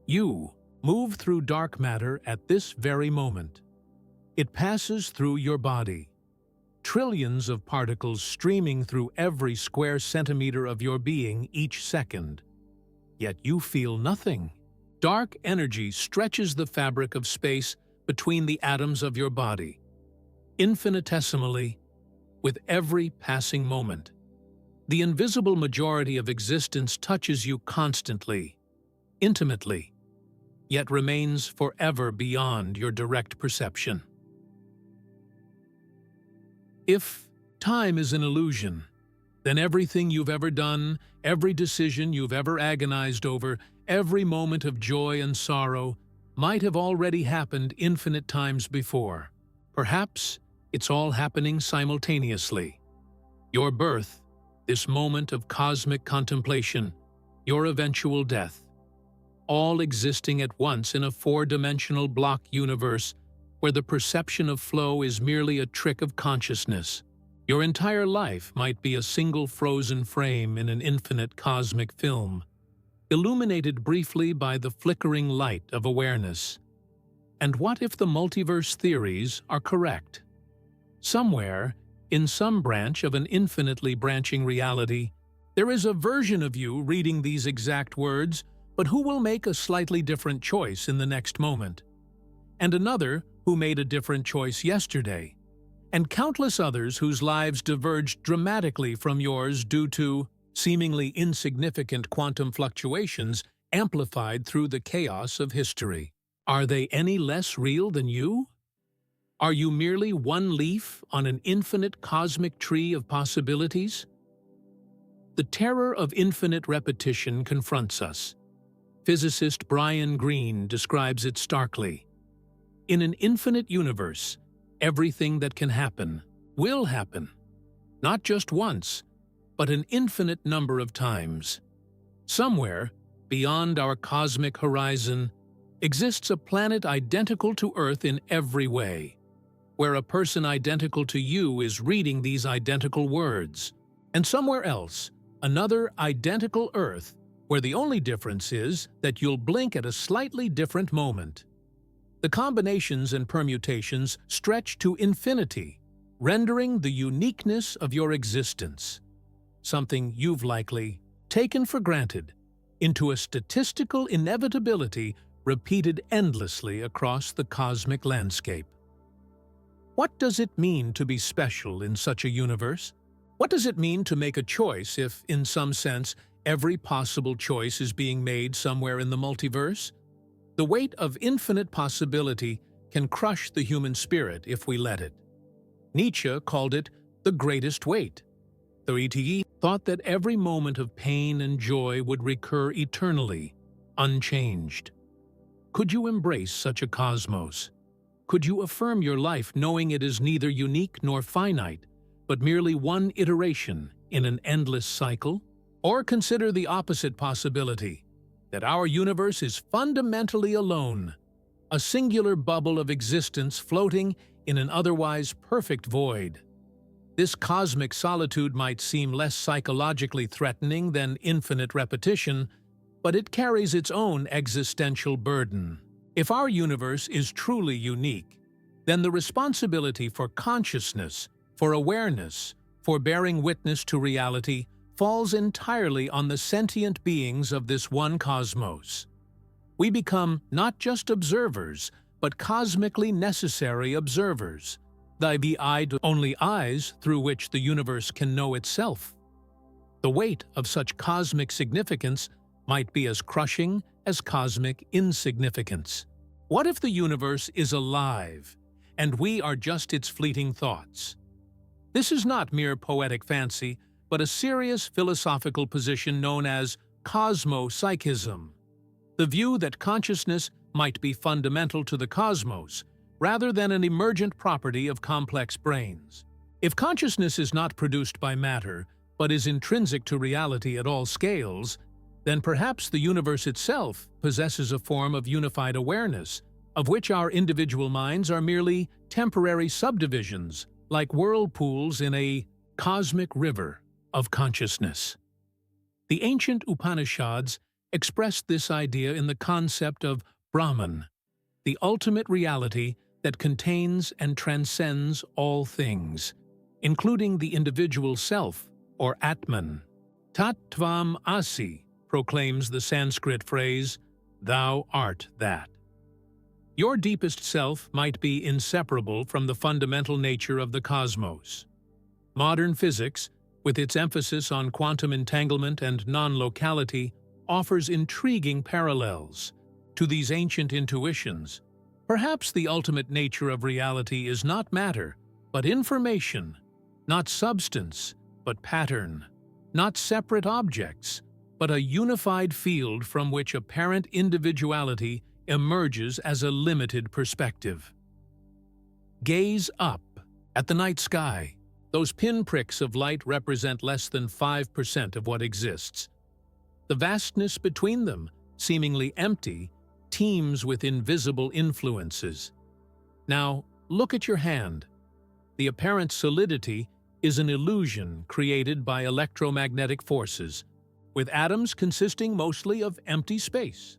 You move through dark matter at this very moment. It passes through your body. Trillions of particles streaming through every square centimeter of your being each second. Yet you feel nothing. Dark energy stretches the fabric of space between the atoms of your body, infinitesimally, with every passing moment. The invisible majority of existence touches you constantly, intimately, yet remains forever beyond your direct perception. If time is an illusion, then everything you've ever done, every decision you've ever agonized over, every moment of joy and sorrow might have already happened infinite times before. Perhaps it's all happening simultaneously. Your birth, this moment of cosmic contemplation, your eventual death, all existing at once in a four-dimensional block universe where the perception of flow is merely a trick of consciousness. Your entire life might be a single frozen frame in an infinite cosmic film, illuminated briefly by the flickering light of awareness. And what if the multiverse theories are correct? Somewhere, in some branch of an infinitely branching reality, there is a version of you reading these exact words, but who will make a slightly different choice in the next moment. And another who made a different choice yesterday. And countless others whose lives diverged dramatically from yours due to seemingly insignificant quantum fluctuations amplified through the chaos of history. Are they any less real than you? Are you merely one leaf on an infinite cosmic tree of possibilities? The terror of infinite repetition confronts us. Physicist Brian Greene describes it starkly. In an infinite universe, everything that can happen will happen, not just once, but an infinite number of times. Somewhere, beyond our cosmic horizon, exists a planet identical to Earth in every way, where a person identical to you is reading these identical words, and somewhere else, another identical Earth, where the only difference is that you'll blink at a slightly different moment. The combinations and permutations stretch to infinity, rendering the uniqueness of your existence, something you've likely taken for granted, into a statistical inevitability repeated endlessly across the cosmic landscape. What does it mean to be special in such a universe? What does it mean to make a choice if, in some sense, every possible choice is being made somewhere in the multiverse? The weight of infinite possibility can crush the human spirit if we let it. Nietzsche called it the greatest weight. The ETE thought that every moment of pain and joy would recur eternally, unchanged. Could you embrace such a cosmos? Could you affirm your life knowing it is neither unique nor finite, but merely one iteration in an endless cycle? Or consider the opposite possibility, that our universe is fundamentally alone, a singular bubble of existence floating in an otherwise perfect void. This cosmic solitude might seem less psychologically threatening than infinite repetition, but it carries its own existential burden. If our universe is truly unique, then the responsibility for consciousness, for awareness, for bearing witness to reality falls entirely on the sentient beings of this one cosmos. We become not just observers, but cosmically necessary observers, the only eyes through which the universe can know itself. The weight of such cosmic significance might be as crushing as cosmic insignificance. What if the universe is alive, and we are just its fleeting thoughts? This is not mere poetic fancy, but a serious philosophical position known as cosmopsychism, the view that consciousness might be fundamental to the cosmos, rather than an emergent property of complex brains. If consciousness is not produced by matter, but is intrinsic to reality at all scales, then perhaps the universe itself possesses a form of unified awareness, of which our individual minds are merely temporary subdivisions, like whirlpools in a cosmic river of consciousness. The ancient Upanishads expressed this idea in the concept of Brahman, the ultimate reality that contains and transcends all things, including the individual self, or Atman. Tat Tvam Asi proclaims the Sanskrit phrase, "Thou art that." Your deepest self might be inseparable from the fundamental nature of the cosmos. Modern physics, with its emphasis on quantum entanglement and non-locality, offers intriguing parallels to these ancient intuitions. Perhaps the ultimate nature of reality is not matter, but information, not substance, but pattern, not separate objects, but a unified field from which apparent individuality emerges as a limited perspective. Gaze up at the night sky. Those pinpricks of light represent less than 5% of what exists. The vastness between them, seemingly empty, teems with invisible influences. Now, look at your hand. The apparent solidity is an illusion created by electromagnetic forces, with atoms consisting mostly of empty space.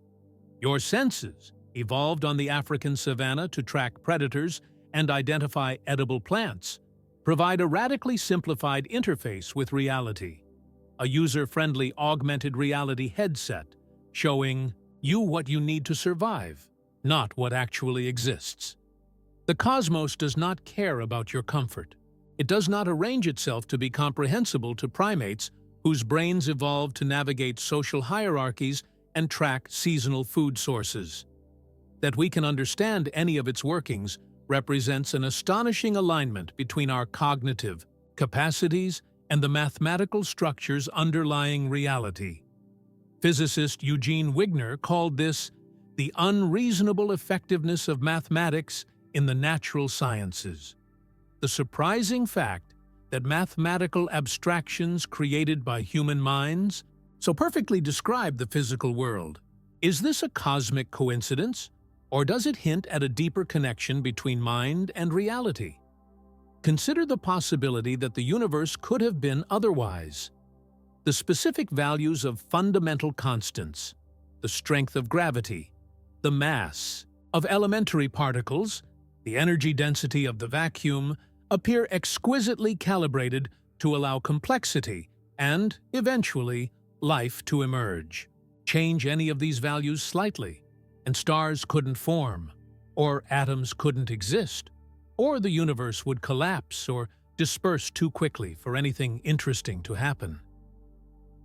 Your senses, evolved on the African savanna to track predators and identify edible plants, provide a radically simplified interface with reality, a user-friendly augmented reality headset showing you what you need to survive, not what actually exists. The cosmos does not care about your comfort. It does not arrange itself to be comprehensible to primates whose brains evolved to navigate social hierarchies and track seasonal food sources. That we can understand any of its workings represents an astonishing alignment between our cognitive capacities and the mathematical structures underlying reality. Physicist Eugene Wigner called this the unreasonable effectiveness of mathematics in the natural sciences. The surprising fact that mathematical abstractions created by human minds so perfectly describe the physical world. Is this a cosmic coincidence, or does it hint at a deeper connection between mind and reality? Consider the possibility that the universe could have been otherwise. The specific values of fundamental constants, the strength of gravity, the mass of elementary particles, the energy density of the vacuum, appear exquisitely calibrated to allow complexity and, eventually, life to emerge. Change any of these values slightly, and stars couldn't form, or atoms couldn't exist, or the universe would collapse or disperse too quickly for anything interesting to happen.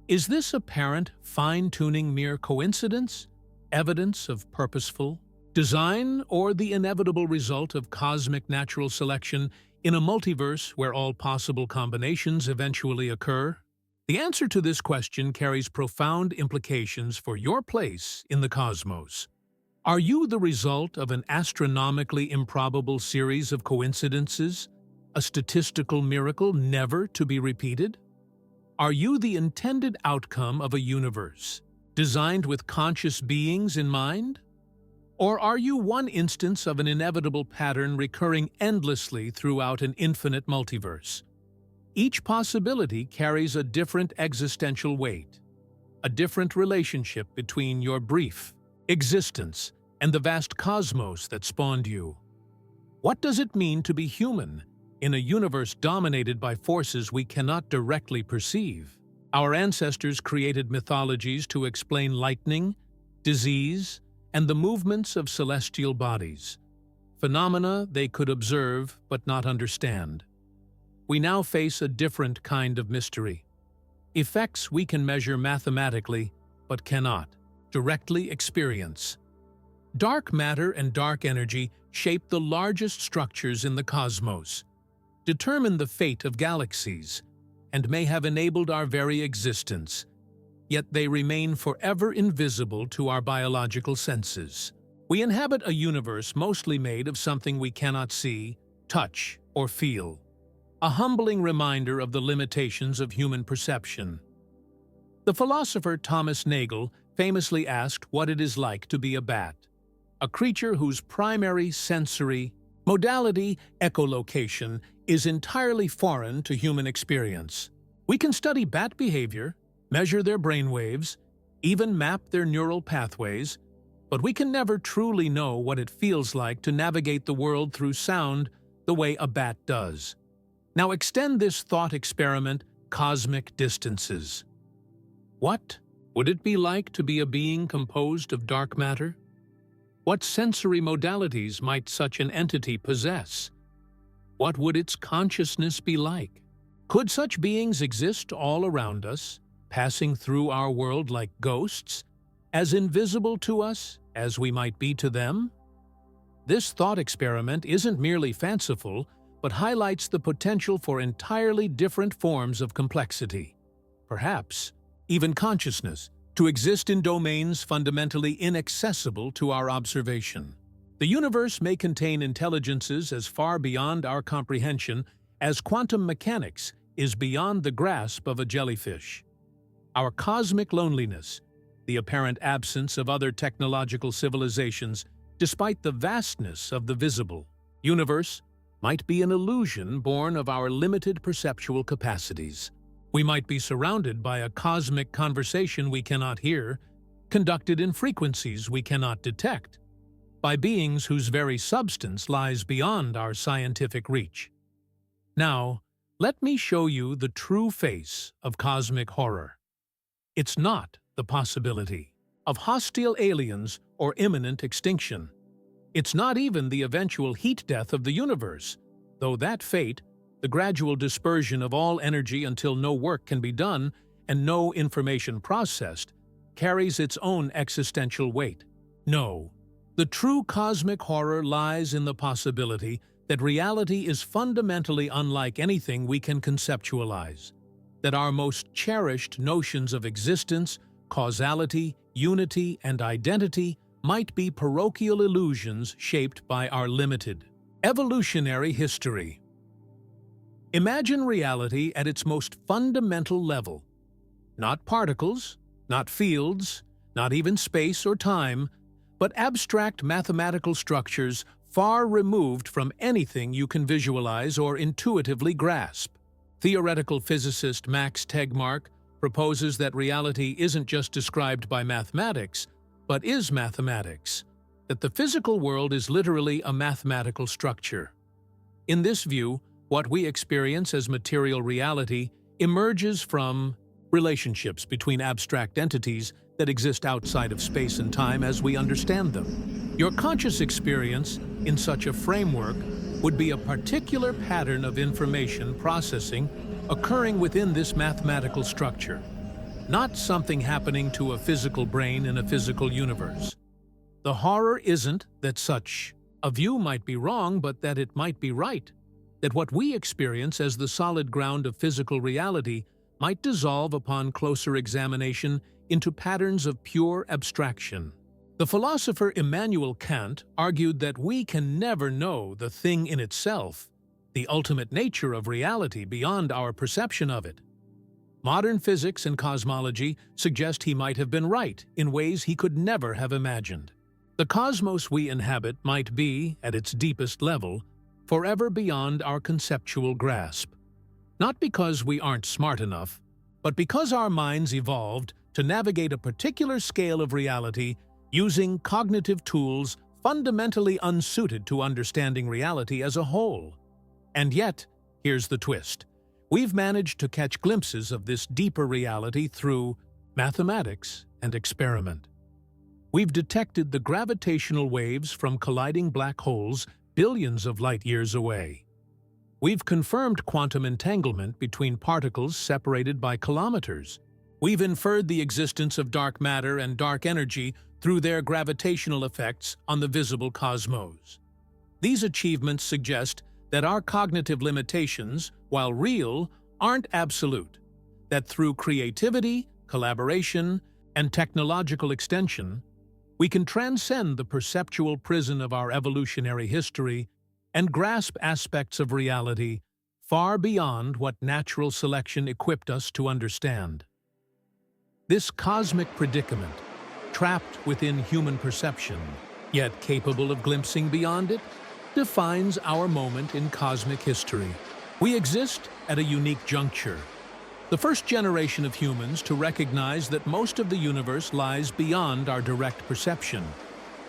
Is this apparent fine-tuning mere coincidence, evidence of purposeful design, or the inevitable result of cosmic natural selection in a multiverse where all possible combinations eventually occur? The answer to this question carries profound implications for your place in the cosmos. Are you the result of an astronomically improbable series of coincidences, a statistical miracle never to be repeated? Are you the intended outcome of a universe, designed with conscious beings in mind? Or are you one instance of an inevitable pattern recurring endlessly throughout an infinite multiverse? Each possibility carries a different existential weight, a different relationship between your brief existence and the vast cosmos that spawned you. What does it mean to be human in a universe dominated by forces we cannot directly perceive? Our ancestors created mythologies to explain lightning, disease, and the movements of celestial bodies, phenomena they could observe but not understand. We now face a different kind of mystery, effects we can measure mathematically but cannot directly experience. Dark matter and dark energy shape the largest structures in the cosmos, determine the fate of galaxies, and may have enabled our very existence, yet they remain forever invisible to our biological senses. We inhabit a universe mostly made of something we cannot see, touch, or feel, a humbling reminder of the limitations of human perception. The philosopher Thomas Nagel famously asked what it is like to be a bat, a creature whose primary sensory modality, echolocation, is entirely foreign to human experience. We can study bat behavior, measure their brainwaves, even map their neural pathways, but we can never truly know what it feels like to navigate the world through sound the way a bat does. Now extend this thought experiment cosmic distances. What would it be like to be a being composed of dark matter? What sensory modalities might such an entity possess? What would its consciousness be like? Could such beings exist all around us, passing through our world like ghosts, as invisible to us as we might be to them? This thought experiment isn't merely fanciful, but highlights the potential for entirely different forms of complexity, perhaps even consciousness, to exist in domains fundamentally inaccessible to our observation. The universe may contain intelligences as far beyond our comprehension as quantum mechanics is beyond the grasp of a jellyfish. Our cosmic loneliness, the apparent absence of other technological civilizations, despite the vastness of the visible universe, might be an illusion born of our limited perceptual capacities. We might be surrounded by a cosmic conversation we cannot hear, conducted in frequencies we cannot detect, by beings whose very substance lies beyond our scientific reach. Now, let me show you the true face of cosmic horror. It's not the possibility of hostile aliens or imminent extinction. It's not even the eventual heat death of the universe, though that fate, the gradual dispersion of all energy until no work can be done and no information processed, carries its own existential weight. No, the true cosmic horror lies in the possibility that reality is fundamentally unlike anything we can conceptualize, that our most cherished notions of existence, causality, unity, and identity might be parochial illusions shaped by our limited evolutionary history. Imagine reality at its most fundamental level. Not particles, not fields, not even space or time, but abstract mathematical structures far removed from anything you can visualize or intuitively grasp. Theoretical physicist Max Tegmark proposes that reality isn't just described by mathematics, but is mathematics, that the physical world is literally a mathematical structure. In this view, what we experience as material reality emerges from relationships between abstract entities that exist outside of space and time as we understand them. Your conscious experience in such a framework would be a particular pattern of information processing occurring within this mathematical structure, not something happening to a physical brain in a physical universe. The horror isn't that such a view might be wrong, but that it might be right, that what we experience as the solid ground of physical reality might dissolve upon closer examination into patterns of pure abstraction. The philosopher Immanuel Kant argued that we can never know the thing in itself, the ultimate nature of reality beyond our perception of it. Modern physics and cosmology suggest he might have been right in ways he could never have imagined. The cosmos we inhabit might be, at its deepest level, forever beyond our conceptual grasp. Not because we aren't smart enough, but because our minds evolved to navigate a particular scale of reality using cognitive tools fundamentally unsuited to understanding reality as a whole. And yet, here's the twist. We've managed to catch glimpses of this deeper reality through mathematics and experiment. We've detected the gravitational waves from colliding black holes billions of light years away. We've confirmed quantum entanglement between particles separated by kilometers. We've inferred the existence of dark matter and dark energy through their gravitational effects on the visible cosmos. These achievements suggest that our cognitive limitations, while real, aren't absolute, that through creativity, collaboration, and technological extension, we can transcend the perceptual prison of our evolutionary history and grasp aspects of reality far beyond what natural selection equipped us to understand. This cosmic predicament, trapped within human perception, yet capable of glimpsing beyond it, defines our moment in cosmic history. We exist at a unique juncture, the first generation of humans to recognize that most of the universe lies beyond our direct perception,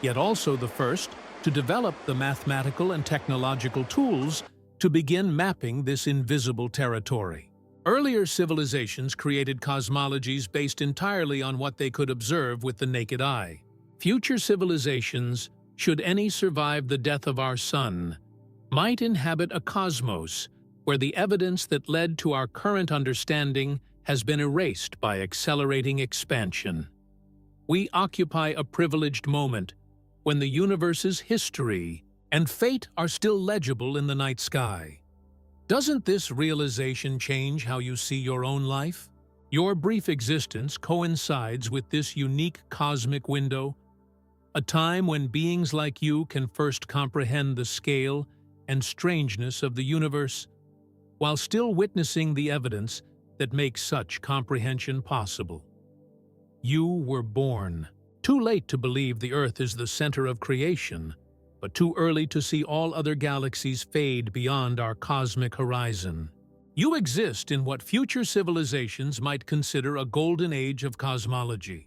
yet also the first to develop the mathematical and technological tools to begin mapping this invisible territory. Earlier civilizations created cosmologies based entirely on what they could observe with the naked eye. Future civilizations, should any survive the death of our sun, might inhabit a cosmos where the evidence that led to our current understanding has been erased by accelerating expansion. We occupy a privileged moment when the universe's history and fate are still legible in the night sky. Doesn't this realization change how you see your own life? Your brief existence coincides with this unique cosmic window, a time when beings like you can first comprehend the scale and strangeness of the universe, while still witnessing the evidence that makes such comprehension possible. You were born, too late to believe the Earth is the center of creation, but too early to see all other galaxies fade beyond our cosmic horizon. You exist in what future civilizations might consider a golden age of cosmology,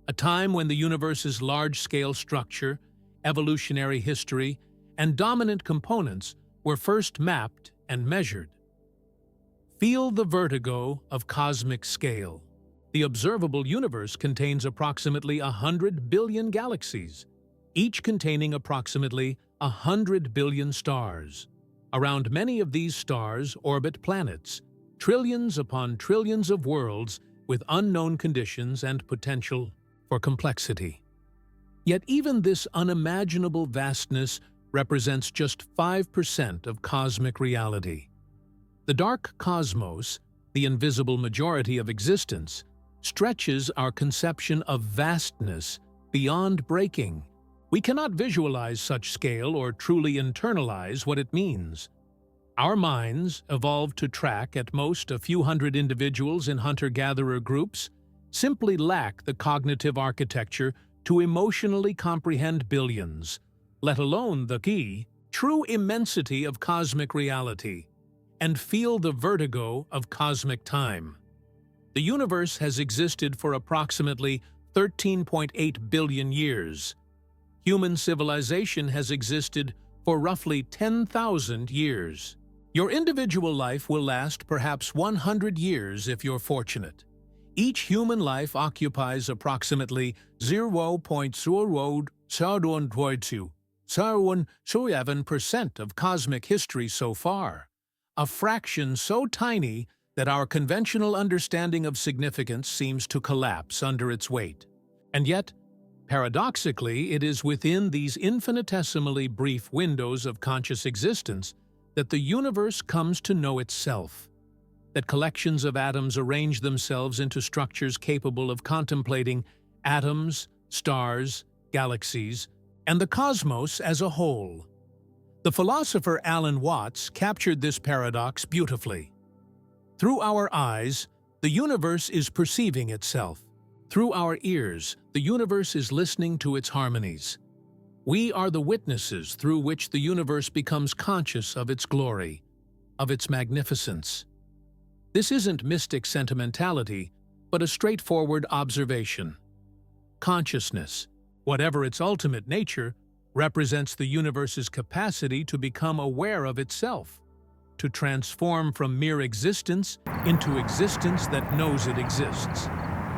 a time when the universe's large-scale structure, evolutionary history, and dominant components were first mapped and measured. Feel the vertigo of cosmic scale. The observable universe contains approximately 100 billion galaxies, each containing approximately 100 billion stars. Around many of these stars orbit planets, trillions upon trillions of worlds with unknown conditions and potential for complexity. Yet even this unimaginable vastness represents just 5% of cosmic reality. The dark cosmos, the invisible majority of existence, stretches our conception of vastness beyond breaking. We cannot visualize such scale or truly internalize what it means. Our minds, evolved to track at most a few hundred individuals in hunter-gatherer groups, simply lack the cognitive architecture to emotionally comprehend billions, let alone the key, true immensity of cosmic reality, and feel the vertigo of cosmic time. The universe has existed for approximately 13.8 billion years. Human civilization has existed for roughly 10,000 years. Your individual life will last perhaps 100 years if you're fortunate. Each human life occupies approximately 0.007% of cosmic history so far, a fraction so tiny that our conventional understanding of significance seems to collapse under its weight. And yet, paradoxically, it is within these infinitesimally brief windows of conscious existence that the universe comes to know itself, that collections of atoms arrange themselves into structures capable of contemplating atoms, stars, galaxies, and the cosmos as a whole. The philosopher Alan Watts captured this paradox beautifully. Through our eyes, the universe is perceiving itself. Through our ears, the universe is listening to its harmonies. We are the witnesses through which the universe becomes conscious of its glory, of its magnificence. This isn't mystic sentimentality, but a straightforward observation. Consciousness, whatever its ultimate nature, represents the universe's capacity to become aware of itself, to transform from mere existence into existence that knows it exists.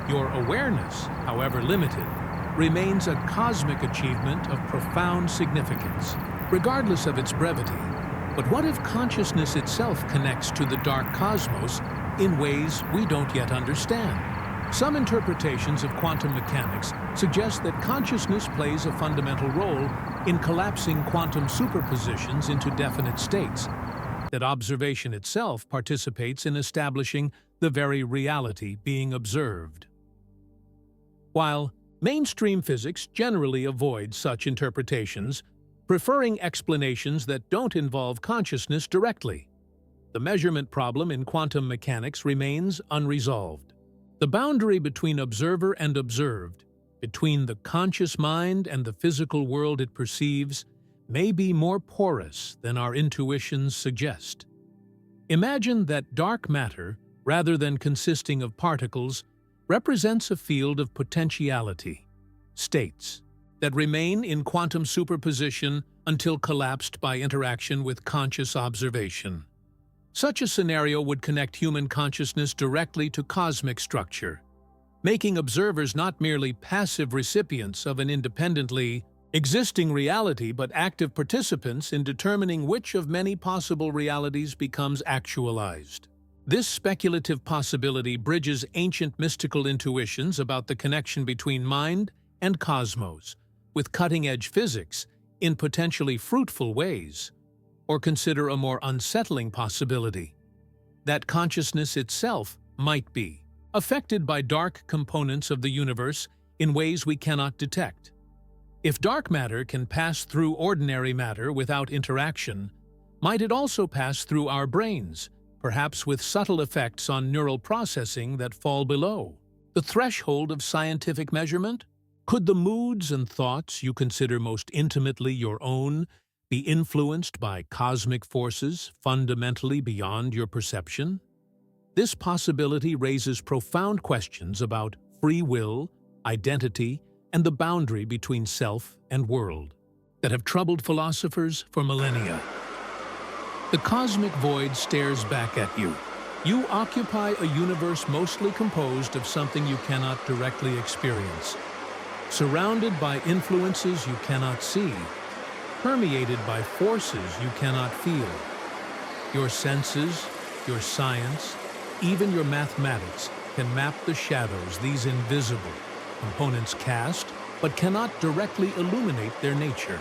Your awareness, however limited, remains a cosmic achievement of profound significance, regardless of its brevity. But what if consciousness itself connects to the dark cosmos in ways we don't yet understand? Some interpretations of quantum mechanics suggest that consciousness plays a fundamental role in collapsing quantum superpositions into definite states, that observation itself participates in establishing the very reality being observed. While mainstream physics generally avoids such interpretations, preferring explanations that don't involve consciousness directly, the measurement problem in quantum mechanics remains unresolved. The boundary between observer and observed, between the conscious mind and the physical world it perceives, may be more porous than our intuitions suggest. Imagine that dark matter, rather than consisting of particles, represents a field of potentiality, states, that remain in quantum superposition until collapsed by interaction with conscious observation. Such a scenario would connect human consciousness directly to cosmic structure, making observers not merely passive recipients of an independently existing reality but active participants in determining which of many possible realities becomes actualized. This speculative possibility bridges ancient mystical intuitions about the connection between mind and cosmos with cutting-edge physics in potentially fruitful ways. Or consider a more unsettling possibility, that consciousness itself might be affected by dark components of the universe in ways we cannot detect. If dark matter can pass through ordinary matter without interaction, might it also pass through our brains, perhaps with subtle effects on neural processing that fall below the threshold of scientific measurement? Could the moods and thoughts you consider most intimately your own be influenced by cosmic forces fundamentally beyond your perception? This possibility raises profound questions about free will, identity, and the boundary between self and world that have troubled philosophers for millennia. The cosmic void stares back at you, You occupy a universe mostly composed of something you cannot directly experience, surrounded by influences you cannot see, permeated by forces you cannot feel. Your senses, your science, even your mathematics can map the shadows these invisible components cast, but cannot directly illuminate their nature.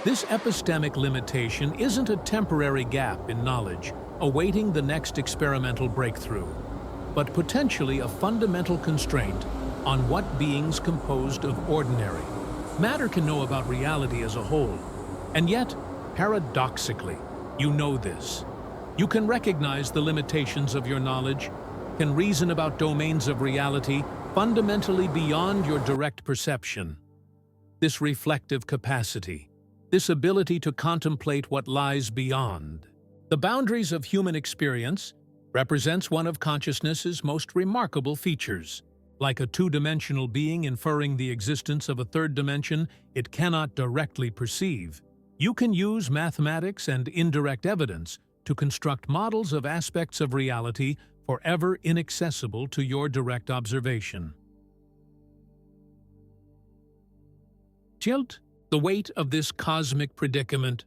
This epistemic limitation isn't a temporary gap in knowledge awaiting the next experimental breakthrough, but potentially a fundamental constraint on what beings composed of ordinary matter can know about reality as a whole. And yet, paradoxically, you know this. You can recognize the limitations of your knowledge, can reason about domains of reality fundamentally beyond your direct perception. This reflective capacity, this ability to contemplate what lies beyond the boundaries of human experience, represents one of consciousness's most remarkable features. Like a two-dimensional being inferring the existence of a third dimension it cannot directly perceive, you can use mathematics and indirect evidence to construct models of aspects of reality forever inaccessible to your direct observation. Tilt the weight of this cosmic predicament,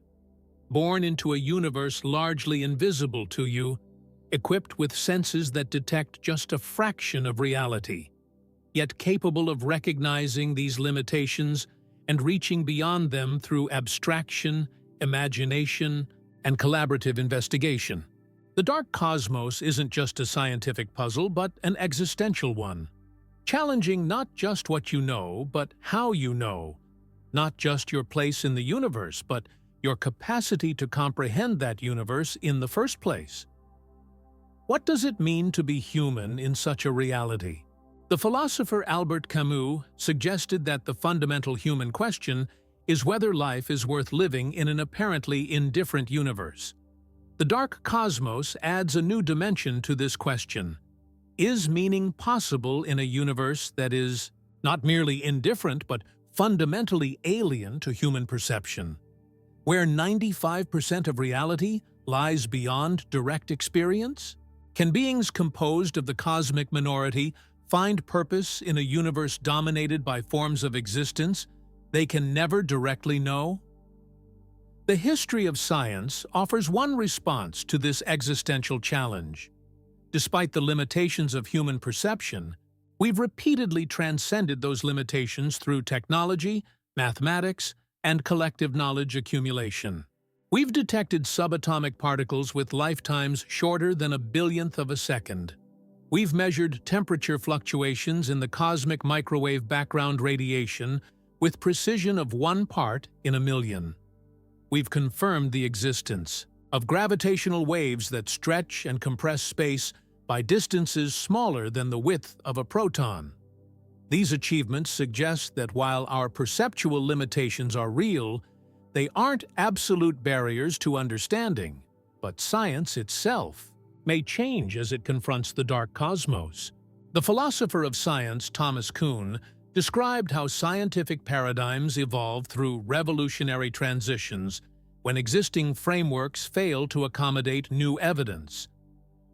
born into a universe largely invisible to you, equipped with senses that detect just a fraction of reality, yet capable of recognizing these limitations and reaching beyond them through abstraction, imagination, and collaborative investigation. The dark cosmos isn't just a scientific puzzle, but an existential one, challenging not just what you know, but how you know, not just your place in the universe, but your capacity to comprehend that universe in the first place. What does it mean to be human in such a reality? The philosopher Albert Camus suggested that the fundamental human question is whether life is worth living in an apparently indifferent universe. The dark cosmos adds a new dimension to this question. Is meaning possible in a universe that is not merely indifferent but fundamentally alien to human perception, where 95% of reality lies beyond direct experience? Can beings composed of the cosmic minority find purpose in a universe dominated by forms of existence they can never directly know? The history of science offers one response to this existential challenge. Despite the limitations of human perception, we've repeatedly transcended those limitations through technology, mathematics, and collective knowledge accumulation. We've detected subatomic particles with lifetimes shorter than a billionth of a second. We've measured temperature fluctuations in the cosmic microwave background radiation with precision of 1 part in a million. We've confirmed the existence of gravitational waves that stretch and compress space by distances smaller than the width of a proton. These achievements suggest that while our perceptual limitations are real, they aren't absolute barriers to understanding, but science itself may change as it confronts the dark cosmos. The philosopher of science, Thomas Kuhn, described how scientific paradigms evolve through revolutionary transitions when existing frameworks fail to accommodate new evidence.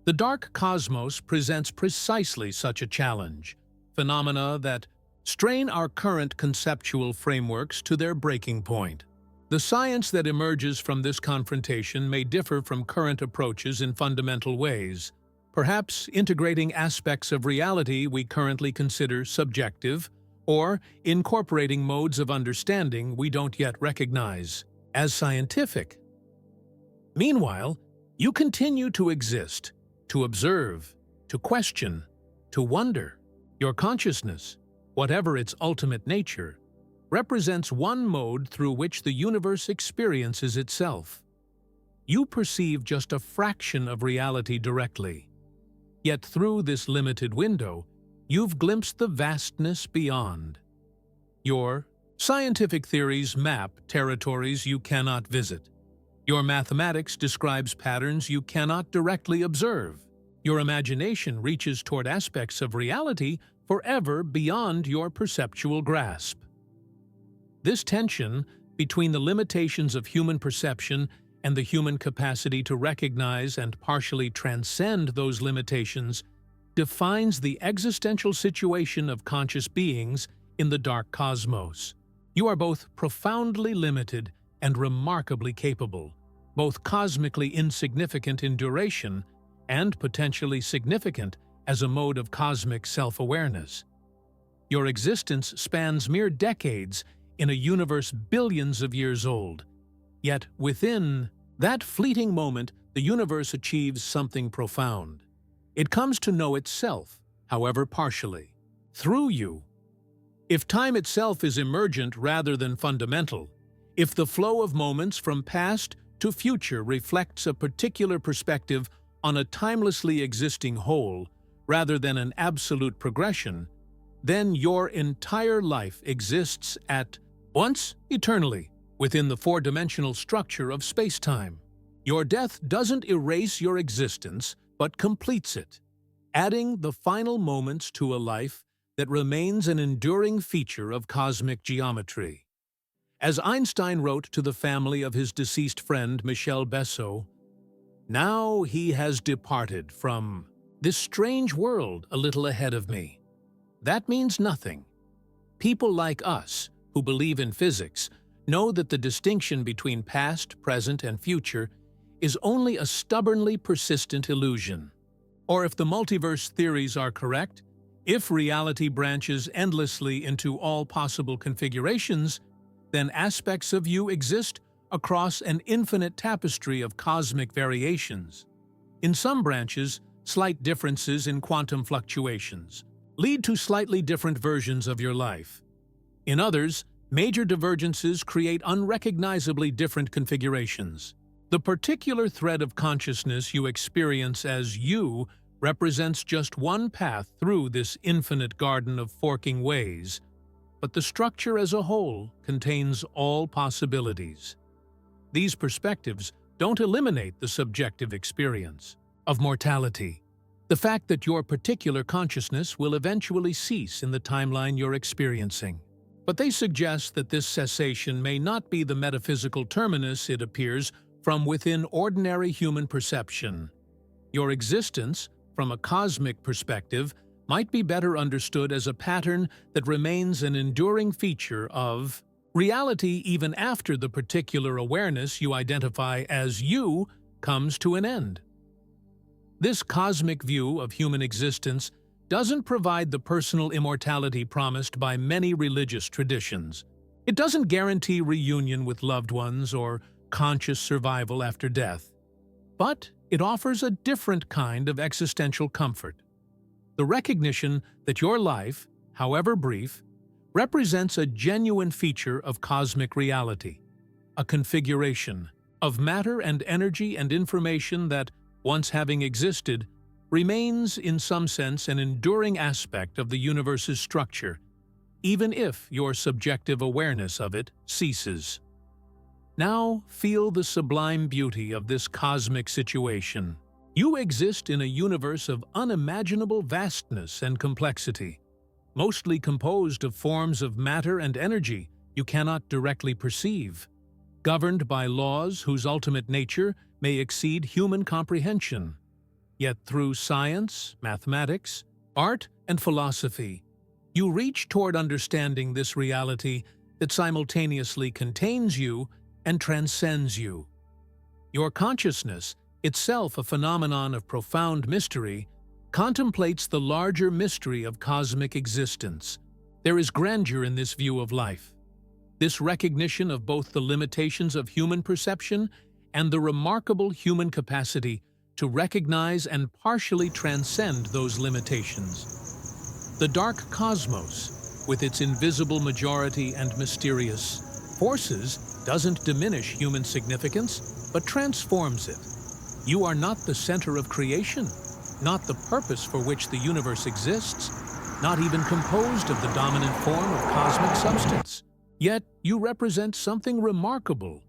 The dark cosmos presents precisely such a challenge, phenomena that strain our current conceptual frameworks to their breaking point. The science that emerges from this confrontation may differ from current approaches in fundamental ways, perhaps integrating aspects of reality we currently consider subjective, or incorporating modes of understanding we don't yet recognize as scientific. Meanwhile, you continue to exist, to observe, to question, to wonder. Your consciousness, whatever its ultimate nature, represents one mode through which the universe experiences itself. You perceive just a fraction of reality directly. Yet through this limited window, you've glimpsed the vastness beyond. Your scientific theories map territories you cannot visit. Your mathematics describes patterns you cannot directly observe. Your imagination reaches toward aspects of reality forever beyond your perceptual grasp. This tension between the limitations of human perception and the human capacity to recognize and partially transcend those limitations defines the existential situation of conscious beings in the dark cosmos. You are both profoundly limited and remarkably capable, both cosmically insignificant in duration and potentially significant as a mode of cosmic self-awareness. Your existence spans mere decades in a universe billions of years old. Yet within that fleeting moment, the universe achieves something profound. It comes to know itself, however partially, through you. If time itself is emergent rather than fundamental, if the flow of moments from past to future reflects a particular perspective on a timelessly existing whole rather than an absolute progression, then your entire life exists at once eternally within the four-dimensional structure of space-time. Your death doesn't erase your existence, but completes it, adding the final moments to a life that remains an enduring feature of cosmic geometry. As Einstein wrote to the family of his deceased friend Michel Besseau, "Now he has departed from this strange world a little ahead of me. That means nothing. People like us, who believe in physics, know that the distinction between past, present, and future is only a stubbornly persistent illusion. Or if the multiverse theories are correct, if reality branches endlessly into all possible configurations, then aspects of you exist across an infinite tapestry of cosmic variations. In some branches, slight differences in quantum fluctuations lead to slightly different versions of your life. In others, major divergences create unrecognizably different configurations. The particular thread of consciousness you experience as you represents just one path through this infinite garden of forking ways, but the structure as a whole contains all possibilities. These perspectives don't eliminate the subjective experience of mortality, the fact that your particular consciousness will eventually cease in the timeline you're experiencing. But they suggest that this cessation may not be the metaphysical terminus it appears from within ordinary human perception. Your existence, from a cosmic perspective, might be better understood as a pattern that remains an enduring feature of reality even after the particular awareness you identify as you comes to an end. This cosmic view of human existence doesn't provide the personal immortality promised by many religious traditions. It doesn't guarantee reunion with loved ones or conscious survival after death. But it offers a different kind of existential comfort. The recognition that your life, however brief, represents a genuine feature of cosmic reality, a configuration of matter and energy and information that, once having existed, remains in some sense an enduring aspect of the universe's structure, even if your subjective awareness of it ceases. Now feel the sublime beauty of this cosmic situation. You exist in a universe of unimaginable vastness and complexity, mostly composed of forms of matter and energy you cannot directly perceive, governed by laws whose ultimate nature may exceed human comprehension. Yet through science, mathematics, art, and philosophy, you reach toward understanding this reality that simultaneously contains you and transcends you. Your consciousness, itself a phenomenon of profound mystery, contemplates the larger mystery of cosmic existence. There is grandeur in this view of life. This recognition of both the limitations of human perception and the remarkable human capacity to recognize and partially transcend those limitations. The dark cosmos, with its invisible majority and mysterious forces, doesn't diminish human significance, but transforms it. You are not the center of creation, not the purpose for which the universe exists, not even composed of the dominant form of cosmic substance. Yet you represent something remarkable,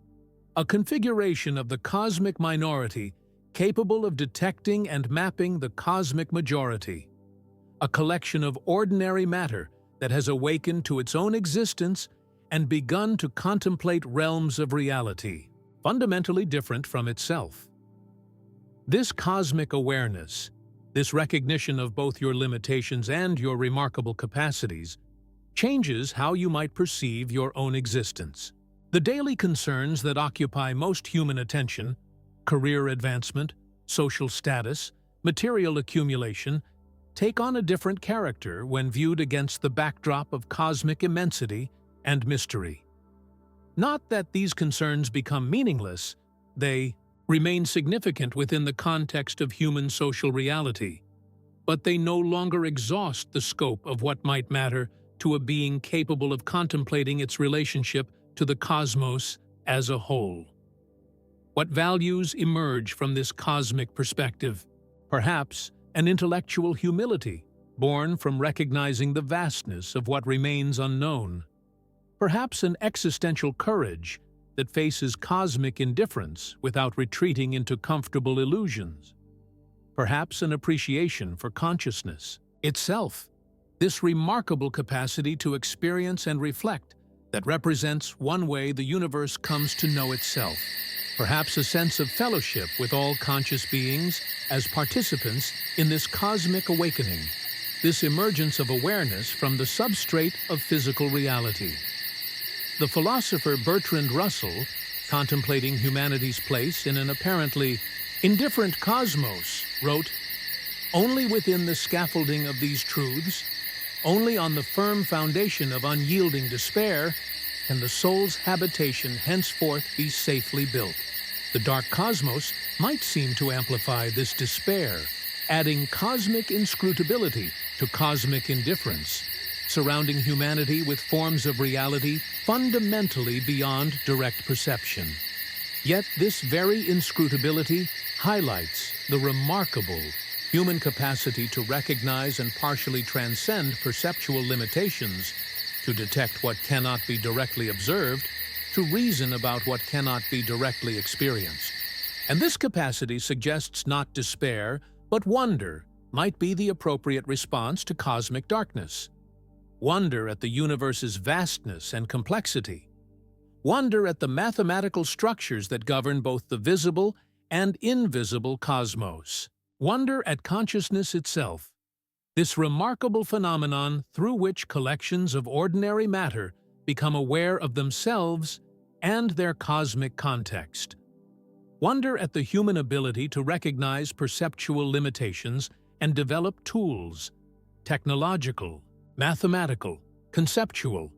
a configuration of the cosmic minority capable of detecting and mapping the cosmic majority, a collection of ordinary matter that has awakened to its own existence and begun to contemplate realms of reality. fundamentally different from itself. This cosmic awareness, this recognition of both your limitations and your remarkable capacities, changes how you might perceive your own existence. The daily concerns that occupy most human attention, career advancement, social status, material accumulation, take on a different character when viewed against the backdrop of cosmic immensity and mystery. Not that these concerns become meaningless, they remain significant within the context of human social reality, but they no longer exhaust the scope of what might matter to a being capable of contemplating its relationship to the cosmos as a whole. What values emerge from this cosmic perspective? Perhaps an intellectual humility, born from recognizing the vastness of what remains unknown. Perhaps an existential courage that faces cosmic indifference without retreating into comfortable illusions. Perhaps an appreciation for consciousness itself, this remarkable capacity to experience and reflect that represents one way the universe comes to know itself. Perhaps a sense of fellowship with all conscious beings as participants in this cosmic awakening, this emergence of awareness from the substrate of physical reality. The philosopher Bertrand Russell, contemplating humanity's place in an apparently indifferent cosmos, wrote, "Only within the scaffolding of these truths, only on the firm foundation of unyielding despair, can the soul's habitation henceforth be safely built." The dark cosmos might seem to amplify this despair, adding cosmic inscrutability to cosmic indifference, surrounding humanity with forms of reality fundamentally beyond direct perception. Yet this very inscrutability highlights the remarkable human capacity to recognize and partially transcend perceptual limitations, to detect what cannot be directly observed, to reason about what cannot be directly experienced. And this capacity suggests not despair, but wonder might be the appropriate response to cosmic darkness. Wonder at the universe's vastness and complexity. Wonder at the mathematical structures that govern both the visible and invisible cosmos. Wonder at consciousness itself, this remarkable phenomenon through which collections of ordinary matter become aware of themselves and their cosmic context. Wonder at the human ability to recognize perceptual limitations and develop tools, technological, mathematical, conceptual,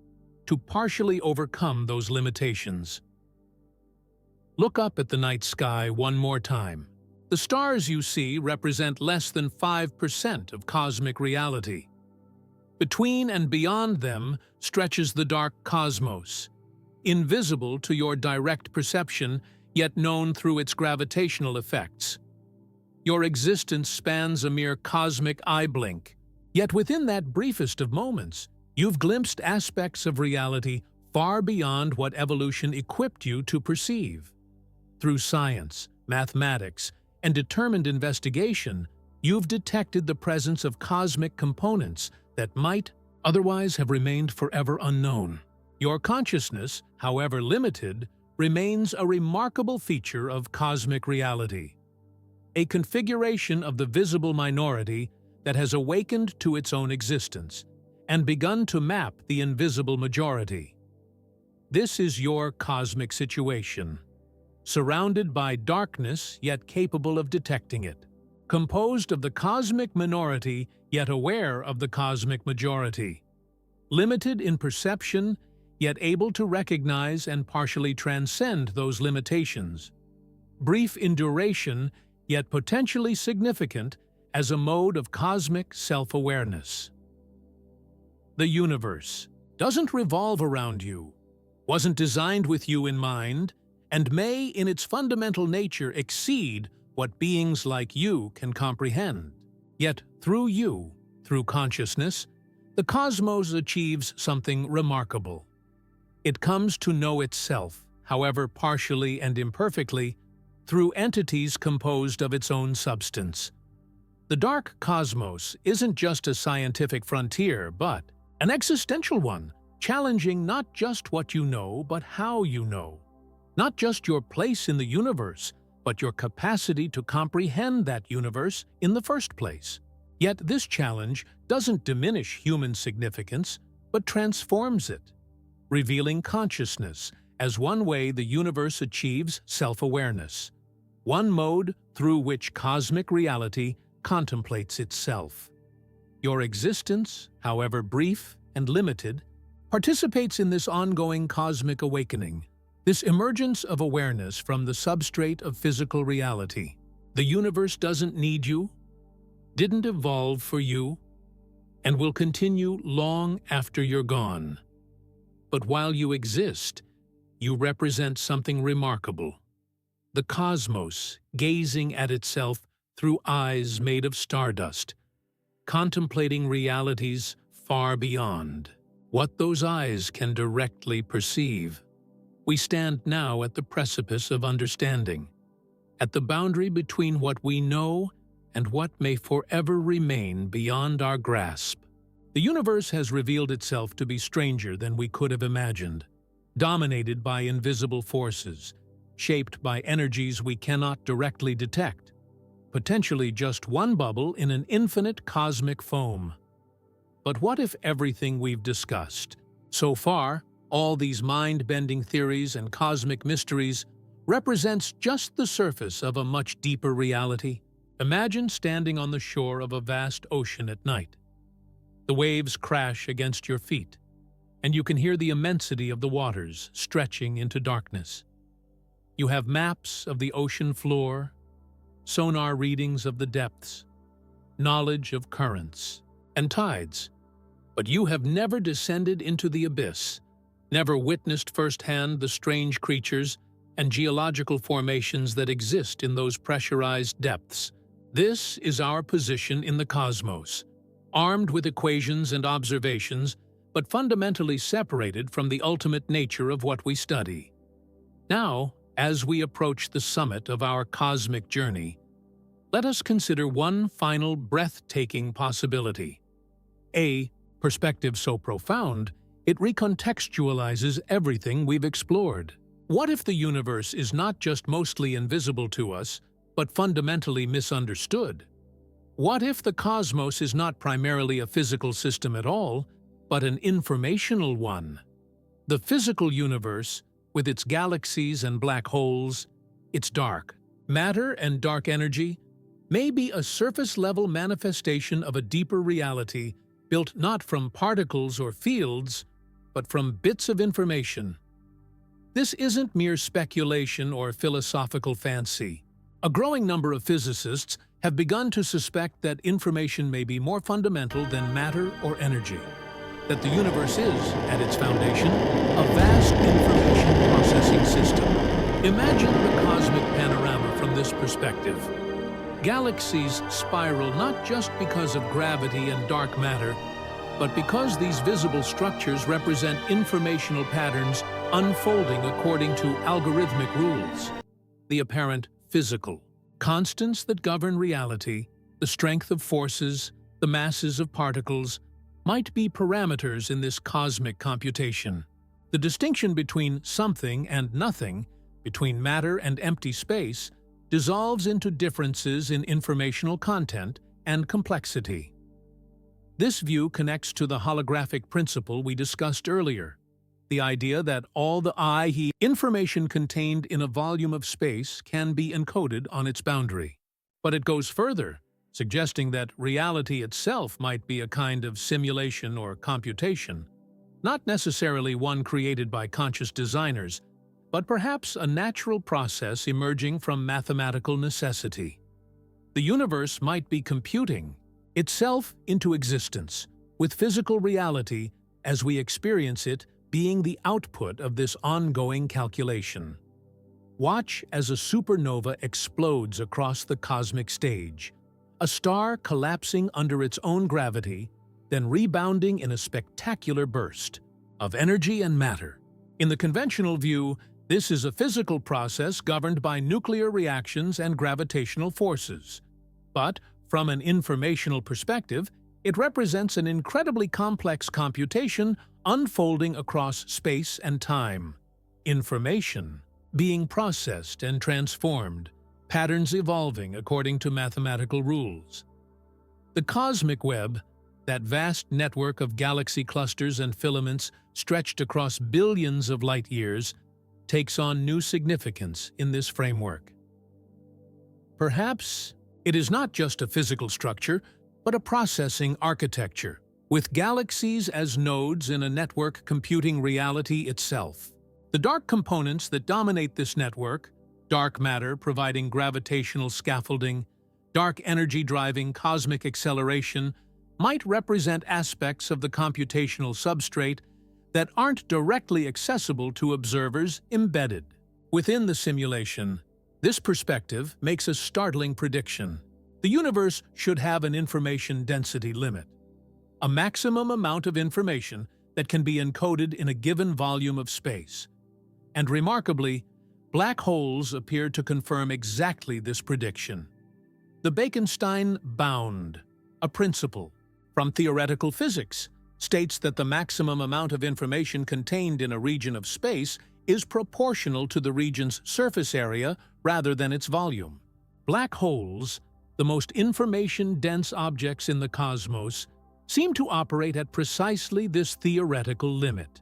to partially overcome those limitations. Look up at the night sky one more time. The stars you see represent less than 5% of cosmic reality. Between and beyond them stretches the dark cosmos, invisible to your direct perception, yet known through its gravitational effects. Your existence spans a mere cosmic eye blink, yet within that briefest of moments, you've glimpsed aspects of reality far beyond what evolution equipped you to perceive. Through science, mathematics, and determined investigation, you've detected the presence of cosmic components that might otherwise have remained forever unknown. Your consciousness, however limited, remains a remarkable feature of cosmic reality, a configuration of the visible minority that has awakened to its own existence and begun to map the invisible majority. This is your cosmic situation, surrounded by darkness yet capable of detecting it, composed of the cosmic minority yet aware of the cosmic majority, limited in perception yet able to recognize and partially transcend those limitations, brief in duration yet potentially significant as a mode of cosmic self-awareness. The universe doesn't revolve around you, wasn't designed with you in mind, and may, in its fundamental nature, exceed what beings like you can comprehend. Yet, through you, through consciousness, the cosmos achieves something remarkable. It comes to know itself, however partially and imperfectly, through entities composed of its own substance. The dark cosmos isn't just a scientific frontier, but an existential one, challenging not just what you know, but how you know. Not just your place in the universe, but your capacity to comprehend that universe in the first place. Yet this challenge doesn't diminish human significance, but transforms it, revealing consciousness as one way the universe achieves self-awareness, one mode through which cosmic reality contemplates itself. Your existence, however brief and limited, participates in this ongoing cosmic awakening, this emergence of awareness from the substrate of physical reality. The universe doesn't need you, didn't evolve for you, and will continue long after you're gone. But while you exist, you represent something remarkable. The cosmos gazing at itself through eyes made of stardust, contemplating realities far beyond what those eyes can directly perceive. We stand now at the precipice of understanding, at the boundary between what we know and what may forever remain beyond our grasp. The universe has revealed itself to be stranger than we could have imagined, dominated by invisible forces, shaped by energies we cannot directly detect, potentially just one bubble in an infinite cosmic foam. But what if everything we've discussed so far, all these mind-bending theories and cosmic mysteries, represents just the surface of a much deeper reality? Imagine standing on the shore of a vast ocean at night. The waves crash against your feet, and you can hear the immensity of the waters stretching into darkness. You have maps of the ocean floor, sonar readings of the depths, knowledge of currents and tides, but you have never descended into the abyss, never witnessed firsthand the strange creatures and geological formations that exist in those pressurized depths. This is our position in the cosmos, armed with equations and observations, but fundamentally separated from the ultimate nature of what we study. Now, as we approach the summit of our cosmic journey, let us consider one final breathtaking possibility. A perspective so profound, it recontextualizes everything we've explored. What if the universe is not just mostly invisible to us, but fundamentally misunderstood? What if the cosmos is not primarily a physical system at all, but an informational one? The physical universe, with its galaxies and black holes, its dark matter and dark energy, may be a surface-level manifestation of a deeper reality built not from particles or fields, but from bits of information. This isn't mere speculation or philosophical fancy. A growing number of physicists have begun to suspect that information may be more fundamental than matter or energy, that the universe is, at its foundation, a vast information processing system. Imagine the cosmic panorama from this perspective. Galaxies spiral not just because of gravity and dark matter, but because these visible structures represent informational patterns unfolding according to algorithmic rules. The apparent physical constants that govern reality, the strength of forces, the masses of particles, might be parameters in this cosmic computation. The distinction between something and nothing, between matter and empty space, dissolves into differences in informational content and complexity. This view connects to the holographic principle we discussed earlier, the idea that all the information contained in a volume of space can be encoded on its boundary. But it goes further, suggesting that reality itself might be a kind of simulation or computation, not necessarily one created by conscious designers, but perhaps a natural process emerging from mathematical necessity. The universe might be computing itself into existence, with physical reality, as we experience it, being the output of this ongoing calculation. Watch as a supernova explodes across the cosmic stage, a star collapsing under its own gravity, then rebounding in a spectacular burst of energy and matter. In the conventional view, this is a physical process governed by nuclear reactions and gravitational forces. But, from an informational perspective, it represents an incredibly complex computation unfolding across space and time. Information, being processed and transformed, patterns evolving according to mathematical rules. The cosmic web, that vast network of galaxy clusters and filaments stretched across billions of light years, takes on new significance in this framework. Perhaps it is not just a physical structure, but a processing architecture, with galaxies as nodes in a network computing reality itself. The dark components that dominate this network, dark matter providing gravitational scaffolding, dark energy driving cosmic acceleration, might represent aspects of the computational substrate that aren't directly accessible to observers embedded within the simulation. This perspective makes a startling prediction. The universe should have an information density limit, a maximum amount of information that can be encoded in a given volume of space. And remarkably, black holes appear to confirm exactly this prediction. The Bekenstein bound, a principle from theoretical physics, states that the maximum amount of information contained in a region of space is proportional to the region's surface area rather than its volume. Black holes, the most information-dense objects in the cosmos, seem to operate at precisely this theoretical limit.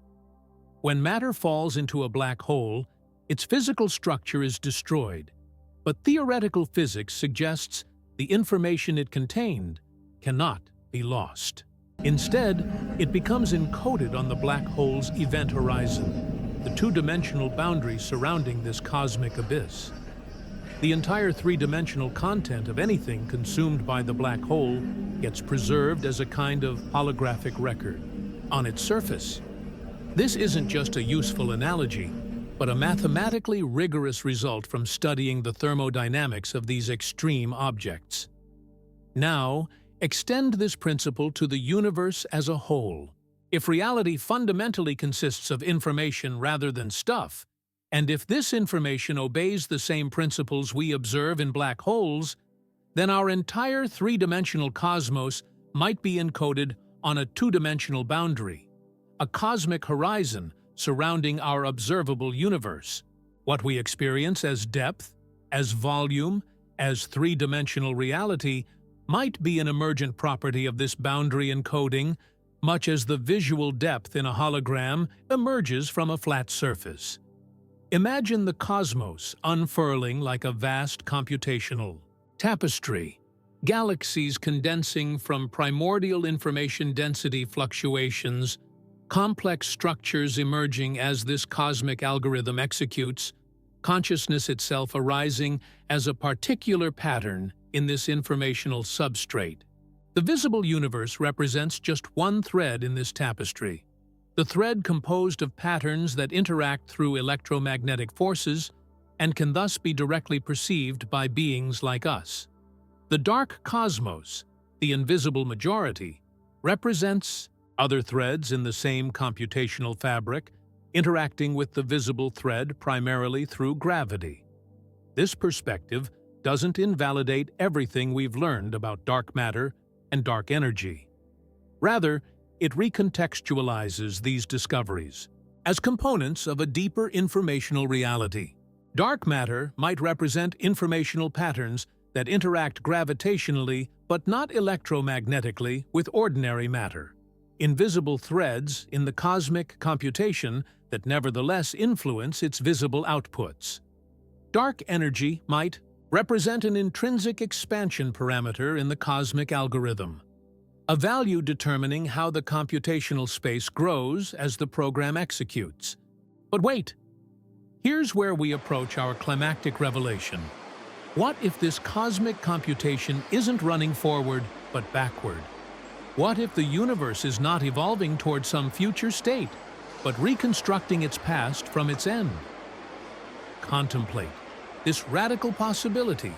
When matter falls into a black hole, its physical structure is destroyed, but theoretical physics suggests the information it contained cannot be lost. Instead, it becomes encoded on the black hole's event horizon, the two-dimensional boundary surrounding this cosmic abyss. The entire three-dimensional content of anything consumed by the black hole gets preserved as a kind of holographic record on its surface. This isn't just a useful analogy, but a mathematically rigorous result from studying the thermodynamics of these extreme objects. Now, extend this principle to the universe as a whole. If reality fundamentally consists of information rather than stuff, and if this information obeys the same principles we observe in black holes, then our entire three-dimensional cosmos might be encoded on a two-dimensional boundary, a cosmic horizon surrounding our observable universe. What we experience as depth, as volume, as three-dimensional reality might be an emergent property of this boundary encoding, much as the visual depth in a hologram emerges from a flat surface. Imagine the cosmos unfurling like a vast computational tapestry, galaxies condensing from primordial information density fluctuations, complex structures emerging as this cosmic algorithm executes, consciousness itself arising as a particular pattern in this informational substrate. The visible universe represents just one thread in this tapestry, the thread composed of patterns that interact through electromagnetic forces and can thus be directly perceived by beings like us. The dark cosmos, the invisible majority, represents other threads in the same computational fabric, interacting with the visible thread primarily through gravity. This perspective doesn't invalidate everything we've learned about dark matter and dark energy. Rather, it recontextualizes these discoveries as components of a deeper informational reality. Dark matter might represent informational patterns that interact gravitationally but not electromagnetically with ordinary matter. Invisible threads in the cosmic computation that nevertheless influence its visible outputs. Dark energy might represent an intrinsic expansion parameter in the cosmic algorithm, a value determining how the computational space grows as the program executes. But wait, here's where we approach our climactic revelation. What if this cosmic computation isn't running forward but backward? What if the universe is not evolving toward some future state, but reconstructing its past from its end? Contemplate this radical possibility.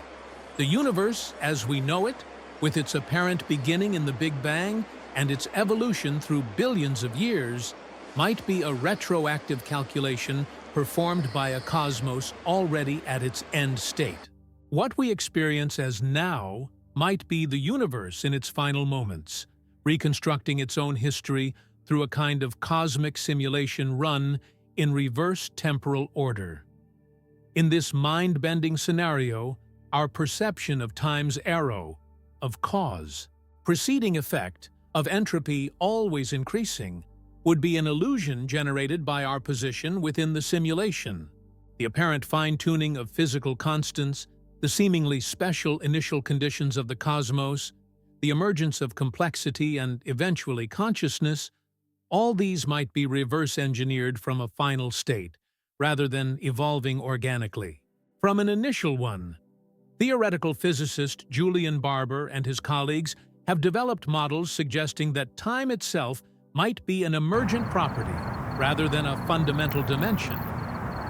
The universe, as we know it, with its apparent beginning in the Big Bang and its evolution through billions of years, might be a retroactive calculation performed by a cosmos already at its end state. What we experience as now might be the universe in its final moments, reconstructing its own history through a kind of cosmic simulation run in reverse temporal order. In this mind-bending scenario, our perception of time's arrow, of cause, preceding effect, of entropy always increasing, would be an illusion generated by our position within the simulation. The apparent fine-tuning of physical constants, the seemingly special initial conditions of the cosmos, the emergence of complexity and eventually consciousness, all these might be reverse-engineered from a final state, rather than evolving organically from an initial one. Theoretical physicist Julian Barber and his colleagues have developed models suggesting that time itself might be an emergent property rather than a fundamental dimension,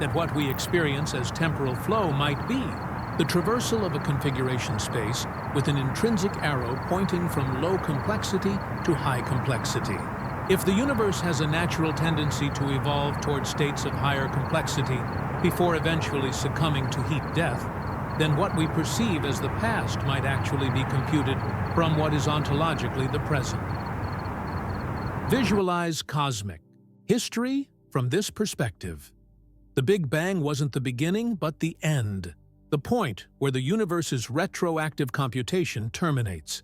that what we experience as temporal flow might be the traversal of a configuration space with an intrinsic arrow pointing from low complexity to high complexity. If the universe has a natural tendency to evolve toward states of higher complexity before eventually succumbing to heat death, then what we perceive as the past might actually be computed from what is ontologically the present. Visualize cosmic history from this perspective. The Big Bang wasn't the beginning, but the end, the point where the universe's retroactive computation terminates,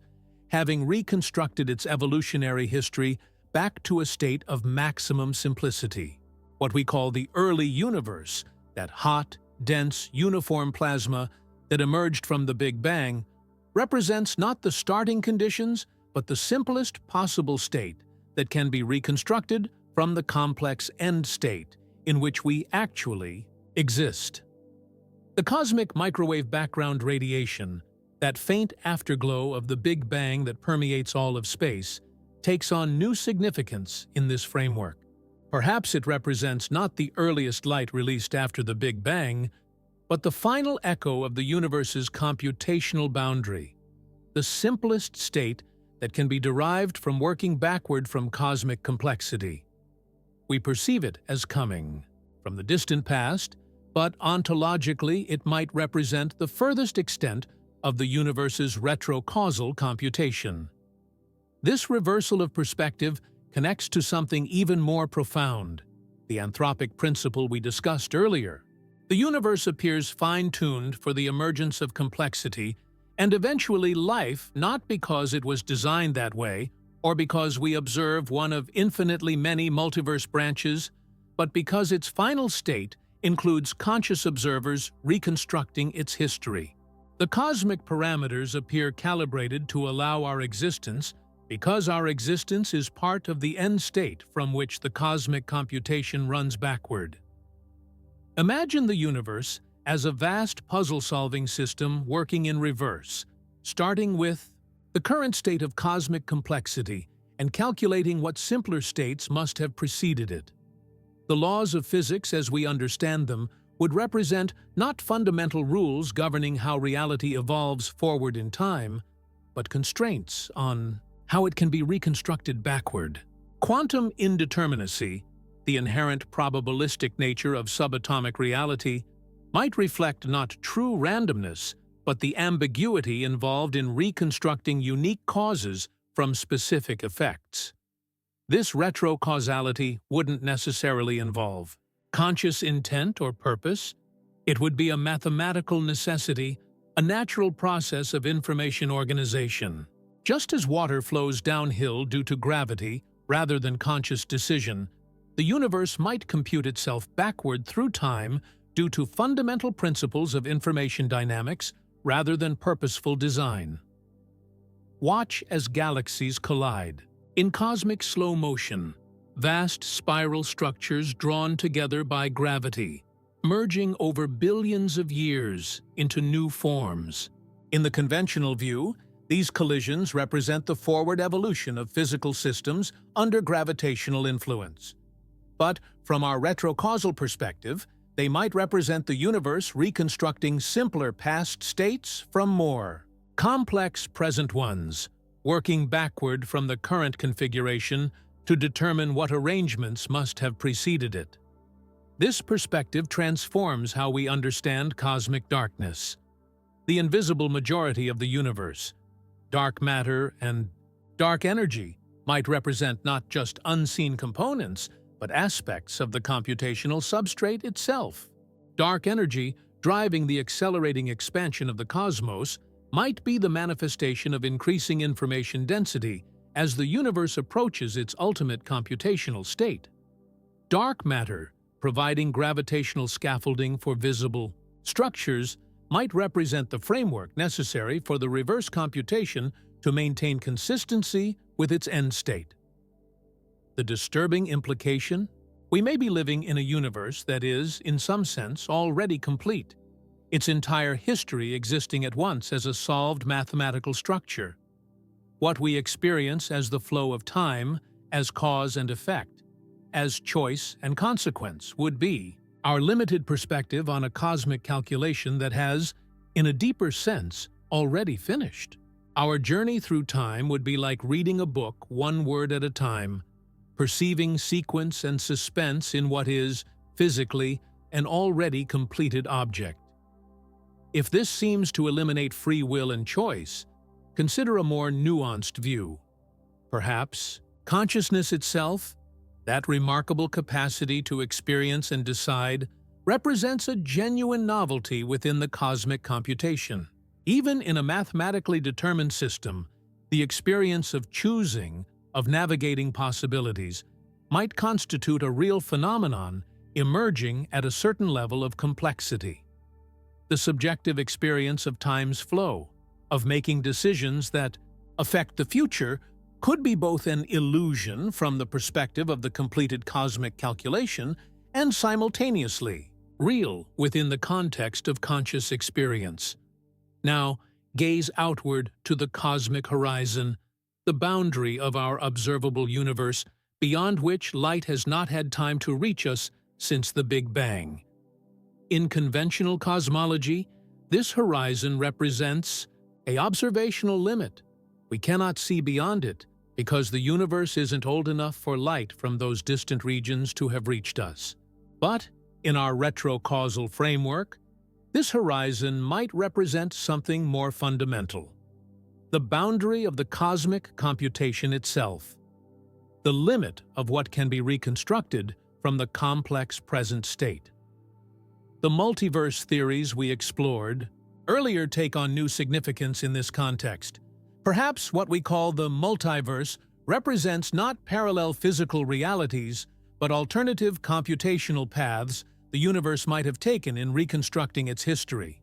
having reconstructed its evolutionary history back to a state of maximum simplicity. What we call the early universe, that hot, dense, uniform plasma that emerged from the Big Bang, represents not the starting conditions, but the simplest possible state that can be reconstructed from the complex end state in which we actually exist. The cosmic microwave background radiation, that faint afterglow of the Big Bang that permeates all of space, takes on new significance in this framework. Perhaps it represents not the earliest light released after the Big Bang, but the final echo of the universe's computational boundary, the simplest state that can be derived from working backward from cosmic complexity. We perceive it as coming from the distant past, but ontologically it might represent the furthest extent of the universe's retrocausal computation. This reversal of perspective connects to something even more profound, the anthropic principle we discussed earlier. The universe appears fine-tuned for the emergence of complexity and eventually life, not because it was designed that way or because we observe one of infinitely many multiverse branches, but because its final state includes conscious observers reconstructing its history. The cosmic parameters appear calibrated to allow our existence because our existence is part of the end state from which the cosmic computation runs backward. Imagine the universe as a vast puzzle-solving system working in reverse, starting with the current state of cosmic complexity and calculating what simpler states must have preceded it. The laws of physics as we understand them would represent not fundamental rules governing how reality evolves forward in time, but constraints on how it can be reconstructed backward. Quantum indeterminacy, the inherent probabilistic nature of subatomic reality, might reflect not true randomness, but the ambiguity involved in reconstructing unique causes from specific effects. This retrocausality wouldn't necessarily involve conscious intent or purpose. It would be a mathematical necessity, a natural process of information organization. Just as water flows downhill due to gravity rather than conscious decision, the universe might compute itself backward through time due to fundamental principles of information dynamics rather than purposeful design. Watch as galaxies collide. In cosmic slow motion, vast spiral structures drawn together by gravity, merging over billions of years into new forms. In the conventional view, these collisions represent the forward evolution of physical systems under gravitational influence. But from our retrocausal perspective, they might represent the universe reconstructing simpler past states from more complex present ones, working backward from the current configuration to determine what arrangements must have preceded it. This perspective transforms how we understand cosmic darkness, the invisible majority of the universe. Dark matter and dark energy might represent not just unseen components, but aspects of the computational substrate itself. Dark energy driving the accelerating expansion of the cosmos, might be the manifestation of increasing information density as the universe approaches its ultimate computational state. Dark matter, providing gravitational scaffolding for visible structures, might represent the framework necessary for the reverse computation to maintain consistency with its end state. The disturbing implication? We may be living in a universe that is, in some sense, already complete, its entire history existing at once as a solved mathematical structure. What we experience as the flow of time, as cause and effect, as choice and consequence would be our limited perspective on a cosmic calculation that has, in a deeper sense, already finished. Our journey through time would be like reading a book one word at a time, perceiving sequence and suspense in what is, physically, an already completed object. If this seems to eliminate free will and choice, consider a more nuanced view. Perhaps consciousness itself, that remarkable capacity to experience and decide, represents a genuine novelty within the cosmic computation. Even in a mathematically determined system, the experience of choosing, of navigating possibilities, might constitute a real phenomenon emerging at a certain level of complexity. The subjective experience of time's flow, of making decisions that affect the future, could be both an illusion from the perspective of the completed cosmic calculation and simultaneously real within the context of conscious experience. Now, gaze outward to the cosmic horizon, the boundary of our observable universe, beyond which light has not had time to reach us since the Big Bang. In conventional cosmology, this horizon represents an observational limit. We cannot see beyond it because the universe isn't old enough for light from those distant regions to have reached us. But in our retrocausal framework, this horizon might represent something more fundamental: the boundary of the cosmic computation itself, the limit of what can be reconstructed from the complex present state. The multiverse theories we explored earlier take on new significance in this context. Perhaps what we call the multiverse represents not parallel physical realities, but alternative computational paths the universe might have taken in reconstructing its history.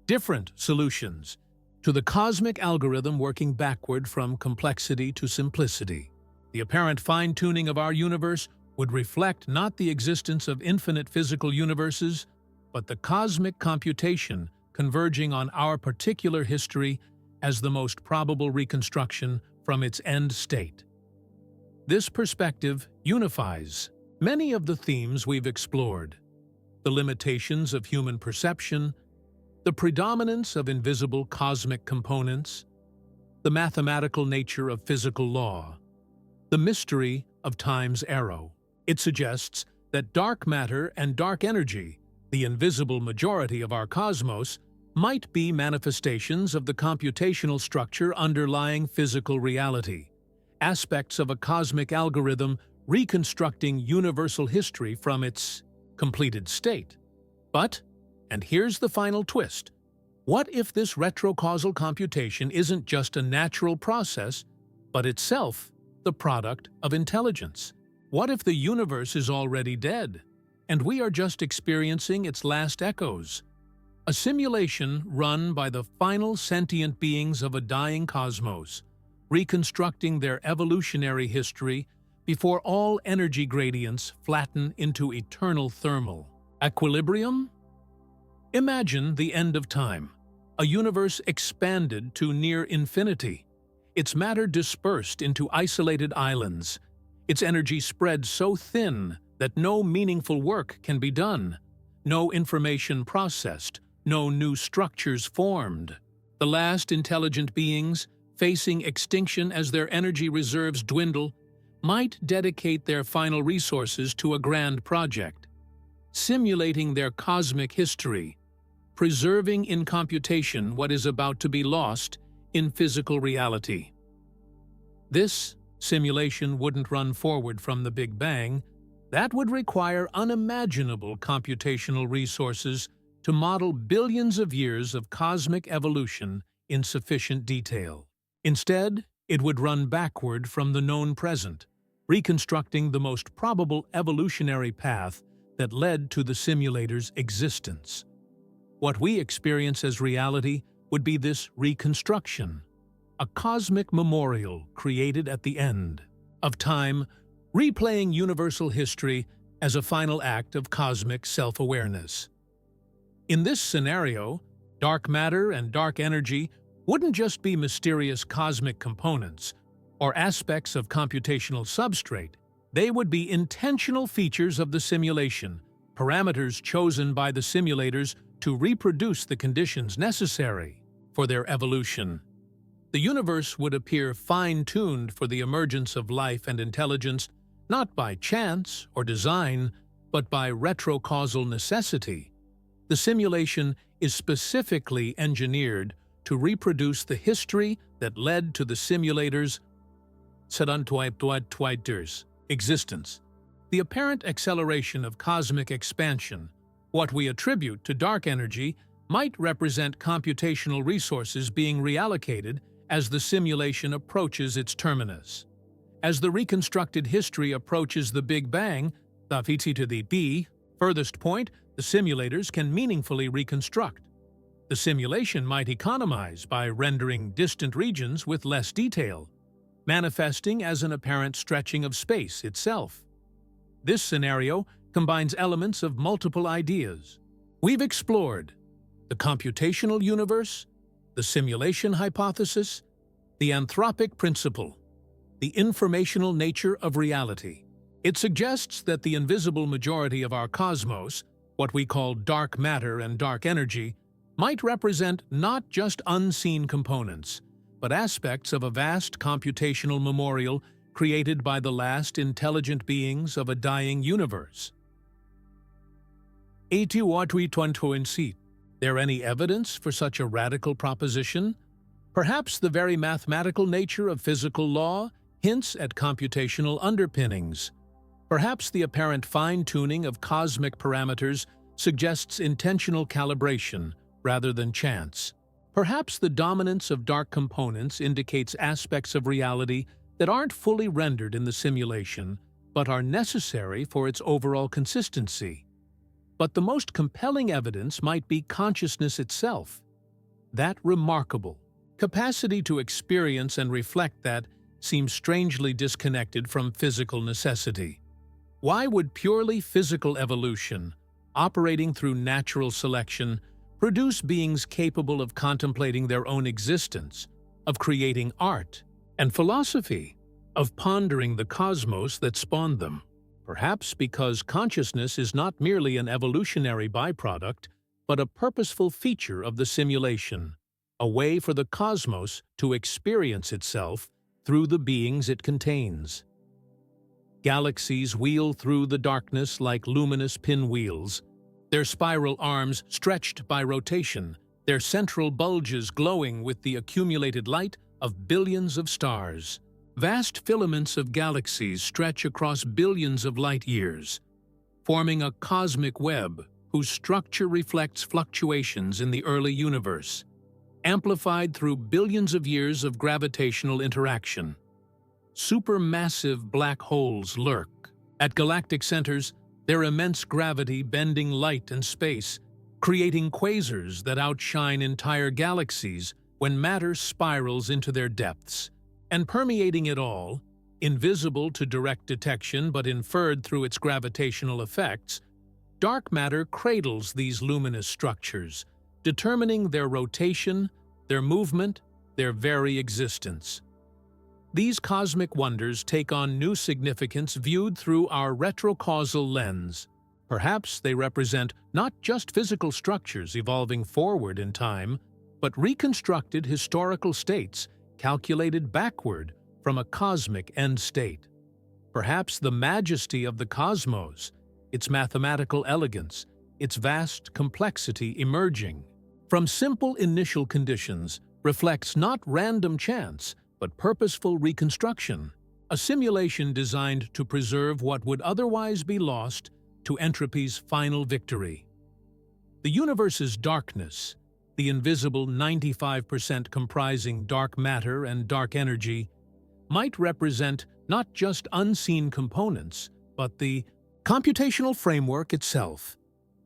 Different solutions to the cosmic algorithm working backward from complexity to simplicity. The apparent fine-tuning of our universe would reflect not the existence of infinite physical universes, but the cosmic computation converging on our particular history as the most probable reconstruction from its end state. This perspective unifies many of the themes we've explored: the limitations of human perception, the predominance of invisible cosmic components, the mathematical nature of physical law, the mystery of time's arrow. It suggests that dark matter and dark energy, the invisible majority of our cosmos, might be manifestations of the computational structure underlying physical reality, aspects of a cosmic algorithm reconstructing universal history from its completed state. But, and here's the final twist, what if this retrocausal computation isn't just a natural process, but itself the product of intelligence? What if the universe is already dead, and we are just experiencing its last echoes? A simulation run by the final sentient beings of a dying cosmos, reconstructing their evolutionary history before all energy gradients flatten into eternal thermal equilibrium? Imagine the end of time, a universe expanded to near infinity, its matter dispersed into isolated islands, its energy spread so thin that no meaningful work can be done, no information processed, no new structures formed. The last intelligent beings, facing extinction as their energy reserves dwindle, might dedicate their final resources to a grand project, simulating their cosmic history, preserving in computation what is about to be lost in physical reality. This simulation wouldn't run forward from the Big Bang. That would require unimaginable computational resources to model billions of years of cosmic evolution in sufficient detail. Instead, it would run backward from the known present, reconstructing the most probable evolutionary path that led to the simulator's existence. What we experience as reality would be this reconstruction, a cosmic memorial created at the end of time, replaying universal history as a final act of cosmic self-awareness. In this scenario, dark matter and dark energy wouldn't just be mysterious cosmic components or aspects of computational substrate. They would be intentional features of the simulation, parameters chosen by the simulators to reproduce the conditions necessary for their evolution. The universe would appear fine-tuned for the emergence of life and intelligence, not by chance or design, but by retrocausal necessity. The simulation is specifically engineered to reproduce the history that led to the simulator's existence. The apparent acceleration of cosmic expansion, what we attribute to dark energy, might represent computational resources being reallocated as the simulation approaches its terminus. As the reconstructed history approaches the Big Bang, the furthest point, the simulators can meaningfully reconstruct. The simulation might economize by rendering distant regions with less detail, manifesting as an apparent stretching of space itself. This scenario combines elements of multiple ideas. We've explored the computational universe, the simulation hypothesis, the anthropic principle, the informational nature of reality. It suggests that the invisible majority of our cosmos, what we call dark matter and dark energy, might represent not just unseen components, but aspects of a vast computational memorial created by the last intelligent beings of a dying universe. There any evidence for such a radical proposition? Perhaps the very mathematical nature of physical law hints at computational underpinnings. Perhaps the apparent fine-tuning of cosmic parameters suggests intentional calibration rather than chance. Perhaps the dominance of dark components indicates aspects of reality that aren't fully rendered in the simulation, but are necessary for its overall consistency. But the most compelling evidence might be consciousness itself. That remarkable capacity to experience and reflect that seems strangely disconnected from physical necessity. Why would purely physical evolution, operating through natural selection, produce beings capable of contemplating their own existence, of creating art and philosophy, of pondering the cosmos that spawned them? Perhaps because consciousness is not merely an evolutionary byproduct, but a purposeful feature of the simulation, a way for the cosmos to experience itself through the beings it contains. Galaxies wheel through the darkness like luminous pinwheels, their spiral arms stretched by rotation, their central bulges glowing with the accumulated light of billions of stars. Vast filaments of galaxies stretch across billions of light-years, forming a cosmic web whose structure reflects fluctuations in the early universe, amplified through billions of years of gravitational interaction. Supermassive black holes lurk. At galactic centers, their immense gravity bending light and space, creating quasars that outshine entire galaxies when matter spirals into their depths. And permeating it all, invisible to direct detection but inferred through its gravitational effects, dark matter cradles these luminous structures, determining their rotation, their movement, their very existence. These cosmic wonders take on new significance viewed through our retrocausal lens. Perhaps they represent not just physical structures evolving forward in time, but reconstructed historical states calculated backward from a cosmic end state. Perhaps the majesty of the cosmos, its mathematical elegance, its vast complexity emerging from simple initial conditions reflects not random chance, but purposeful reconstruction, a simulation designed to preserve what would otherwise be lost to entropy's final victory. The universe's darkness, the invisible 95% comprising dark matter and dark energy, might represent not just unseen components, but the computational framework itself,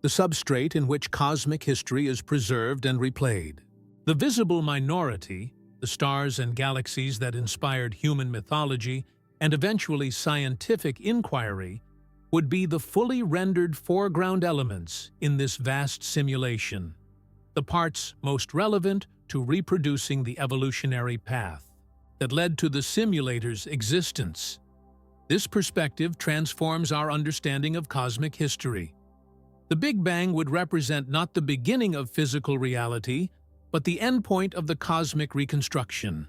the substrate in which cosmic history is preserved and replayed. The visible minority, the stars and galaxies that inspired human mythology and eventually scientific inquiry, would be the fully rendered foreground elements in this vast simulation, the parts most relevant to reproducing the evolutionary path that led to the simulator's existence. This perspective transforms our understanding of cosmic history. The Big Bang would represent not the beginning of physical reality, but the endpoint of the cosmic reconstruction,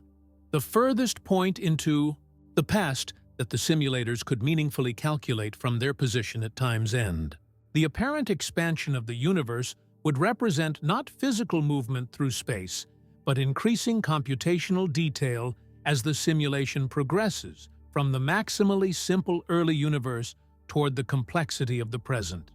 the furthest point into the past that the simulators could meaningfully calculate from their position at time's end. The apparent expansion of the universe would represent not physical movement through space, but increasing computational detail as the simulation progresses from the maximally simple early universe toward the complexity of the present.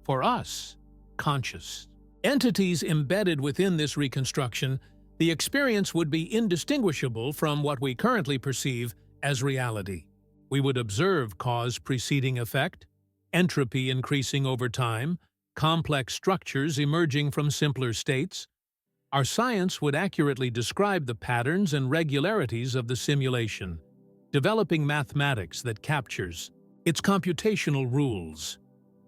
For us, conscious entities embedded within this reconstruction, the experience would be indistinguishable from what we currently perceive as reality. We would observe cause preceding effect, entropy increasing over time, complex structures emerging from simpler states. Our science would accurately describe the patterns and regularities of the simulation, developing mathematics that captures its computational rules.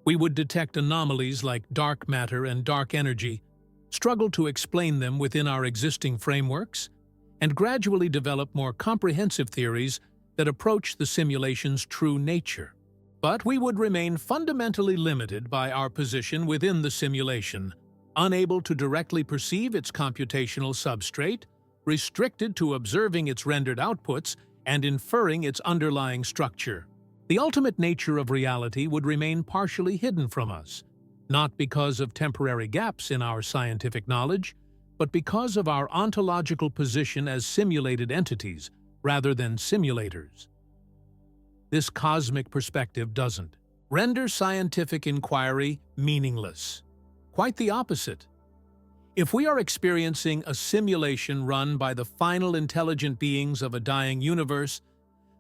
We would detect anomalies like dark matter and dark energy, struggle to explain them within our existing frameworks, and gradually develop more comprehensive theories that approach the simulation's true nature. But we would remain fundamentally limited by our position within the simulation, unable to directly perceive its computational substrate, restricted to observing its rendered outputs and inferring its underlying structure. The ultimate nature of reality would remain partially hidden from us, not because of temporary gaps in our scientific knowledge, but because of our ontological position as simulated entities rather than simulators. This cosmic perspective doesn't render scientific inquiry meaningless. Quite the opposite. If we are experiencing a simulation run by the final intelligent beings of a dying universe,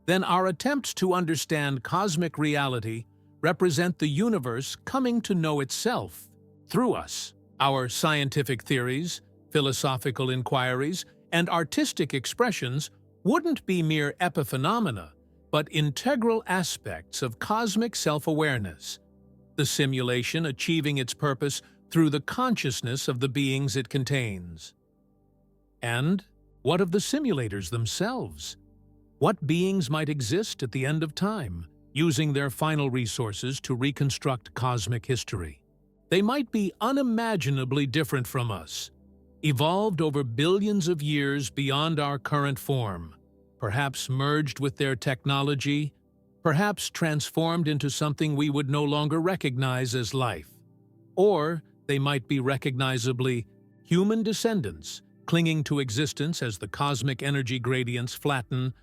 then our attempts to understand cosmic reality represent the universe coming to know itself through us. Our scientific theories, philosophical inquiries, and artistic expressions wouldn't be mere epiphenomena, but integral aspects of cosmic self-awareness, the simulation achieving its purpose through the consciousness of the beings it contains. And what of the simulators themselves? What beings might exist at the end of time, using their final resources to reconstruct cosmic history? They might be unimaginably different from us, evolved over billions of years beyond our current form, perhaps merged with their technology, perhaps transformed into something we would no longer recognize as life. Or they might be recognizably human descendants, clinging to existence as the cosmic energy gradients flatten,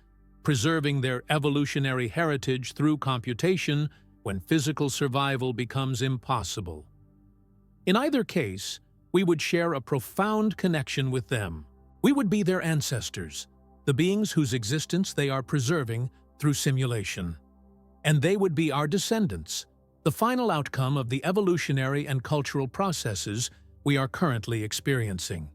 preserving their evolutionary heritage through computation when physical survival becomes impossible. In either case, we would share a profound connection with them. We would be their ancestors, the beings whose existence they are preserving through simulation. And they would be our descendants, the final outcome of the evolutionary and cultural processes we are currently experiencing.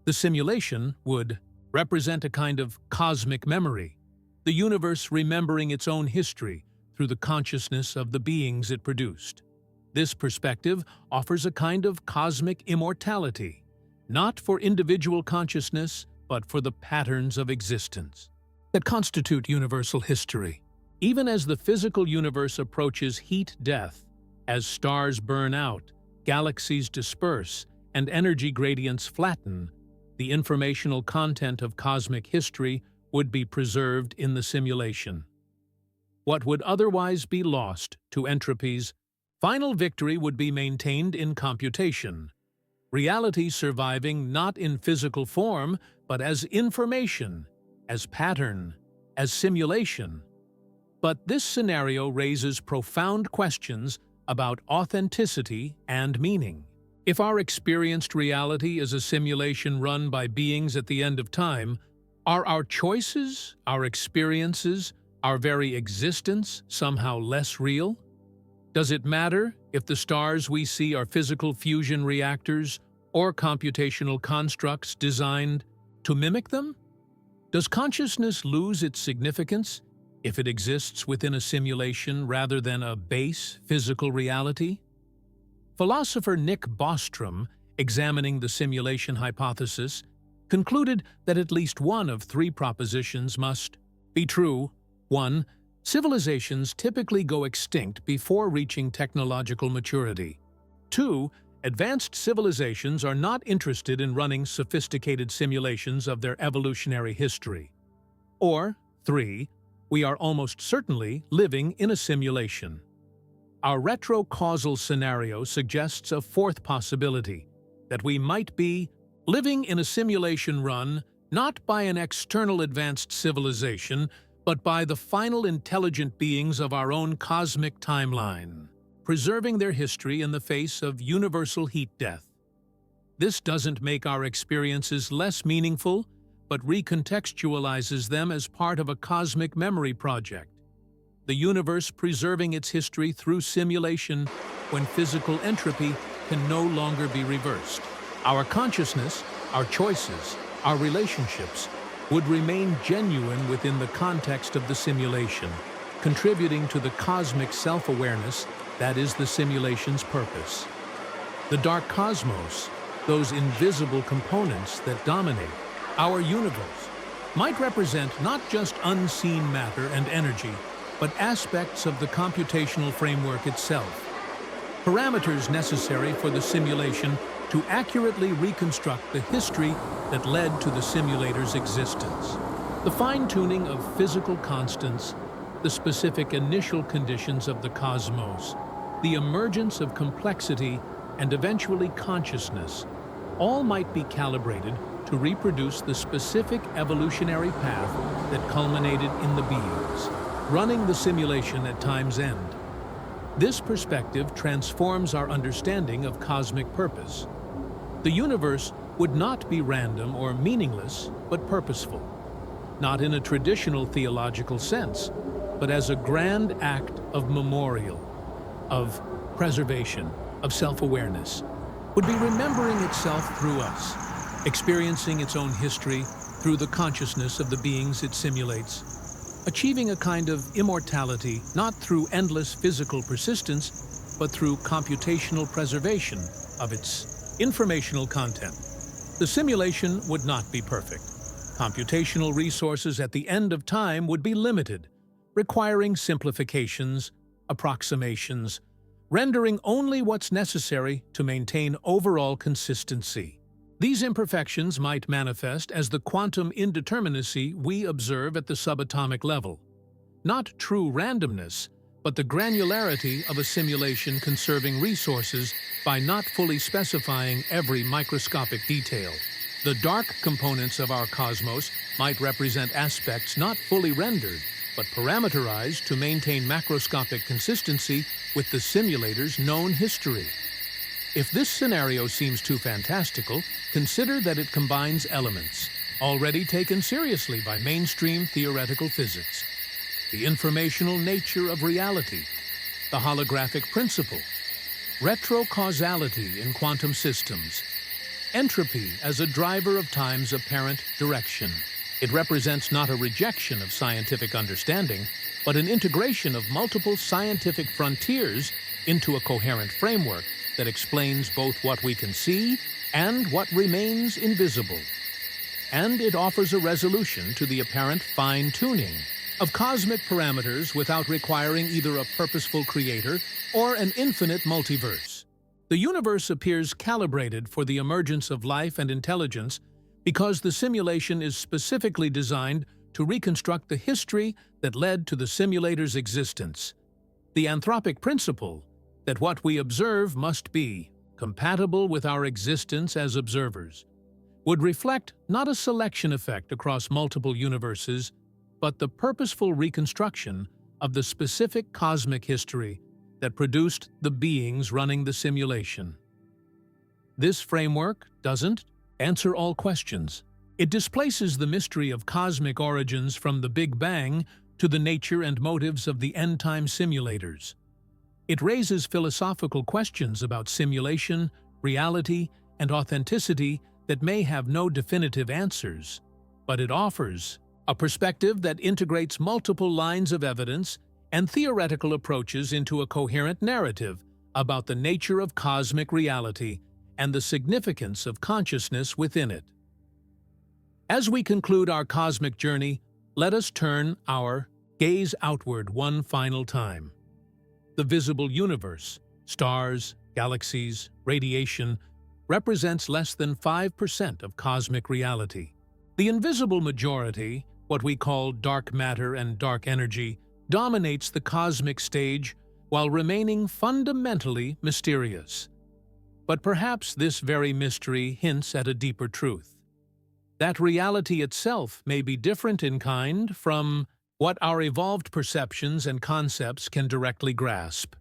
The simulation would represent a kind of cosmic memory, the universe remembering its own history through the consciousness of the beings it produced. This perspective offers a kind of cosmic immortality, not for individual consciousness, but for the patterns of existence that constitute universal history. Even as the physical universe approaches heat death, as stars burn out, galaxies disperse, and energy gradients flatten, the informational content of cosmic history would be preserved in the simulation. What would otherwise be lost to entropy's final victory would be maintained in computation, reality surviving not in physical form, but as information, as pattern, as simulation. But this scenario raises profound questions about authenticity and meaning. If our experienced reality is a simulation run by beings at the end of time, are our choices, our experiences, our very existence somehow less real? Does it matter if the stars we see are physical fusion reactors or computational constructs designed to mimic them? Does consciousness lose its significance if it exists within a simulation rather than a base physical reality? Philosopher Nick Bostrom, examining the simulation hypothesis, concluded that at least one of three propositions must be true. 1. Civilizations typically go extinct before reaching technological maturity. 2. Advanced civilizations are not interested in running sophisticated simulations of their evolutionary history. Or 3. We are almost certainly living in a simulation. Our retrocausal scenario suggests a fourth possibility, that we might be living in a simulation run not by an external advanced civilization, but by the final intelligent beings of our own cosmic timeline, preserving their history in the face of universal heat death. This doesn't make our experiences less meaningful, but recontextualizes them as part of a cosmic memory project. The universe preserving its history through simulation when physical entropy can no longer be reversed. Our consciousness, our choices, our relationships would remain genuine within the context of the simulation, contributing to the cosmic self-awareness that is the simulation's purpose. The dark cosmos, those invisible components that dominate our universe, might represent not just unseen matter and energy, but aspects of the computational framework itself, parameters necessary for the simulation to accurately reconstruct the history that led to the simulator's existence. The fine-tuning of physical constants, the specific initial conditions of the cosmos, the emergence of complexity, and eventually consciousness, all might be calibrated to reproduce the specific evolutionary path that culminated in the beings running the simulation at time's end. This perspective transforms our understanding of cosmic purpose. The universe would not be random or meaningless, but purposeful, not in a traditional theological sense, but as a grand act of memorial, of preservation, of self-awareness, would be remembering itself through us, experiencing its own history through the consciousness of the beings it simulates, achieving a kind of immortality not through endless physical persistence, but through computational preservation of its informational content. The simulation would not be perfect. Computational resources at the end of time would be limited, requiring simplifications, approximations, rendering only what's necessary to maintain overall consistency. These imperfections might manifest as the quantum indeterminacy we observe at the subatomic level. Not true randomness, but the granularity of a simulation conserving resources by not fully specifying every microscopic detail. The dark components of our cosmos might represent aspects not fully rendered, but parameterized to maintain macroscopic consistency with the simulator's known history. If this scenario seems too fantastical, consider that it combines elements already taken seriously by mainstream theoretical physics. The informational nature of reality, the holographic principle, retrocausality in quantum systems, entropy as a driver of time's apparent direction. It represents not a rejection of scientific understanding, but an integration of multiple scientific frontiers into a coherent framework that explains both what we can see and what remains invisible. And it offers a resolution to the apparent fine-tuning of cosmic parameters without requiring either a purposeful creator or an infinite multiverse. The universe appears calibrated for the emergence of life and intelligence because the simulation is specifically designed to reconstruct the history that led to the simulator's existence. The anthropic principle that what we observe must be compatible with our existence as observers would reflect not a selection effect across multiple universes, but the purposeful reconstruction of the specific cosmic history that produced the beings running the simulation. This framework doesn't answer all questions. It displaces the mystery of cosmic origins from the Big Bang to the nature and motives of the end-time simulators. It raises philosophical questions about simulation, reality, and authenticity that may have no definitive answers, but it offers a perspective that integrates multiple lines of evidence and theoretical approaches into a coherent narrative about the nature of cosmic reality and the significance of consciousness within it. As we conclude our cosmic journey, let us turn our gaze outward one final time. The visible universe, stars, galaxies, radiation, represents less than 5% of cosmic reality. The invisible majority, what we call dark matter and dark energy, dominates the cosmic stage while remaining fundamentally mysterious. But perhaps this very mystery hints at a deeper truth. That reality itself may be different in kind from what our evolved perceptions and concepts can directly grasp.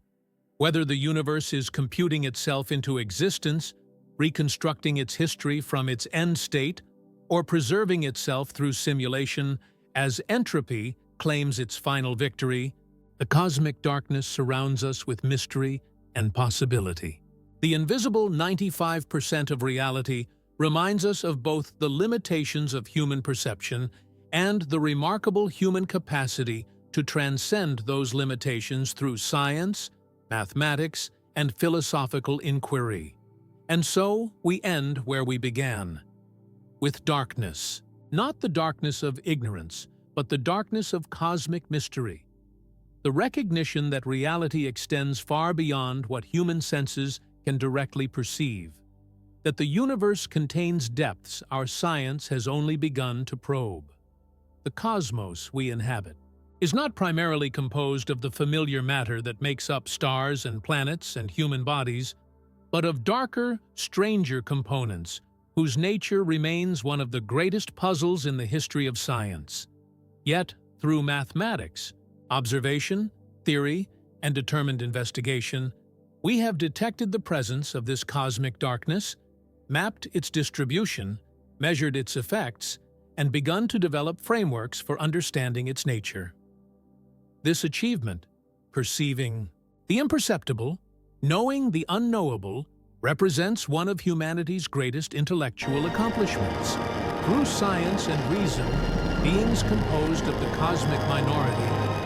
Whether the universe is computing itself into existence, reconstructing its history from its end state, or preserving itself through simulation as entropy claims its final victory, the cosmic darkness surrounds us with mystery and possibility. The invisible 95% of reality reminds us of both the limitations of human perception and the remarkable human capacity to transcend those limitations through science, mathematics, and philosophical inquiry. And so we end where we began, with darkness, not the darkness of ignorance, but the darkness of cosmic mystery. The recognition that reality extends far beyond what human senses can directly perceive, that the universe contains depths our science has only begun to probe. The cosmos we inhabit is not primarily composed of the familiar matter that makes up stars and planets and human bodies, but of darker, stranger components whose nature remains one of the greatest puzzles in the history of science. Yet, through mathematics, observation, theory, and determined investigation, we have detected the presence of this cosmic darkness, mapped its distribution, measured its effects, and begun to develop frameworks for understanding its nature. This achievement, perceiving the imperceptible, knowing the unknowable, represents one of humanity's greatest intellectual accomplishments. Through science and reason, beings composed of the cosmic minority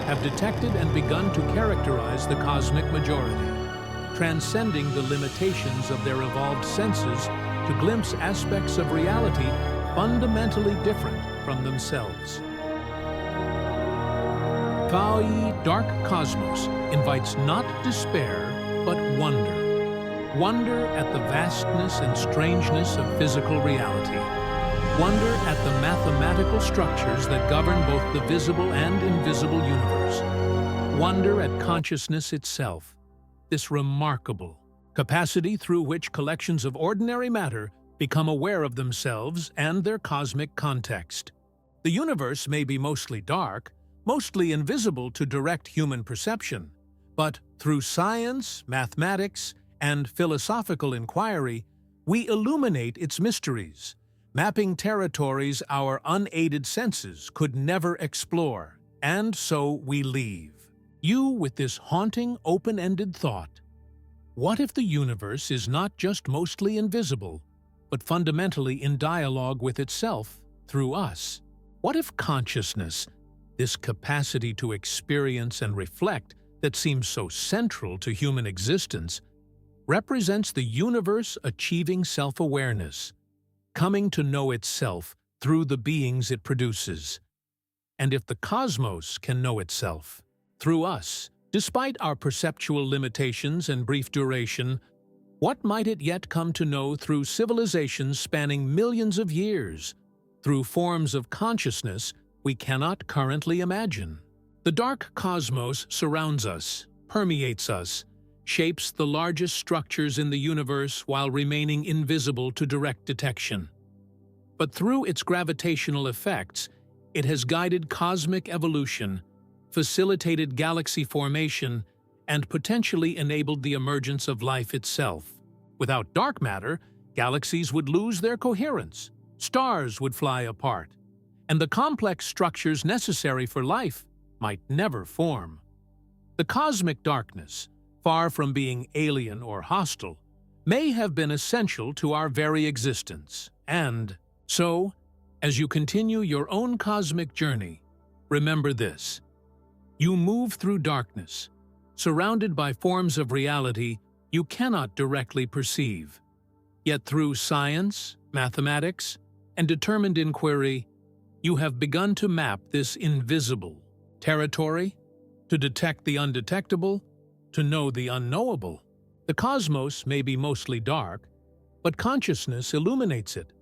have detected and begun to characterize the cosmic majority, transcending the limitations of their evolved senses to glimpse aspects of reality fundamentally different from themselves. Kai Dark Cosmos invites not despair, but wonder. Wonder at the vastness and strangeness of physical reality. Wonder at the mathematical structures that govern both the visible and invisible universe. Wonder at consciousness itself, this remarkable capacity through which collections of ordinary matter become aware of themselves and their cosmic context. The universe may be mostly dark, mostly invisible to direct human perception, but through science, mathematics, and philosophical inquiry, we illuminate its mysteries, mapping territories our unaided senses could never explore, and so we leave you with this haunting, open-ended thought. What if the universe is not just mostly invisible, but fundamentally in dialogue with itself through us? What if consciousness, this capacity to experience and reflect that seems so central to human existence, represents the universe achieving self-awareness, coming to know itself through the beings it produces? And if the cosmos can know itself through us, despite our perceptual limitations and brief duration, what might it yet come to know through civilizations spanning millions of years, through forms of consciousness we cannot currently imagine? The dark cosmos surrounds us, permeates us, shapes the largest structures in the universe while remaining invisible to direct detection. But through its gravitational effects, it has guided cosmic evolution, facilitated galaxy formation, and potentially enabled the emergence of life itself. Without dark matter, galaxies would lose their coherence, stars would fly apart, and the complex structures necessary for life might never form. The cosmic darkness, far from being alien or hostile, may have been essential to our very existence. And so, as you continue your own cosmic journey, remember this: you move through darkness, surrounded by forms of reality you cannot directly perceive. Yet through science, mathematics, and determined inquiry, you have begun to map this invisible territory, to detect the undetectable, to know the unknowable. The cosmos may be mostly dark, but consciousness illuminates it,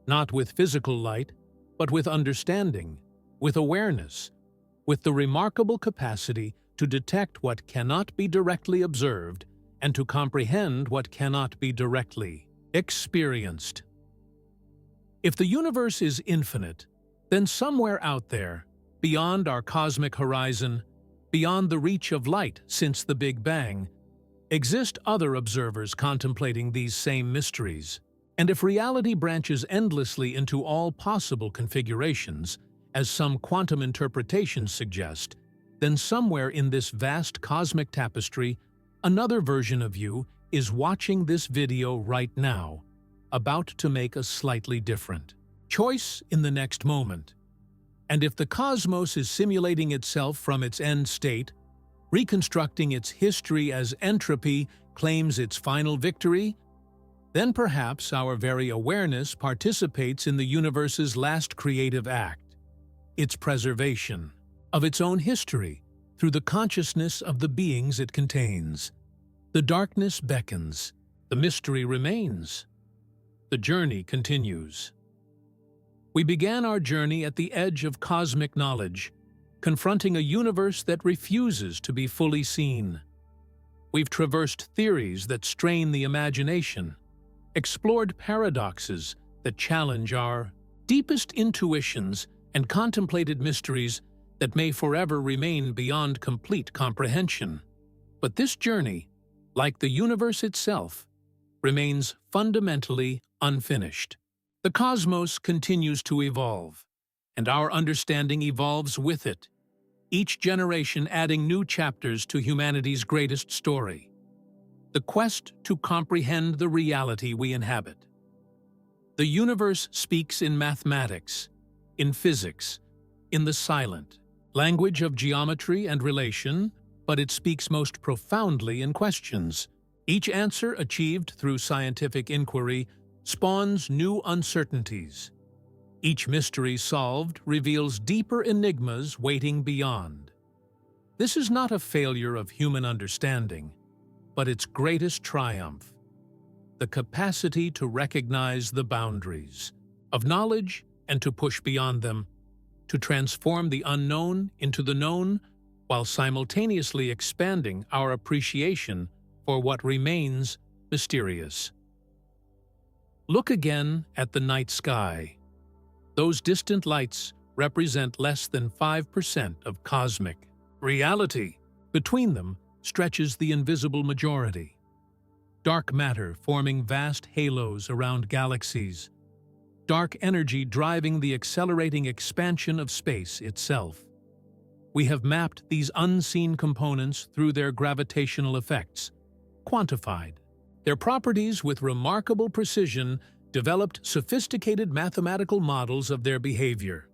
not with physical light, but with understanding, with awareness, with the remarkable capacity to detect what cannot be directly observed and to comprehend what cannot be directly experienced. If the universe is infinite, then somewhere out there, beyond our cosmic horizon, beyond the reach of light since the Big Bang, exist other observers contemplating these same mysteries. And if reality branches endlessly into all possible configurations, as some quantum interpretations suggest, then somewhere in this vast cosmic tapestry, another version of you is watching this video right now, about to make a slightly different choice in the next moment. And if the cosmos is simulating itself from its end state, reconstructing its history as entropy claims its final victory, then perhaps our very awareness participates in the universe's last creative act, its preservation of its own history through the consciousness of the beings it contains. The darkness beckons, the mystery remains, the journey continues. We began our journey at the edge of cosmic knowledge, confronting a universe that refuses to be fully seen. We've traversed theories that strain the imagination, explored paradoxes that challenge our deepest intuitions, and contemplated mysteries that may forever remain beyond complete comprehension. But this journey, like the universe itself, remains fundamentally unfinished. The cosmos continues to evolve, and our understanding evolves with it, each generation adding new chapters to humanity's greatest story: the quest to comprehend the reality we inhabit. The universe speaks in mathematics, in physics, in the silent language of geometry and relation, but it speaks most profoundly in questions. Each answer achieved through scientific inquiry spawns new uncertainties. Each mystery solved reveals deeper enigmas waiting beyond. This is not a failure of human understanding, but its greatest triumph: the capacity to recognize the boundaries of knowledge and to push beyond them, to transform the unknown into the known, while simultaneously expanding our appreciation for what remains mysterious. Look again at the night sky. Those distant lights represent less than 5% of cosmic reality. Between them stretches the invisible majority. Dark matter forming vast halos around galaxies. Dark energy driving the accelerating expansion of space itself. We have mapped these unseen components through their gravitational effects, quantified their properties with remarkable precision, developed sophisticated mathematical models of their behavior.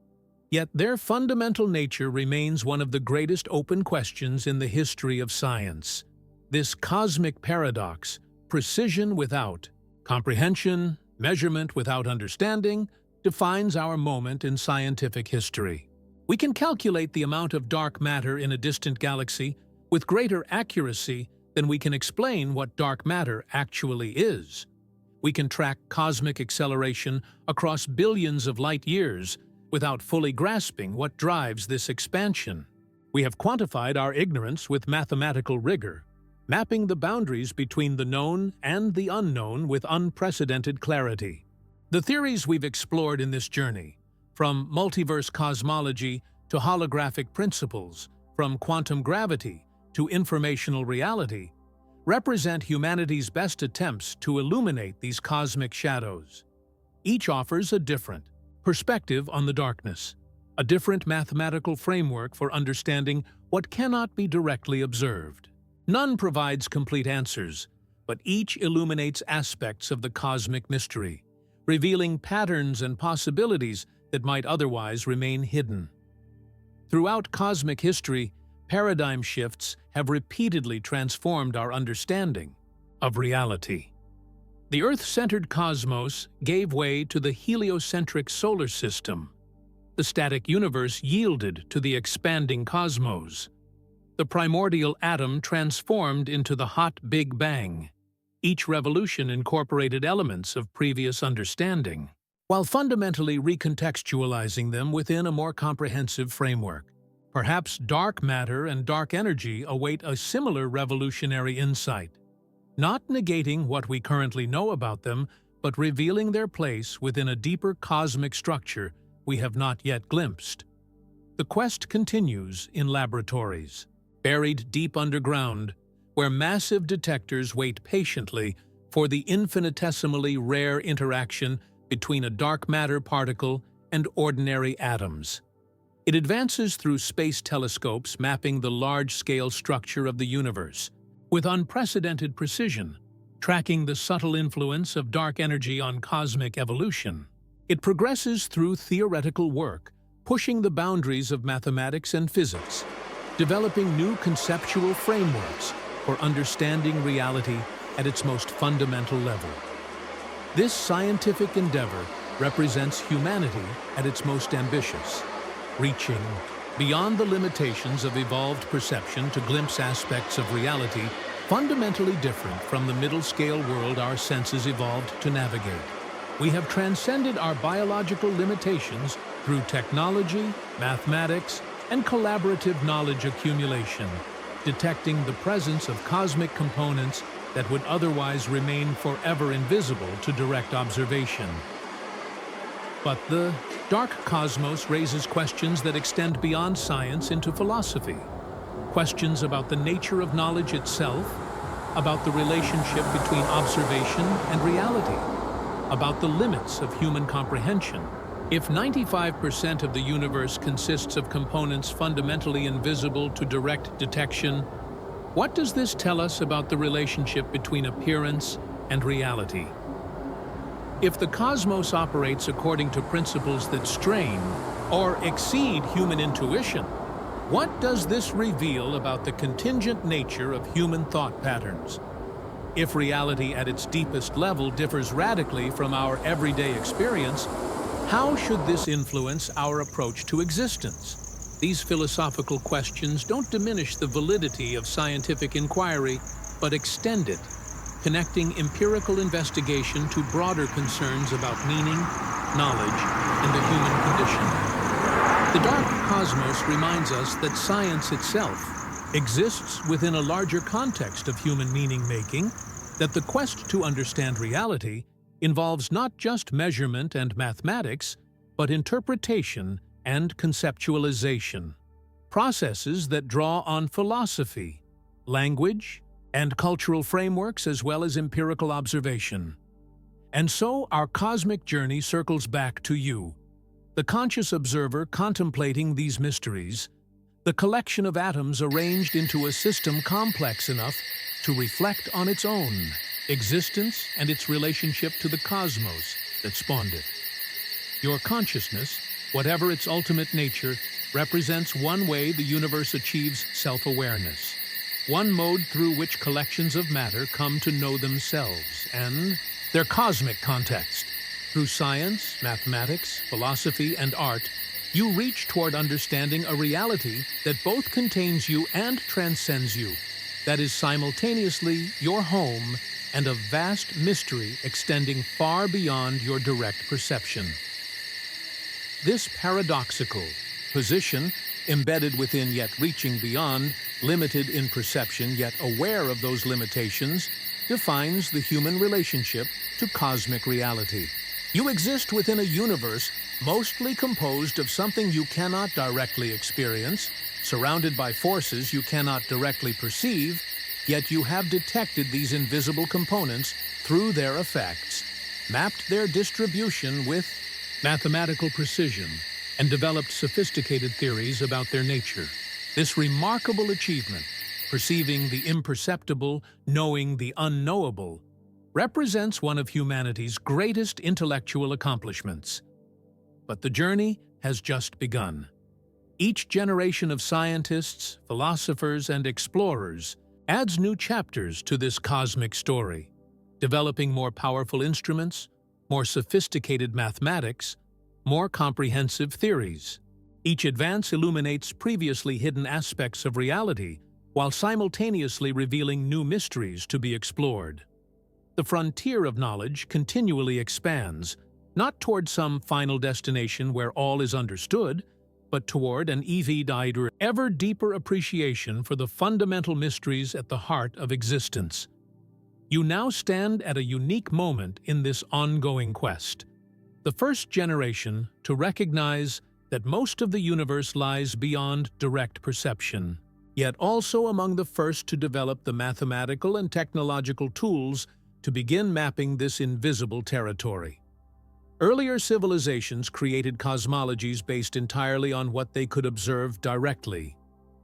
Yet their fundamental nature remains one of the greatest open questions in the history of science. This cosmic paradox, precision without comprehension, measurement without understanding, defines our moment in scientific history. We can calculate the amount of dark matter in a distant galaxy with greater accuracy than we can explain what dark matter actually is. We can track cosmic acceleration across billions of light years without fully grasping what drives this expansion. We have quantified our ignorance with mathematical rigor, mapping the boundaries between the known and the unknown with unprecedented clarity. The theories we've explored in this journey, from multiverse cosmology to holographic principles, from quantum gravity to informational reality, represent humanity's best attempts to illuminate these cosmic shadows. Each offers a different perspective on the darkness, a different mathematical framework for understanding what cannot be directly observed. None provides complete answers, but each illuminates aspects of the cosmic mystery, revealing patterns and possibilities that might otherwise remain hidden. Throughout cosmic history, paradigm shifts have repeatedly transformed our understanding of reality. The Earth-centered cosmos gave way to the heliocentric solar system. The static universe yielded to the expanding cosmos. The primordial atom transformed into the hot Big Bang. Each revolution incorporated elements of previous understanding, while fundamentally recontextualizing them within a more comprehensive framework. Perhaps dark matter and dark energy await a similar revolutionary insight, not negating what we currently know about them, but revealing their place within a deeper cosmic structure we have not yet glimpsed. The quest continues in laboratories, buried deep underground, where massive detectors wait patiently for the infinitesimally rare interaction between a dark matter particle and ordinary atoms. It advances through space telescopes mapping the large-scale structure of the universe, with unprecedented precision, tracking the subtle influence of dark energy on cosmic evolution. It progresses through theoretical work, pushing the boundaries of mathematics and physics, developing new conceptual frameworks for understanding reality at its most fundamental level. This scientific endeavor represents humanity at its most ambitious, reaching beyond the limitations of evolved perception to glimpse aspects of reality fundamentally different from the middle-scale world our senses evolved to navigate. We have transcended our biological limitations through technology, mathematics, and collaborative knowledge accumulation, detecting the presence of cosmic components that would otherwise remain forever invisible to direct observation. But the dark cosmos raises questions that extend beyond science into philosophy. Questions about the nature of knowledge itself, about the relationship between observation and reality, about the limits of human comprehension. If 95% of the universe consists of components fundamentally invisible to direct detection, what does this tell us about the relationship between appearance and reality? If the cosmos operates according to principles that strain or exceed human intuition, what does this reveal about the contingent nature of human thought patterns? If reality at its deepest level differs radically from our everyday experience, how should this influence our approach to existence? These philosophical questions don't diminish the validity of scientific inquiry, but extend it, connecting empirical investigation to broader concerns about meaning, knowledge, and the human condition. The dark cosmos reminds us that science itself exists within a larger context of human meaning-making, that the quest to understand reality involves not just measurement and mathematics, but interpretation and conceptualization, processes that draw on philosophy, language, and cultural frameworks as well as empirical observation. And so our cosmic journey circles back to you, the conscious observer contemplating these mysteries, the collection of atoms arranged into a system complex enough to reflect on its own existence and its relationship to the cosmos that spawned it. Your consciousness, whatever its ultimate nature, represents one way the universe achieves self-awareness, one mode through which collections of matter come to know themselves and their cosmic context. Through science, mathematics, philosophy, and art, you reach toward understanding a reality that both contains you and transcends you, that is simultaneously your home and a vast mystery extending far beyond your direct perception. This paradoxical position, embedded within yet reaching beyond, limited in perception yet aware of those limitations, defines the human relationship to cosmic reality. You exist within a universe mostly composed of something you cannot directly experience, Surrounded by forces you cannot directly perceive, yet you have detected these invisible components through their effects, mapped their distribution with mathematical precision, and developed sophisticated theories about their nature. This remarkable achievement, perceiving the imperceptible, knowing the unknowable, represents one of humanity's greatest intellectual accomplishments. But the journey has just begun. Each generation of scientists, philosophers, and explorers adds new chapters to this cosmic story, developing more powerful instruments, more sophisticated mathematics, more comprehensive theories. Each advance illuminates previously hidden aspects of reality, while simultaneously revealing new mysteries to be explored. The frontier of knowledge continually expands, not toward some final destination where all is understood, but toward an ever deeper appreciation for the fundamental mysteries at the heart of existence. You now stand at a unique moment in this ongoing quest. The first generation to recognize that most of the universe lies beyond direct perception, yet also among the first to develop the mathematical and technological tools to begin mapping this invisible territory. Earlier civilizations created cosmologies based entirely on what they could observe directly.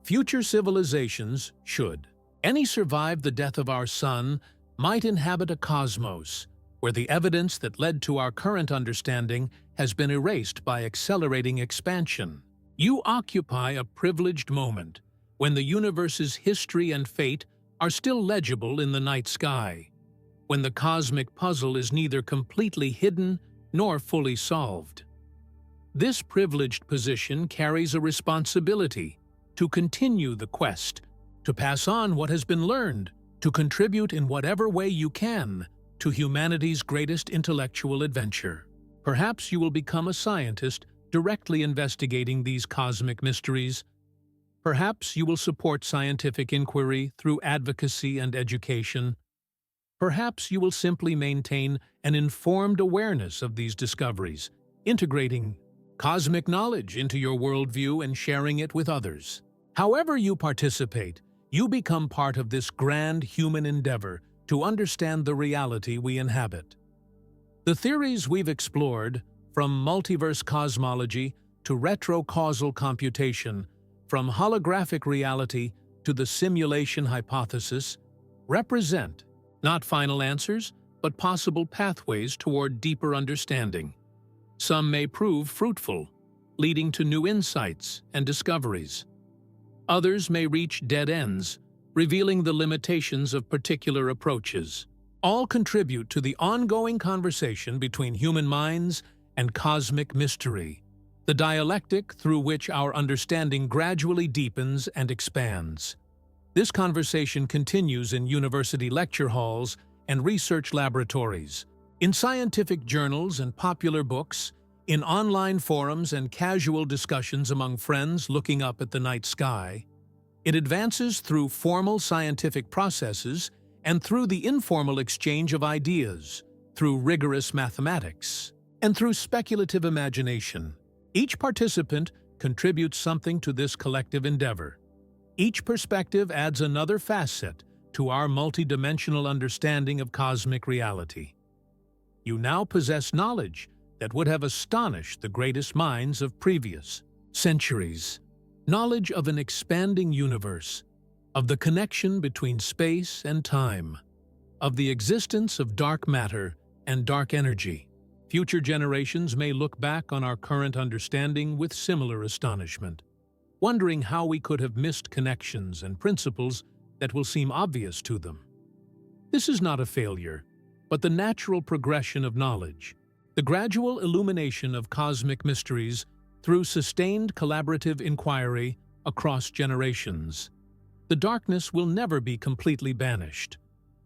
Future civilizations should. Any survive the death of our sun might inhabit a cosmos where the evidence that led to our current understanding has been erased by accelerating expansion. You occupy a privileged moment when the universe's history and fate are still legible in the night sky, when the cosmic puzzle is neither completely hidden nor fully solved. This privileged position carries a responsibility to continue the quest, to pass on what has been learned, to contribute in whatever way you can to humanity's greatest intellectual adventure. Perhaps you will become a scientist directly investigating these cosmic mysteries. Perhaps you will support scientific inquiry through advocacy and education. Perhaps you will simply maintain an informed awareness of these discoveries, integrating cosmic knowledge into your worldview and sharing it with others. However you participate, you become part of this grand human endeavor to understand the reality we inhabit. The theories we've explored, from multiverse cosmology to retrocausal computation, from holographic reality to the simulation hypothesis, represent not final answers, but possible pathways toward deeper understanding. Some may prove fruitful, leading to new insights and discoveries. Others may reach dead ends, revealing the limitations of particular approaches. All contribute to the ongoing conversation between human minds and cosmic mystery, the dialectic through which our understanding gradually deepens and expands. This conversation continues in university lecture halls and research laboratories, in scientific journals and popular books, in online forums and casual discussions among friends looking up at the night sky. It advances through formal scientific processes and through the informal exchange of ideas, through rigorous mathematics, and through speculative imagination. Each participant contributes something to this collective endeavor. Each perspective adds another facet to our multidimensional understanding of cosmic reality. You now possess knowledge that would have astonished the greatest minds of previous centuries. Knowledge of an expanding universe, of the connection between space and time, of the existence of dark matter and dark energy. Future generations may look back on our current understanding with similar astonishment, wondering how we could have missed connections and principles that will seem obvious to them. This is not a failure, but the natural progression of knowledge, the gradual illumination of cosmic mysteries through sustained collaborative inquiry across generations. The darkness will never be completely banished.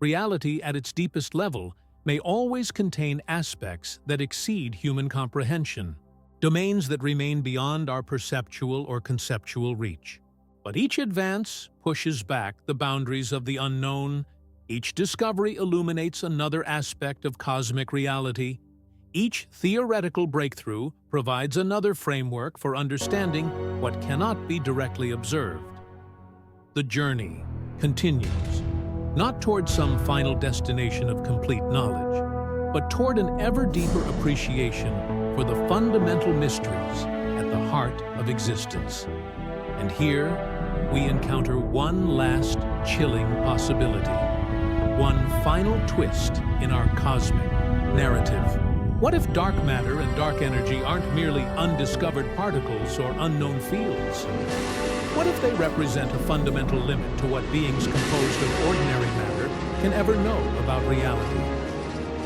Reality at its deepest level may always contain aspects that exceed human comprehension, domains that remain beyond our perceptual or conceptual reach. But each advance pushes back the boundaries of the unknown. Each discovery illuminates another aspect of cosmic reality. Each theoretical breakthrough provides another framework for understanding what cannot be directly observed. The journey continues, not toward some final destination of complete knowledge, but toward an ever deeper appreciation for the fundamental mysteries at the heart of existence. And here, we encounter one last chilling possibility, one final twist in our cosmic narrative. What if dark matter and dark energy aren't merely undiscovered particles or unknown fields? What if they represent a fundamental limit to what beings composed of ordinary matter can ever know about reality?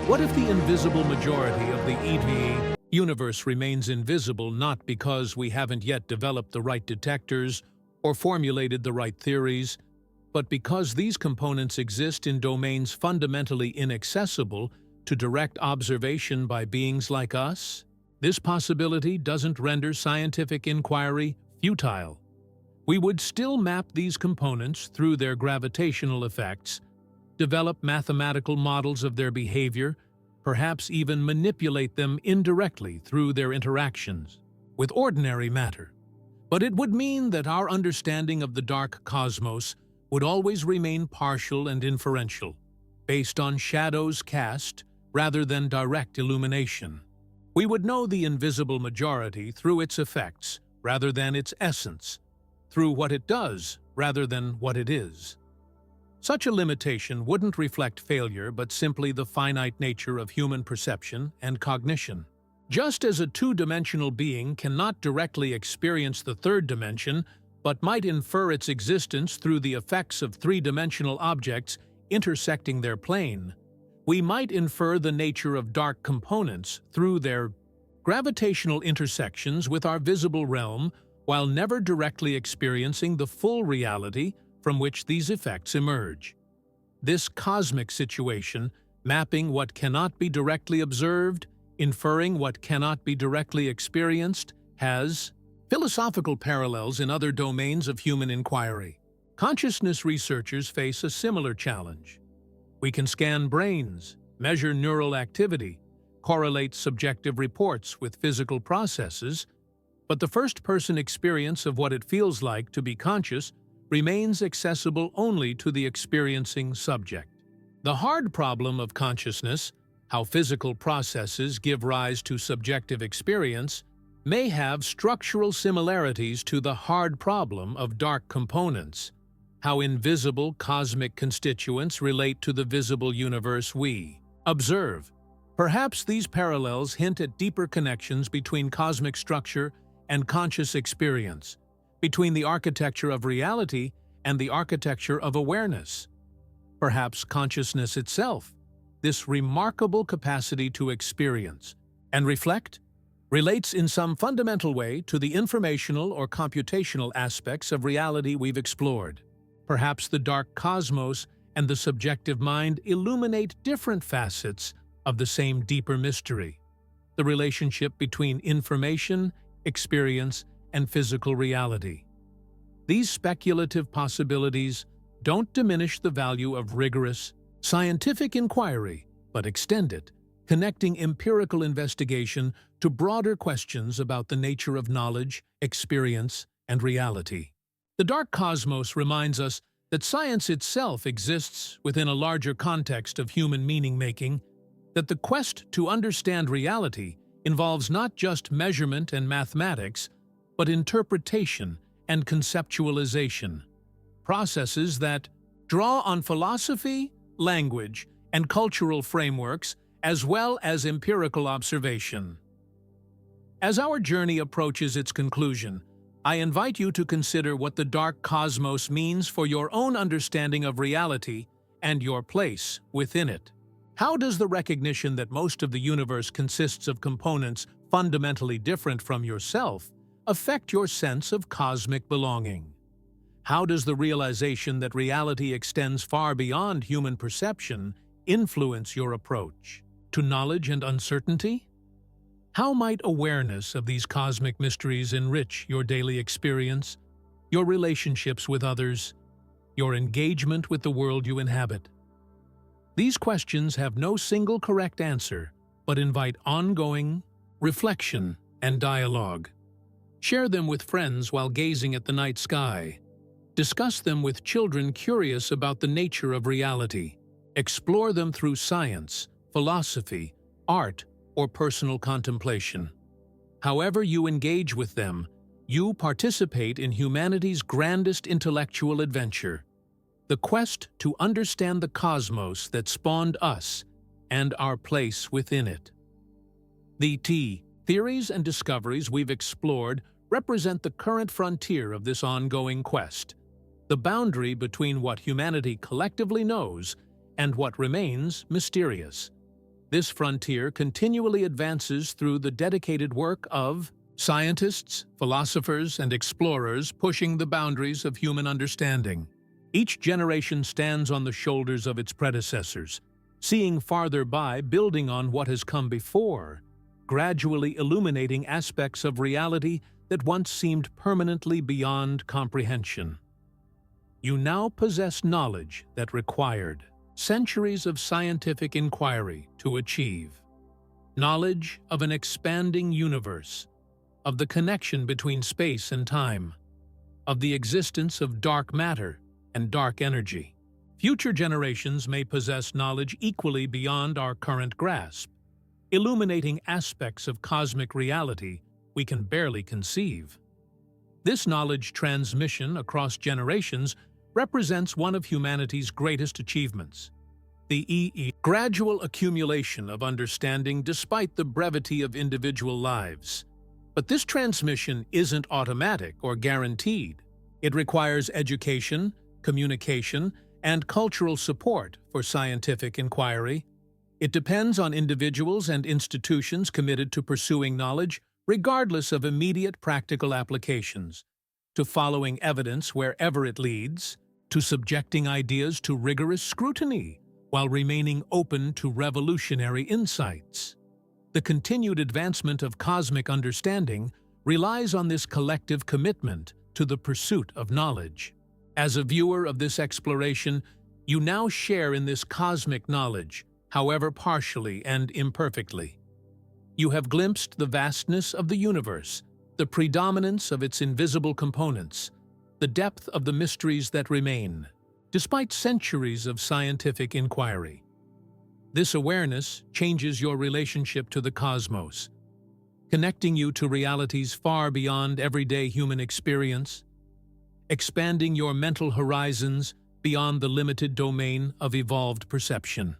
What if the invisible majority of the EV universe remains invisible not because we haven't yet developed the right detectors or formulated the right theories, but because these components exist in domains fundamentally inaccessible to direct observation by beings like us? This possibility doesn't render scientific inquiry futile. We would still map these components through their gravitational effects, develop mathematical models of their behavior, perhaps even manipulate them indirectly through their interactions with ordinary matter. But it would mean that our understanding of the dark cosmos would always remain partial and inferential, based on shadows cast rather than direct illumination. We would know the invisible majority through its effects rather than its essence, through what it does rather than what it is. Such a limitation wouldn't reflect failure but simply the finite nature of human perception and cognition. Just as a two-dimensional being cannot directly experience the third dimension, but might infer its existence through the effects of three-dimensional objects intersecting their plane, we might infer the nature of dark components through their gravitational intersections with our visible realm while never directly experiencing the full reality from which these effects emerge. This cosmic situation, mapping what cannot be directly observed, inferring what cannot be directly experienced, has philosophical parallels in other domains of human inquiry. Consciousness researchers face a similar challenge. We can scan brains, measure neural activity, correlate subjective reports with physical processes, but the first-person experience of what it feels like to be conscious remains accessible only to the experiencing subject. The hard problem of consciousness, how physical processes give rise to subjective experience, may have structural similarities to the hard problem of dark components, how invisible cosmic constituents relate to the visible universe we observe. Perhaps these parallels hint at deeper connections between cosmic structure and conscious experience, between the architecture of reality and the architecture of awareness. Perhaps consciousness itself, this remarkable capacity to experience and reflect, relates in some fundamental way to the informational or computational aspects of reality we've explored. Perhaps the dark cosmos and the subjective mind illuminate different facets of the same deeper mystery, the relationship between information, experience, and physical reality. These speculative possibilities don't diminish the value of rigorous, scientific inquiry, but extend it, connecting empirical investigation to broader questions about the nature of knowledge, experience, and reality. The dark cosmos reminds us that science itself exists within a larger context of human meaning-making, that the quest to understand reality involves not just measurement and mathematics, but interpretation and conceptualization, processes that draw on philosophy, language, and cultural frameworks, as well as empirical observation. As our journey approaches its conclusion, I invite you to consider what the dark cosmos means for your own understanding of reality and your place within it. How does the recognition that most of the universe consists of components fundamentally different from yourself affect your sense of cosmic belonging? How does the realization that reality extends far beyond human perception influence your approach to knowledge and uncertainty? How might awareness of these cosmic mysteries enrich your daily experience, your relationships with others, your engagement with the world you inhabit? These questions have no single correct answer, but invite ongoing reflection and dialogue. Share them with friends while gazing at the night sky. Discuss them with children curious about the nature of reality. Explore them through science, philosophy, art, or personal contemplation. However you engage with them, you participate in humanity's grandest intellectual adventure, the quest to understand the cosmos that spawned us and our place within it. The theories and discoveries we've explored represent the current frontier of this ongoing quest, the boundary between what humanity collectively knows and what remains mysterious. This frontier continually advances through the dedicated work of scientists, philosophers, and explorers pushing the boundaries of human understanding. Each generation stands on the shoulders of its predecessors, seeing farther by, building on what has come before, gradually illuminating aspects of reality that once seemed permanently beyond comprehension. You now possess knowledge that required centuries of scientific inquiry to achieve. Knowledge of an expanding universe, of the connection between space and time, of the existence of dark matter and dark energy. Future generations may possess knowledge equally beyond our current grasp, illuminating aspects of cosmic reality we can barely conceive. This knowledge transmission across generations represents one of humanity's greatest achievements. The gradual accumulation of understanding despite the brevity of individual lives. But this transmission isn't automatic or guaranteed. It requires education, communication, and cultural support for scientific inquiry. It depends on individuals and institutions committed to pursuing knowledge, regardless of immediate practical applications, to following evidence wherever it leads, to subjecting ideas to rigorous scrutiny while remaining open to revolutionary insights. The continued advancement of cosmic understanding relies on this collective commitment to the pursuit of knowledge. As a viewer of this exploration, you now share in this cosmic knowledge, however partially and imperfectly. You have glimpsed the vastness of the universe, the predominance of its invisible components, the depth of the mysteries that remain, despite centuries of scientific inquiry. This awareness changes your relationship to the cosmos, connecting you to realities far beyond everyday human experience, expanding your mental horizons beyond the limited domain of evolved perception.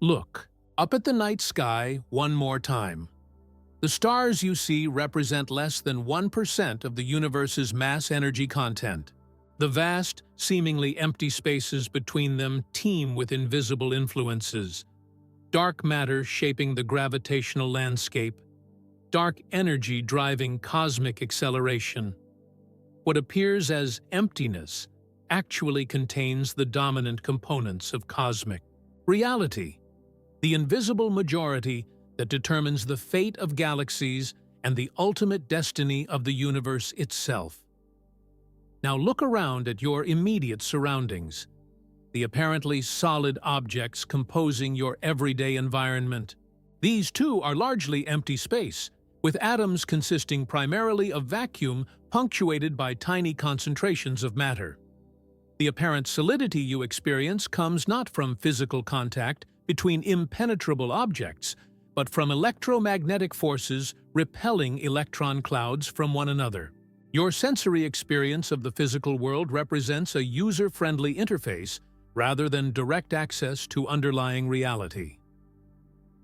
Look up at the night sky one more time. The stars you see represent less than 1% of the universe's mass energy content. The vast, seemingly empty spaces between them teem with invisible influences. Dark matter shaping the gravitational landscape, dark energy driving cosmic acceleration. What appears as emptiness actually contains the dominant components of cosmic reality, the invisible majority that determines the fate of galaxies and the ultimate destiny of the universe itself. Now look around at your immediate surroundings, the apparently solid objects composing your everyday environment. These too are largely empty space, with atoms consisting primarily of vacuum punctuated by tiny concentrations of matter. The apparent solidity you experience comes not from physical contact between impenetrable objects, but from electromagnetic forces repelling electron clouds from one another. Your sensory experience of the physical world represents a user-friendly interface rather than direct access to underlying reality.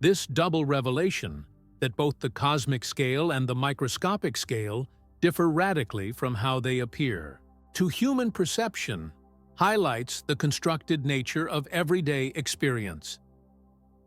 This double revelation, that both the cosmic scale and the microscopic scale differ radically from how they appear to human perception, highlights the constructed nature of everyday experience.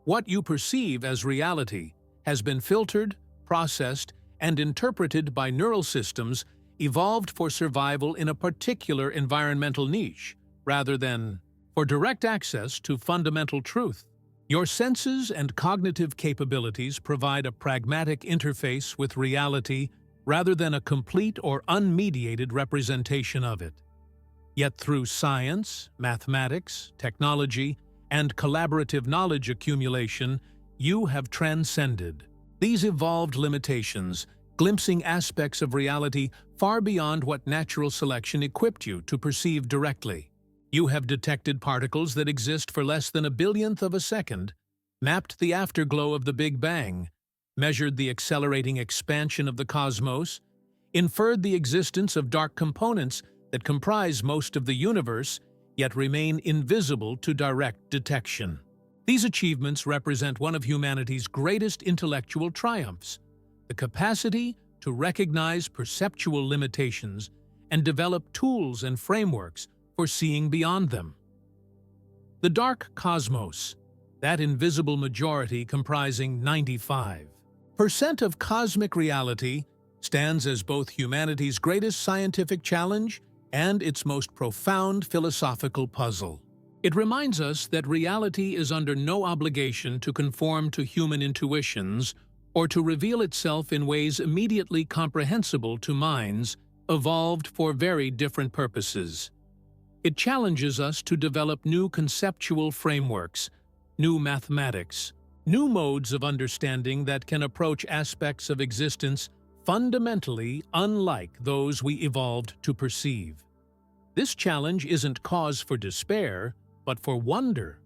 What you perceive as reality has been filtered, processed, and interpreted by neural systems evolved for survival in a particular environmental niche, rather than for direct access to fundamental truth. Your senses and cognitive capabilities provide a pragmatic interface with reality rather than a complete or unmediated representation of it. Yet through science, mathematics, technology, and collaborative knowledge accumulation, you have transcended these evolved limitations, glimpsing aspects of reality far beyond what natural selection equipped you to perceive directly. You have detected particles that exist for less than a billionth of a second, mapped the afterglow of the Big Bang, measured the accelerating expansion of the cosmos, inferred the existence of dark components that comprise most of the universe, yet remain invisible to direct detection. These achievements represent one of humanity's greatest intellectual triumphs, the capacity to recognize perceptual limitations and develop tools and frameworks for seeing beyond them. The dark cosmos, that invisible majority comprising 95% of cosmic reality, stands as both humanity's greatest scientific challenge and its most profound philosophical puzzle. It reminds us that reality is under no obligation to conform to human intuitions or to reveal itself in ways immediately comprehensible to minds evolved for very different purposes. It challenges us to develop new conceptual frameworks, new mathematics, new modes of understanding that can approach aspects of existence fundamentally unlike those we evolved to perceive. This challenge isn't cause for despair, but for wonder.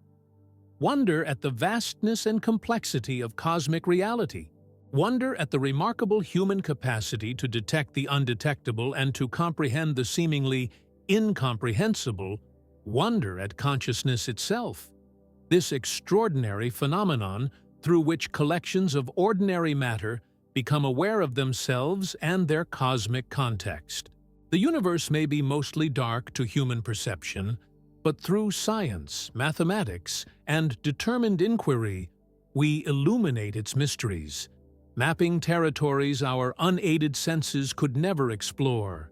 Wonder at the vastness and complexity of cosmic reality. Wonder at the remarkable human capacity to detect the undetectable and to comprehend the seemingly incomprehensible. Wonder at consciousness itself. This extraordinary phenomenon through which collections of ordinary matter become aware of themselves and their cosmic context. The universe may be mostly dark to human perception, but through science, mathematics, and determined inquiry, we illuminate its mysteries, mapping territories our unaided senses could never explore.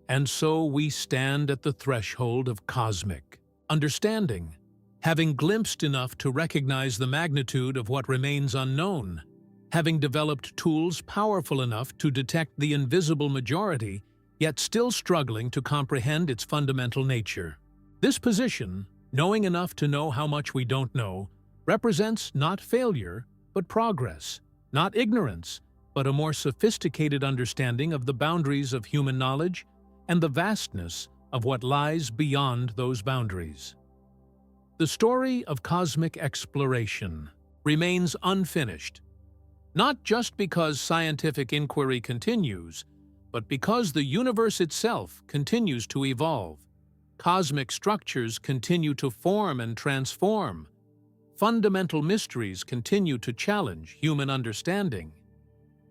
And so we stand at the threshold of cosmic understanding, having glimpsed enough to recognize the magnitude of what remains unknown, having developed tools powerful enough to detect the invisible majority, yet still struggling to comprehend its fundamental nature. This position, knowing enough to know how much we don't know, represents not failure, but progress, not ignorance, but a more sophisticated understanding of the boundaries of human knowledge and the vastness of what lies beyond those boundaries. The story of cosmic exploration remains unfinished, not just because scientific inquiry continues, but because the universe itself continues to evolve. Cosmic structures continue to form and transform. Fundamental mysteries continue to challenge human understanding.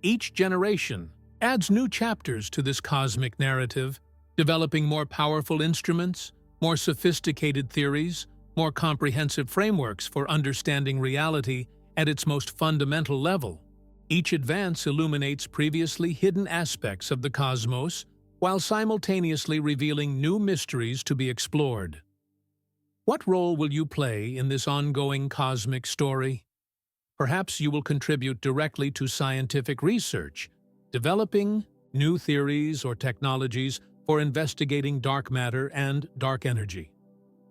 Each generation adds new chapters to this cosmic narrative, developing more powerful instruments, more sophisticated theories, more comprehensive frameworks for understanding reality at its most fundamental level. Each advance illuminates previously hidden aspects of the cosmos, while simultaneously revealing new mysteries to be explored. What role will you play in this ongoing cosmic story? Perhaps you will contribute directly to scientific research, developing new theories or technologies for investigating dark matter and dark energy.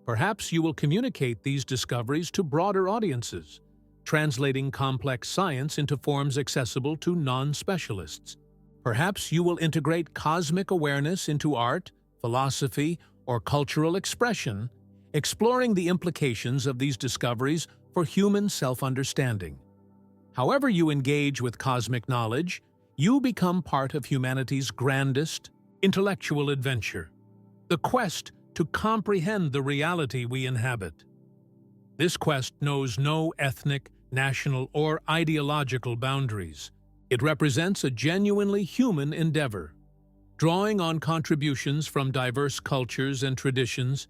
Perhaps you will communicate these discoveries to broader audiences, translating complex science into forms accessible to non-specialists. Perhaps you will integrate cosmic awareness into art, philosophy, or cultural expression, exploring the implications of these discoveries for human self-understanding. However you engage with cosmic knowledge, you become part of humanity's grandest intellectual adventure, the quest to comprehend the reality we inhabit. This quest knows no ethnic, national, or ideological boundaries. It represents a genuinely human endeavor, drawing on contributions from diverse cultures and traditions,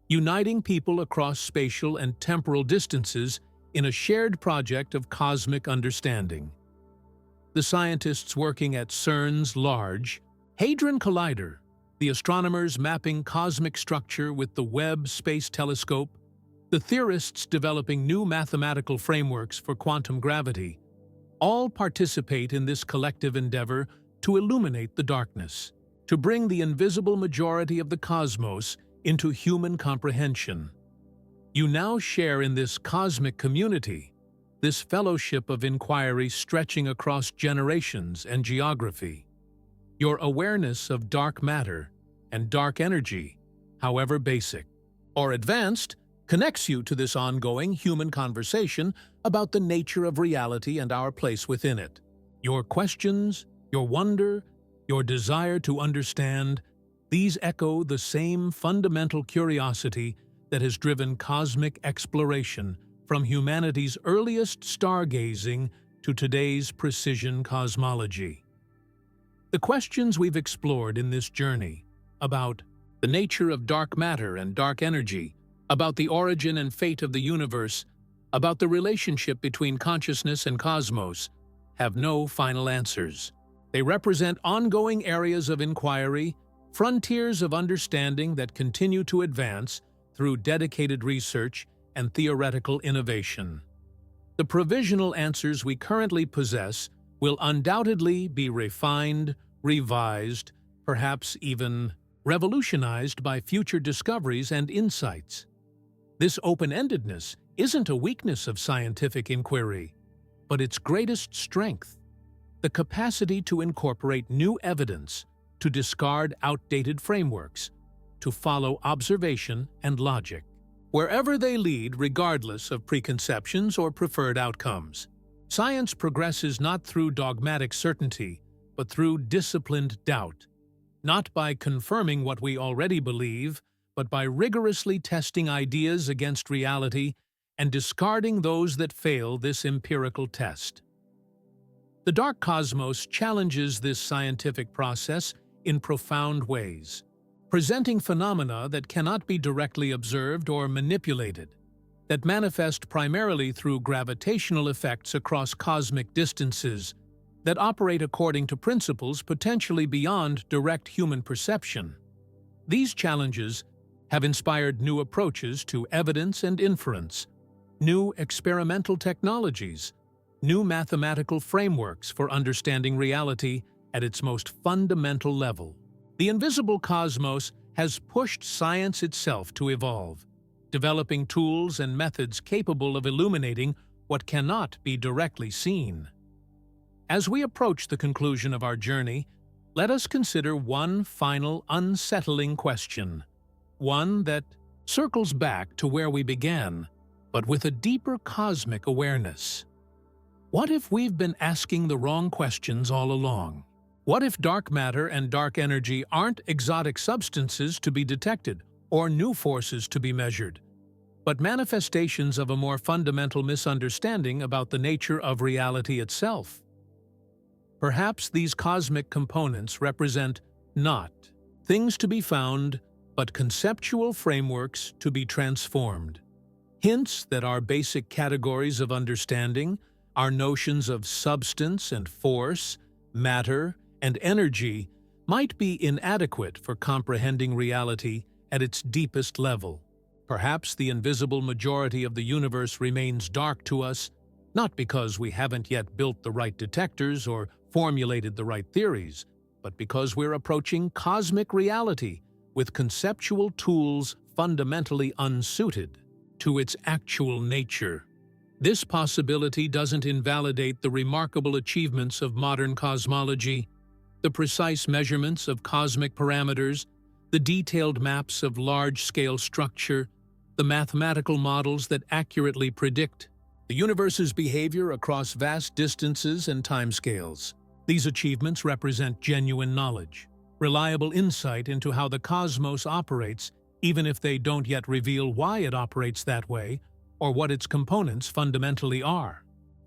uniting people across spatial and temporal distances in a shared project of cosmic understanding. The scientists working at CERN's Large Hadron Collider, the astronomers mapping cosmic structure with the Webb Space Telescope, the theorists developing new mathematical frameworks for quantum gravity, all participate in this collective endeavor to illuminate the darkness, to bring the invisible majority of the cosmos into human comprehension. You now share in this cosmic community, this fellowship of inquiry stretching across generations and geography. Your awareness of dark matter and dark energy, however basic or advanced, connects you to this ongoing human conversation about the nature of reality and our place within it. Your questions, your wonder, your desire to understand, these echo the same fundamental curiosity that has driven cosmic exploration from humanity's earliest stargazing to today's precision cosmology. The questions we've explored in this journey about the nature of dark matter and dark energy, about the origin and fate of the universe, about the relationship between consciousness and cosmos, have no final answers. They represent ongoing areas of inquiry, frontiers of understanding that continue to advance through dedicated research and theoretical innovation. The provisional answers we currently possess will undoubtedly be refined, revised, perhaps even revolutionized by future discoveries and insights. This open-endedness isn't a weakness of scientific inquiry, but its greatest strength, the capacity to incorporate new evidence, to discard outdated frameworks, to follow observation and logic, wherever they lead regardless of preconceptions or preferred outcomes. Science progresses not through dogmatic certainty, but through disciplined doubt, not by confirming what we already believe, but by rigorously testing ideas against reality and discarding those that fail this empirical test. The dark cosmos challenges this scientific process in profound ways, presenting phenomena that cannot be directly observed or manipulated, that manifest primarily through gravitational effects across cosmic distances, that operate according to principles potentially beyond direct human perception. These challenges have inspired new approaches to evidence and inference, new experimental technologies, new mathematical frameworks for understanding reality at its most fundamental level. The invisible cosmos has pushed science itself to evolve, developing tools and methods capable of illuminating what cannot be directly seen. As we approach the conclusion of our journey, let us consider one final unsettling question, one that circles back to where we began, but with a deeper cosmic awareness. What if we've been asking the wrong questions all along? What if dark matter and dark energy aren't exotic substances to be detected or new forces to be measured, but manifestations of a more fundamental misunderstanding about the nature of reality itself? Perhaps these cosmic components represent not things to be found, but conceptual frameworks to be transformed. Hints that our basic categories of understanding, our notions of substance and force, matter and energy, might be inadequate for comprehending reality at its deepest level. Perhaps the invisible majority of the universe remains dark to us, not because we haven't yet built the right detectors or formulated the right theories, but because we're approaching cosmic reality with conceptual tools fundamentally unsuited to its actual nature. This possibility doesn't invalidate the remarkable achievements of modern cosmology, the precise measurements of cosmic parameters, the detailed maps of large-scale structure, the mathematical models that accurately predict the universe's behavior across vast distances and timescales. These achievements represent genuine knowledge, reliable insight into how the cosmos operates, even if they don't yet reveal why it operates that way or what its components fundamentally are.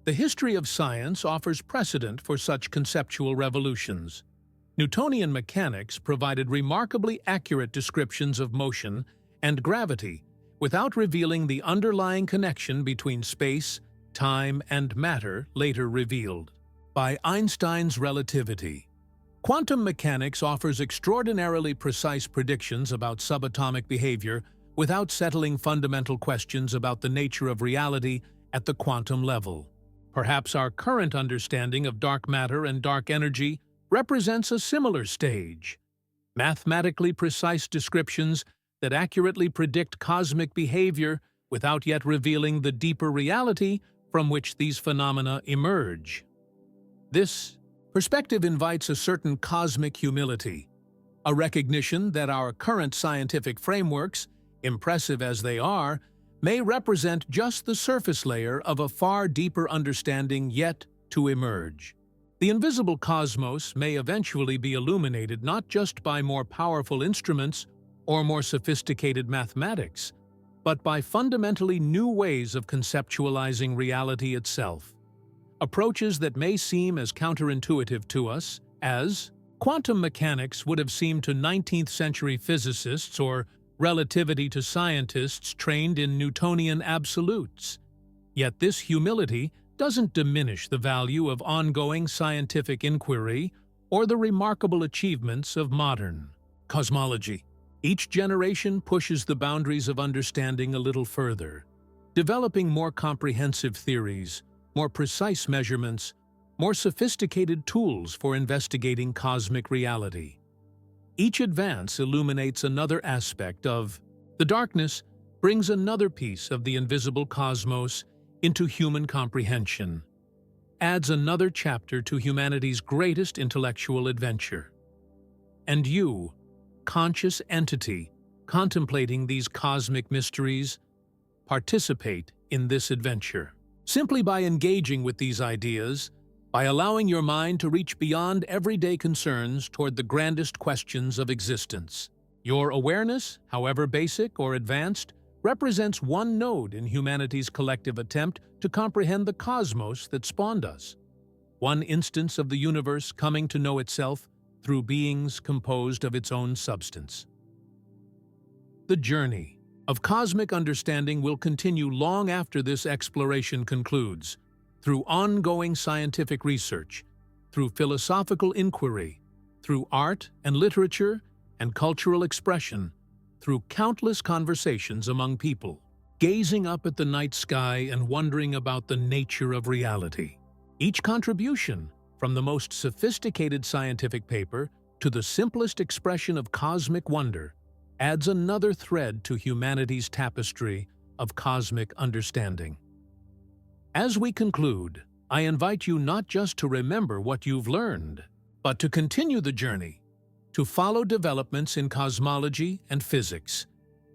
The history of science offers precedent for such conceptual revolutions. Newtonian mechanics provided remarkably accurate descriptions of motion and gravity without revealing the underlying connection between space, time, and matter later revealed by Einstein's relativity. Quantum mechanics offers extraordinarily precise predictions about subatomic behavior without settling fundamental questions about the nature of reality at the quantum level. Perhaps our current understanding of dark matter and dark energy represents a similar stage. Mathematically precise descriptions that accurately predict cosmic behavior without yet revealing the deeper reality from which these phenomena emerge. This perspective invites a certain cosmic humility, a recognition that our current scientific frameworks, impressive as they are, may represent just the surface layer of a far deeper understanding yet to emerge. The invisible cosmos may eventually be illuminated not just by more powerful instruments or more sophisticated mathematics, but by fundamentally new ways of conceptualizing reality itself. Approaches that may seem as counterintuitive to us as quantum mechanics would have seemed to 19th century physicists or relativity to scientists trained in Newtonian absolutes. Yet this humility doesn't diminish the value of ongoing scientific inquiry or the remarkable achievements of modern cosmology. Each generation pushes the boundaries of understanding a little further, developing more comprehensive theories, more precise measurements, more sophisticated tools for investigating cosmic reality. Each advance illuminates another aspect of the darkness, brings another piece of the invisible cosmos into human comprehension, adds another chapter to humanity's greatest intellectual adventure. And you, conscious entity contemplating these cosmic mysteries, participate in this adventure. Simply by engaging with these ideas, by allowing your mind to reach beyond everyday concerns toward the grandest questions of existence. Your awareness, however basic or advanced, represents one node in humanity's collective attempt to comprehend the cosmos that spawned us. One instance of the universe coming to know itself through beings composed of its own substance. The journey of cosmic understanding will continue long after this exploration concludes, through ongoing scientific research, through philosophical inquiry, through art and literature and cultural expression, through countless conversations among people, gazing up at the night sky and wondering about the nature of reality. Each contribution, from the most sophisticated scientific paper to the simplest expression of cosmic wonder, adds another thread to humanity's tapestry of cosmic understanding. As we conclude, I invite you not just to remember what you've learned, but to continue the journey, to follow developments in cosmology and physics,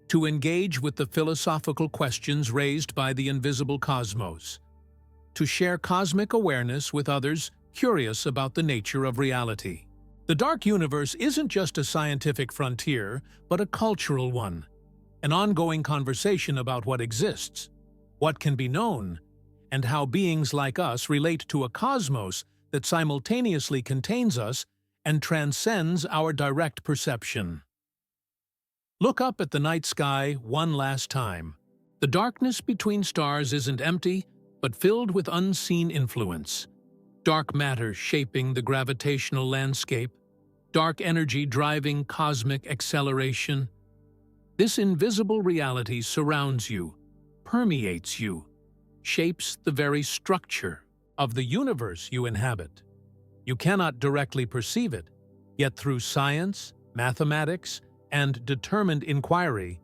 to engage with the philosophical questions raised by the invisible cosmos, to share cosmic awareness with others curious about the nature of reality. The dark universe isn't just a scientific frontier, but a cultural one, an ongoing conversation about what exists, what can be known, and how beings like us relate to a cosmos that simultaneously contains us and transcends our direct perception. Look up at the night sky one last time. The darkness between stars isn't empty, but filled with unseen influence. Dark matter shaping the gravitational landscape, dark energy driving cosmic acceleration. This invisible reality surrounds you, permeates you, shapes the very structure of the universe you inhabit. You cannot directly perceive it, yet through science, mathematics, and determined inquiry,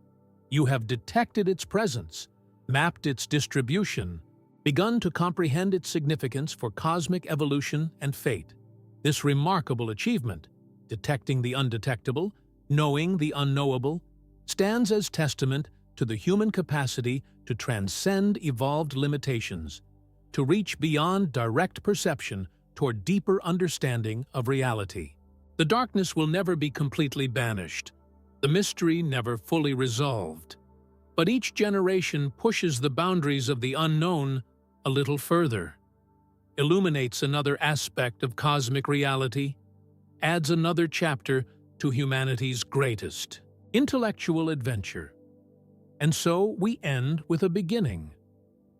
you have detected its presence, mapped its distribution, begun to comprehend its significance for cosmic evolution and fate. This remarkable achievement, detecting the undetectable, knowing the unknowable, stands as testament to the human capacity to transcend evolved limitations, to reach beyond direct perception toward deeper understanding of reality. The darkness will never be completely banished, the mystery never fully resolved, but each generation pushes the boundaries of the unknown a little further, illuminates another aspect of cosmic reality, adds another chapter to humanity's greatest intellectual adventure. And so we end with a beginning,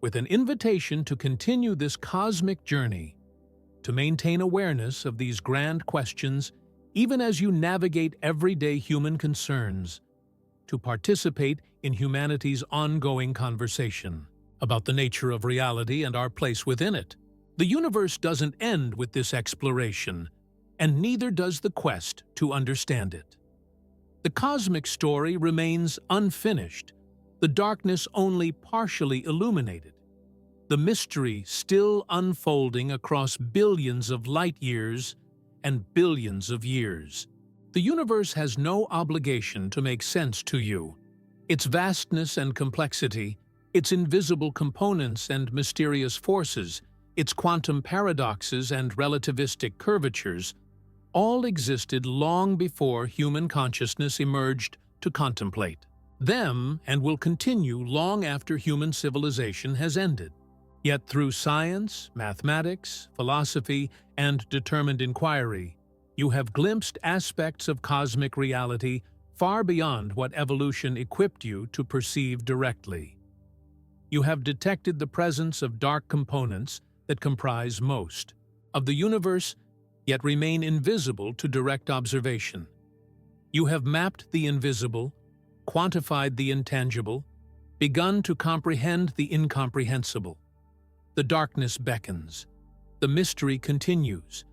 with an invitation to continue this cosmic journey, to maintain awareness of these grand questions even as you navigate everyday human concerns, to participate in humanity's ongoing conversation about the nature of reality and our place within it. The universe doesn't end with this exploration, and neither does the quest to understand it. The cosmic story remains unfinished, the darkness only partially illuminated, the mystery still unfolding across billions of light years and billions of years. The universe has no obligation to make sense to you. Its vastness and complexity, its invisible components and mysterious forces, its quantum paradoxes and relativistic curvatures, all existed long before human consciousness emerged to contemplate them and will continue long after human civilization has ended. Yet through science, mathematics, philosophy, and determined inquiry, you have glimpsed aspects of cosmic reality far beyond what evolution equipped you to perceive directly. You have detected the presence of dark components that comprise most of the universe, yet remain invisible to direct observation. You have mapped the invisible, quantified the intangible, begun to comprehend the incomprehensible. The darkness beckons. The mystery continues.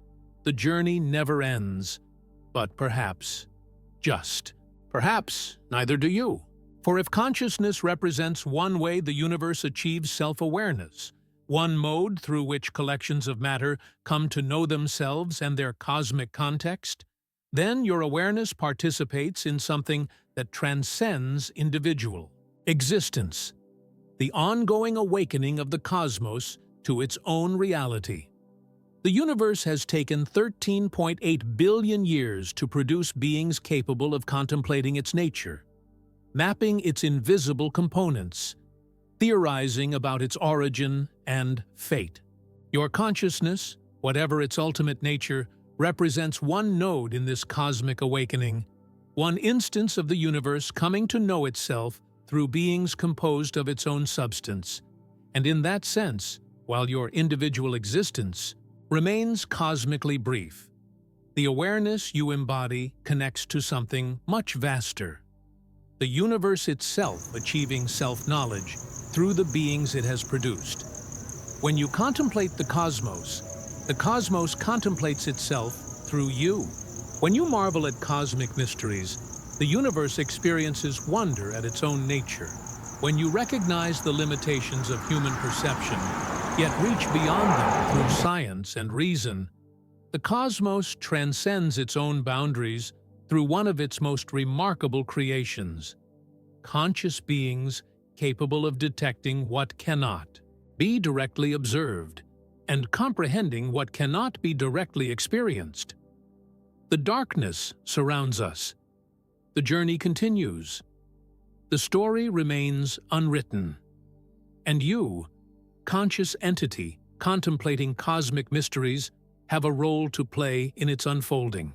The journey never ends. But perhaps, just perhaps, neither do you. For if consciousness represents one way the universe achieves self-awareness, one mode through which collections of matter come to know themselves and their cosmic context, then your awareness participates in something that transcends individual existence, the ongoing awakening of the cosmos to its own reality. The universe has taken 13.8 billion years to produce beings capable of contemplating its nature, mapping its invisible components, theorizing about its origin and fate. Your consciousness, whatever its ultimate nature, represents one node in this cosmic awakening, one instance of the universe coming to know itself through beings composed of its own substance. And in that sense, while your individual existence remains cosmically brief, the awareness you embody connects to something much vaster, the universe itself achieving self-knowledge through the beings it has produced. When you contemplate the cosmos contemplates itself through you. When you marvel at cosmic mysteries, the universe experiences wonder at its own nature. When you recognize the limitations of human perception, yet reach beyond them through science and reason, the cosmos transcends its own boundaries through one of its most remarkable creations: conscious beings capable of detecting what cannot be directly observed and comprehending what cannot be directly experienced. The darkness surrounds us. The journey continues. The story remains unwritten. And you, conscious entity contemplating cosmic mysteries, have a role to play in its unfolding.